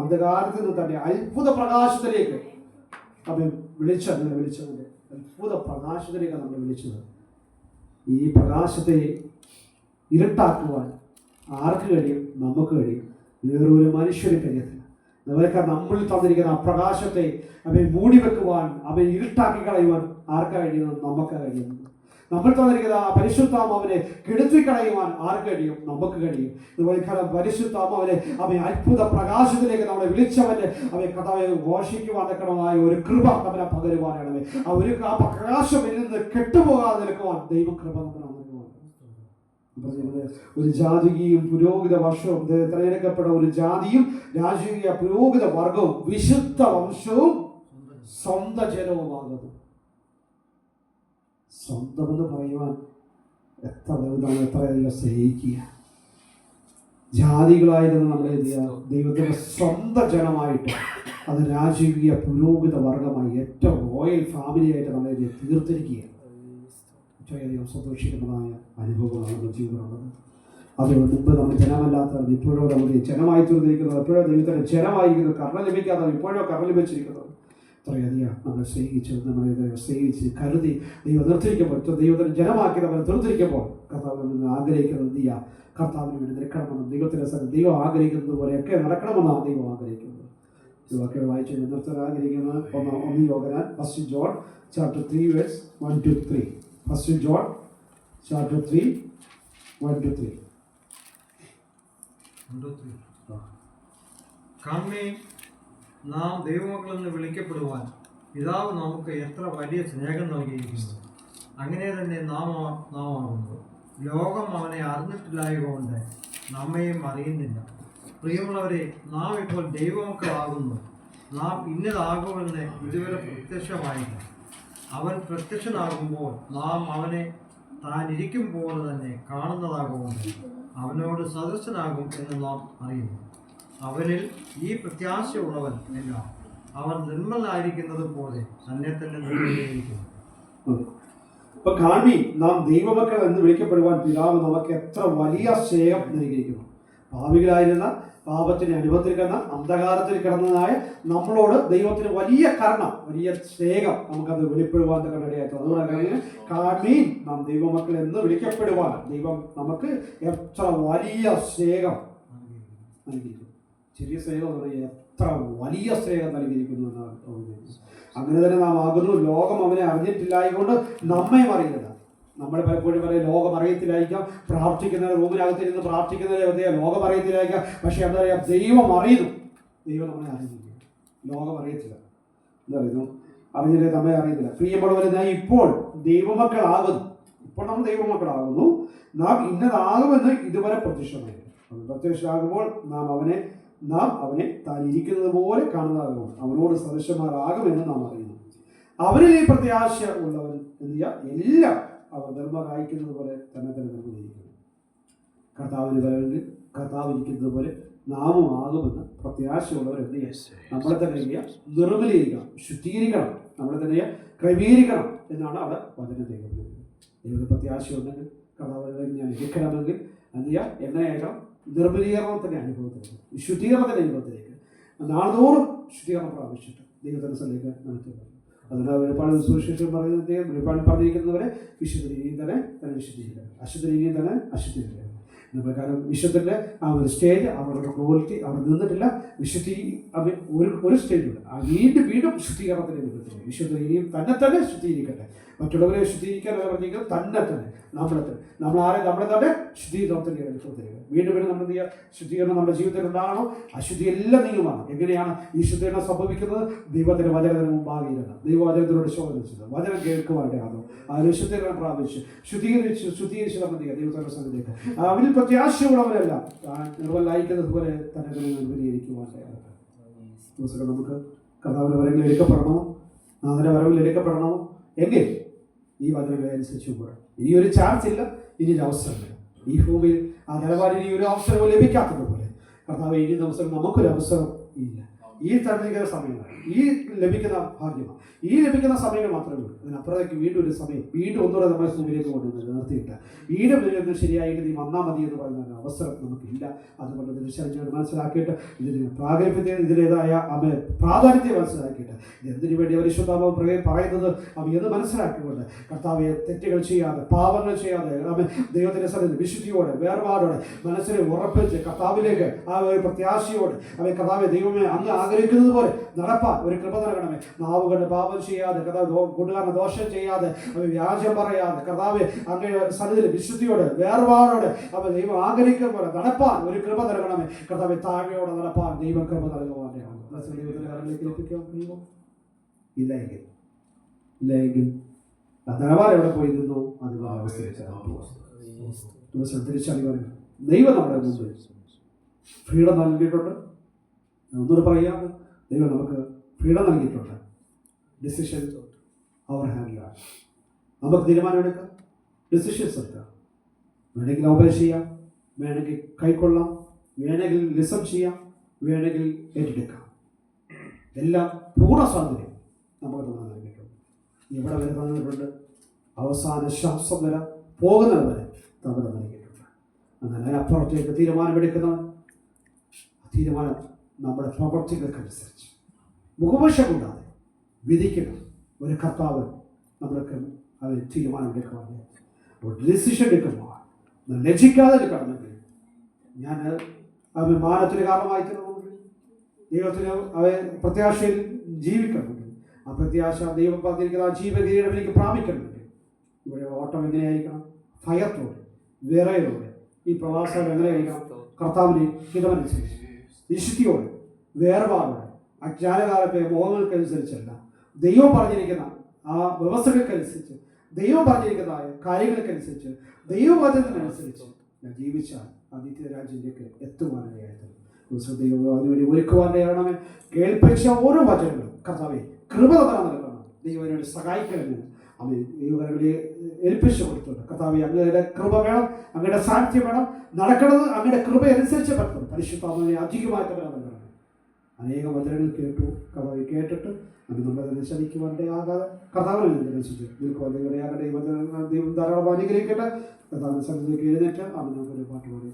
അന്ധകാരത്തിൽ നിന്ന് തന്നെ അത്ഭുത പ്രകാശത്തിലേക്ക് അവൻ വിളിച്ചതിന്റെ അത്ഭുത പ്രകാശത്തിലേക്ക് നമ്മൾ വിളിച്ചത്. ഈ പ്രകാശത്തെ ഇരുട്ടാക്കുവാൻ ആർക്ക് കഴിയും? നമുക്ക് കഴിയും. വേറൊരു മനുഷ്യന് കഴിയത്തില്ല. അതുപോലെ നമ്മളിൽ തന്നിരിക്കുന്ന ആ പ്രകാശത്തെ അവൻ മൂടി വെക്കുവാൻ, അവൻ ഇരുട്ടാക്കി കളയുവാൻ ആർക്കാ കഴിയുന്നത്? നമുക്ക് കഴിയുന്നത്. നമ്മൾ തന്നിരിക്കുന്ന ആ പരിശുദ്ധാത്മാവിനെ കെടുത്തി കളയുവാൻ ആർക്ക് കഴിയും? നമുക്ക് കഴിയും. അതുപോലെ പരിശുദ്ധാത്മാവിനെ അവൻ അത്ഭുത പ്രകാശത്തിലേക്ക് നമ്മളെ വിളിച്ചവന്റെ അവൻ കഥാവെ ഘോഷിക്കുവാൻ നിൽക്കണമായ ഒരു കൃപ നമ്മളെ പകരുവാനാണ്. ആ പ്രകാശം നിന്ന് കെട്ടുപോകാതെ നിൽക്കുവാൻ ദൈവം കൃപ നമുക്ക് നൽകുവാൻ. ഒരു ജാതിയും പുരോഹിത വർഷവും തിരഞ്ഞെടുക്കപ്പെട്ട ഒരു ജാതിയും രാജകീയ പുരോഹിത വർഗവും വിശുദ്ധ വംശവും സ്വന്തം ജനവുമാകുന്നു. സ്വന്തമെന്ന് പറയുവാൻ എത്രയധികം സ്നേഹിക്കുക. ജാതികളായിരുന്നു നമ്മളെ ദൈവത്തിന്റെ സ്വന്തം ജനമായിട്ട്, അത് രാജകീയ പുരോഹിത വർഗമായി ഏറ്റവും റോയൽ ഫാമിലിയായിട്ട് നമ്മളെ തീർത്തിരിക്കുക. ഏറ്റവും സന്തോഷിക്കുന്നതായ അനുഭവങ്ങളാണ് നമ്മുടെ ജീവിതമുള്ളത്. അതുകൊണ്ട് മുമ്പ് നമ്മൾ ജനമല്ലാത്തവർ ഇപ്പോഴോ നമ്മൾ ജനമായി തീർന്നിരിക്കുന്നത്, എപ്പോഴോ ദൈവത്തിന്റെ ജനമായിരിക്കുന്നത്, കരുണ ലഭിക്കാത്തവർ ഇപ്പോഴോ കരുണ ലഭിച്ചിരിക്കുന്നത്. അത്രയധികം നമ്മളെ സ്നേഹിച്ച് നമ്മളെ സ്നേഹിച്ച് കരുതി ദൈവം നിർത്തിരിക്കുമ്പോൾ, ദൈവത്തിന് ജനമാക്കി നമ്മളെ നിർത്തിരിക്കുമ്പോൾ കർത്താവ് നമ്മൾ ആഗ്രഹിക്കുന്നത് എന്ത് ചെയ്യുക? കർത്താവിന് വേണ്ടി നിൽക്കണമെന്നും ദൈവത്തിൻ്റെ സ്ഥലം ദൈവം ആഗ്രഹിക്കുന്നത് പോലെയൊക്കെ നടക്കണമെന്നാണ് ദൈവം ആഗ്രഹിക്കുന്നത്. ഇതൊക്കെ വായിച്ച് നിർത്താൻ ആഗ്രഹിക്കുന്നത് 1 യോഹന്നാൻ 1 John chapter 3 verse 1-3. 1 John chapter 3 1-3. കാൺമേ, നാം ദൈവമക്കളെന്ന് വിളിക്കപ്പെടുവാൻ പിതാവ് നമുക്ക് എത്ര വലിയ സ്നേഹം നൽകിയിരിക്കുന്നു. അങ്ങനെ തന്നെ നാം ആകുന്നു. ലോകം അവനെ അറിഞ്ഞിട്ടില്ലായതുകൊണ്ട് നമ്മയും അറിയുന്നില്ല. പ്രിയമുള്ളവരെ, നാം ഇപ്പോൾ ദൈവമക്കളാകുന്നു. നാം ഇന്നതാകുമെന്ന് ഇതുവരെ പ്രത്യക്ഷമായില്ല. അവൻ പ്രത്യക്ഷനാകുമ്പോൾ നാം അവനെ താൻ ഇരിക്കും പോലെ തന്നെ കാണുന്നതാകുകൊണ്ട് അവനോട് സദൃശനാകും എന്ന് നാം അറിയുന്നു. അവനിൽ ഈ പ്രത്യാശയുള്ളവൻ എല്ലാം അവൻ നിർമ്മലനായിരിക്കുന്നത് പോലെ തന്നെ തന്നെ നിർമ്മലീകരിക്കുന്നു. ഇപ്പൊ കാണി, നാം ദൈവമക്കൾ എന്ന് വിളിക്കപ്പെടുവാൻ പിതാവ് നമുക്ക് എത്ര വലിയ സ്നേഹം നൽകിയിരിക്കുന്നു. ഭാവികളായിരുന്ന പാപത്തിന് അനുഭവത്തിൽ കിടന്ന അന്ധകാരത്തിൽ കിടന്നതായ നമ്മളോട് ദൈവത്തിന് വലിയ കരുണ, വലിയ സ്നേഹം നമുക്കത് വെളിപ്പെടുവാൻ ഇടയായിരുന്നു. അതുകൊണ്ട് കാണീൻ, നാം ദൈവമക്കൾ എന്ന് വിളിക്കപ്പെടുവാൻ ദൈവം നമുക്ക് എത്ര വലിയ സ്നേഹം നൽകിയിരിക്കുന്നു. ചെറിയ സ്നേഹം എന്ന് പറയുക എത്ര വലിയ സ്നേഹം നൽകിയിരിക്കുന്നു എന്നാണ്. അങ്ങനെ തന്നെ നാം ആകുന്നു. ലോകം അവനെ അറിഞ്ഞിട്ടില്ലായതുകൊണ്ട് നമ്മയും അറിയുന്നില്ല. നമ്മൾ പലപ്പോഴും പറയും ലോകം അറിയത്തില്ലായിരിക്കാം, പ്രാർത്ഥിക്കുന്ന റൂമിനകത്തിരുന്ന് പ്രാർത്ഥിക്കുന്നത് ലോകം അറിയത്തില്ലായിരിക്കാം. പക്ഷേ എന്താ പറയുക, ദൈവം അറിയുന്നു. ദൈവം നമ്മളെ അറിയുന്നില്ല, ലോകം അറിയത്തില്ല. എന്താ പറയുന്നു, അറിഞ്ഞില്ലേ നമ്മെ അറിയുന്നില്ല. പ്രിയമുള്ളവരെ, ഞാൻ ഇപ്പോൾ ദൈവമക്കളാകുന്നു. ഇപ്പോൾ നമ്മൾ ദൈവമക്കളാകുന്നു. നാം ഇന്നതാകുമെന്ന് ഇതുവരെ പ്രത്യക്ഷമാകുമ്പോൾ നാം അവനെ താൻ ഇരിക്കുന്നത് പോലെ കാണുന്നതാകുമ്പോൾ അവനോട് സദൃശന്മാരാകുമെന്ന് നാം അറിയുന്നു. അവരിൽ ഈ പ്രത്യാശ ഉള്ളവൻ എന്ത് ചെയ്യുക, എല്ലാം അവർ ധർമ്മ കായ്ക്കുന്നത് പോലെ തന്നെ ധർമ്മയിരിക്കുന്നു. കർത്താവിന് വരവെങ്കിൽ കർത്താവ് ഇരിക്കുന്നത് പോലെ നാമും ആകുമെന്ന് പ്രത്യാശയുള്ളവർ എന്ത് ചെയ്യുക, നമ്മളെ തന്നെ ചെയ്യുക, നിർമ്മലീകരിക്കണം, ശുദ്ധീകരിക്കണം, നമ്മളെ തന്നെ ക്രമീകരിക്കണം എന്നാണ് അവിടെ വചനം ചെയ്യുന്നത്. ദൈവ പ്രത്യാശയുണ്ടെങ്കിൽ കർത്താവ് ഞാൻ ഇരിക്കണമെങ്കിൽ എന്ത് ചെയ്യുക, എങ്ങനെയായിരിക്കണം, നിർമ്മലീകരണത്തിൻ്റെ അനുഭവത്തിലേക്ക്, ശുദ്ധീകരണത്തിൻ്റെ അനുഭവത്തിലേക്ക് നാളോറും ശുദ്ധീകരണം പ്രാപിച്ചിട്ട് ദൈവത്തിൻ്റെ സ്ഥലത്തേക്ക് നടത്തുക. അതുകൊണ്ട് ഒരുപാട് സുവിശേഷം പറയുന്നത് ഒരുപാട് പറഞ്ഞിരിക്കുന്നവരെ വിശുദ്ധ രീതിയിൽ തന്നെ വിശുദ്ധീകരിക്കണം, അശുദ്ധ രീതിയിൽ തന്നെ അശുദ്ധീകരിക്കണം. എന്ന പ്രകാരം വിശുദ്ധൻ്റെ ആ ഒരു സ്റ്റേജ്, അവരുടെ ക്വാളിറ്റി അവിടെ നിന്നിട്ടില്ല. വിശുദ്ധി ഒരു സ്റ്റേജുണ്ട്, ആ വീണ്ടും ശുദ്ധീകരണത്തിൻ്റെ അനുഭവത്തിലേക്ക് വിശുദ്ധ രീതിയും തന്നെ ശുദ്ധീകരിക്കട്ടെ. മറ്റുള്ളവരെ ശുദ്ധീകരിക്കാനല്ല പറഞ്ഞിരിക്കുന്നത്, തന്നെ നമ്മളെ തന്നെ ശുദ്ധീകരണത്തിൻ്റെ അനുഭവത്തിലേക്ക് വീണ്ടും നമ്മൾ എന്ത് ചെയ്യുക, ശുദ്ധീകരണം നമ്മുടെ ജീവിതത്തിൽ ഉണ്ടാകണം. അശുദ്ധി എല്ലാം നീങ്ങുമാണ്. എങ്ങനെയാണ് ഈ ശുദ്ധീകരണം സംഭവിക്കുന്നത്? ദൈവത്തിൻ്റെ വചനത്തിന് മുമ്പാകിരുന്ന ദൈവവചനത്തിനോട് ശോധനിച്ചത്, വചനം കേൾക്കുവാനാണോ അതിന് ശുദ്ധീകരണം പ്രാപിച്ച് ശുദ്ധീകരിച്ച് നമ്മൾ ദൈവത്തിൻ്റെ സന്നിധിയിലേക്ക് അവരിൽ പ്രത്യാശയുള്ളവരല്ല നിർവലായിക്കുന്നത് പോലെ തന്നെ നിർവീകരിക്കുവാനാണ്. ദിവസങ്ങൾ നമുക്ക് കർത്താവിൻ്റെ വരങ്ങളിൽ എടുക്കപ്പെടണമോ, നാഥൻ്റെ വരവിൽ എടുക്കപ്പെടണമോ എങ്കിൽ ഈ വചനങ്ങളെ അനുസരിച്ച് പോകണം. ഇനി ഒരു ചാൻസ് ഇല്ല, ഇനി ഒരു അവസരമില്ല. ഈ ഭൂമിയിൽ ആ നിലവാരം ഇനി ഒരു അവസരവും ലഭിക്കാത്തതുപോലെ കർത്താവ് ഇനി അവസരം നമുക്കൊരു അവസരം ഇല്ല. ഈ തന്നിരിക്കുന്ന സമയങ്ങൾ, ഈ ലഭിക്കുന്ന ഭാഗ്യമാണ്, ഈ ലഭിക്കുന്ന സമയങ്ങൾ മാത്രമേ ഉള്ളൂ. അതിനപ്പുറത്തേക്ക് വീണ്ടും ഒരു സമയം വീണ്ടും ഒന്നുകൂടെ നമ്മളെ ഭൂമിയിലേക്ക് കൊണ്ടുവന്നത് നിർത്തിയിട്ട് വീണ്ടും ശരിയായിട്ട് നീ വന്നാൽ മതി എന്ന് പറയുന്ന അവസരം നമുക്കില്ല. അതുകൊണ്ട് തിരിച്ചറിഞ്ഞുകൊണ്ട് മനസ്സിലാക്കിയിട്ട് ഇതിന് പ്രാഗൽഭ്യത്തെ, ഇതിലേതായ പ്രാധാന്യത്തെ മനസ്സിലാക്കിയിട്ട് എന്തിനു വേണ്ടി പരിശുദ്ധാത്മാവ് പറയുന്നത് എന്ന് മനസ്സിലാക്കിക്കൊണ്ട് കർത്താവെ തെറ്റുകൾ ചെയ്യാതെ, പാപങ്ങൾ ചെയ്യാതെ, ദൈവത്തിൻ്റെ സന്നിധി വിശുദ്ധിയോടെ, വേർപാടോടെ മനസ്സിനെ ഉറപ്പിച്ച് കർത്താവിലേക്ക് ആ ഒരു പ്രത്യാശയോടെ കർത്താവെ ദൈവമേ അങ്ങ് ആഗ്രഹിക്കുന്നത് പോലെ നടപ്പാൻ ഒരു കൃപ നൽകണമേ. നാവുകൊണ്ട് പാപം ചെയ്യാതെ, കർത്താവ് കൂട്ടുകാരനെ ദോഷം ചെയ്യാതെ, വ്യാജം പറയാതെ, കർത്താവ് അങ്ങയുടെ സന്നിധിയിൽ വിശുദ്ധിയോടെ, വേർപാടോടെ ദൈവം ആഗ്രഹിക്കുന്ന പോലെ നടപ്പാൻ ഒരു കൃപ നൽകണമേ. കർത്താവ് താഴ്മയോടെ നടപ്പാൻ ദൈവം കൃപ നൽകുവാനാണ്. ദൈവത്തിന്റെ കരങ്ങളിലേക്ക് ലഭിക്കാൻ കഴിയുമോ? ഇല്ലെങ്കിൽ ധനവാൻ എവിടെ പോയി നിന്നോ അത് ദിവസം തിരിച്ചറിയുവാൻ ദൈവം നമ്മുടെ മുമ്പിൽ ഫ്രീഡം നൽകിയിട്ടുണ്ട്. ഒന്നുകൂടെ പറയാം, ദൈവം നമുക്ക് ഫ്രീഡം നൽകിയിട്ടുണ്ട്. ഡിസിഷൻ അവർ ഹാൻഡിലാണ്. നമുക്ക് തീരുമാനമെടുക്കാം, ഡിസിഷൻസ് എടുക്കാം. വേണമെങ്കിൽ ഒബേ ചെയ്യാം, വേണമെങ്കിൽ കൈക്കൊള്ളാം, വേണമെങ്കിൽ ലിസൺ ചെയ്യാം, വേണമെങ്കിൽ ഏറ്റെടുക്കാം. എല്ലാം പൂർണ്ണ സ്വാതന്ത്ര്യം നമുക്ക് നമ്മൾ നൽകിയിട്ടുണ്ട്. എവിടെ വരെ തന്നിട്ടുണ്ട്? അവസാന ശ്വാസം വരെ പോകുന്നത് വരെ നമ്മൾ നൽകിയിട്ടുണ്ട്. എന്നാൽ അതിനപ്പുറത്തേക്ക് തീരുമാനമെടുക്കുന്നവൻ തീരുമാനം നമ്മുടെ പ്രവർത്തികൾക്കനുസരിച്ച് മുഖവശം കൂടാതെ വിധിക്കണം. ഒരു കർത്താവ് നമ്മൾക്ക് അത് തീരുമാനമെടുക്കുവാൻ, ഡിസിഷൻ എടുക്കുമ്പോൾ ലജിക്കാതെ എടുക്കണമെങ്കിൽ ഞാൻ അവൻ മാനത്തിന് കാരണമായി തരണമെങ്കിൽ, ദൈവത്തിന് അവൻ പ്രത്യാശയിൽ ജീവിക്കണമെങ്കിൽ, ആ പ്രത്യാശ ദൈവം പറഞ്ഞിരിക്കുന്ന ആ ജീവഗീരം എനിക്ക് പ്രാപിക്കണമെങ്കിൽ ഇവിടെ ഓട്ടം എങ്ങനെയായിരിക്കണം? ഭയത്തോടെ, വിറയലോടെ. ഈ പ്രവാസം എങ്ങനെയായിരിക്കണം? കർത്താവിനെ ഹിതമനുസരിച്ച്, വിശുദ്ധിയോടെ, വേർപാടോടെ, അജ്ഞാനകാലത്തെ മോഹങ്ങൾക്കനുസരിച്ചല്ല, ദൈവം പറഞ്ഞിരിക്കുന്ന ആ വ്യവസ്ഥകൾക്കനുസരിച്ച്, ദൈവം പറഞ്ഞിരിക്കുന്ന കാര്യങ്ങൾക്കനുസരിച്ച്, ദൈവവചനത്തിനനുസരിച്ച് ഞാൻ ജീവിച്ചാൽ ആ നിത്യരാജ്യത്തിലേക്ക് എത്തുവാനായിട്ട് ദൈവം അതിനുവേണ്ടി ഒരുക്കുവാനാണമേ. കേൾപ്പിച്ച ഓരോ വചനങ്ങളും കർത്താവെ കൃപ നൽകണം. ദൈവം അതിനുവേണ്ടി സഹായിക്കണമെന്ന് അവൻ ദൈവങ്ങളെ ഏൽപ്പിച്ചു കൊടുത്തുണ്ട്. കർത്താവെ അങ്ങയുടെ കൃപ വേണം, അങ്ങയുടെ സാന്നിധ്യം വേണം, നടക്കണത് അങ്ങയുടെ കൃപ അനുസരിച്ച് പറ്റും. പരിശുദ്ധാത്മാവിനെ അധികമായിട്ട് നൽകണം. അനേകം വചനങ്ങൾ കേട്ടു, കർത്താവ് കേട്ടിട്ട് അത് നമ്മളെ തന്നെ ശരിക്കുവാൻ്റെ ആകാതെ കർത്താവിനെ അനുസരിച്ച് നിൽക്കുവാൻ ദൈവയാകട്ടെ. ദൈവം ധാരാളം അനുഗ്രഹിക്കട്ടെ. കർത്താവിന്റെ സന്നിധിയിലേക്ക് എഴുന്നേറ്റ് അവൻ നമുക്കൊരു പാട്ട് പാടി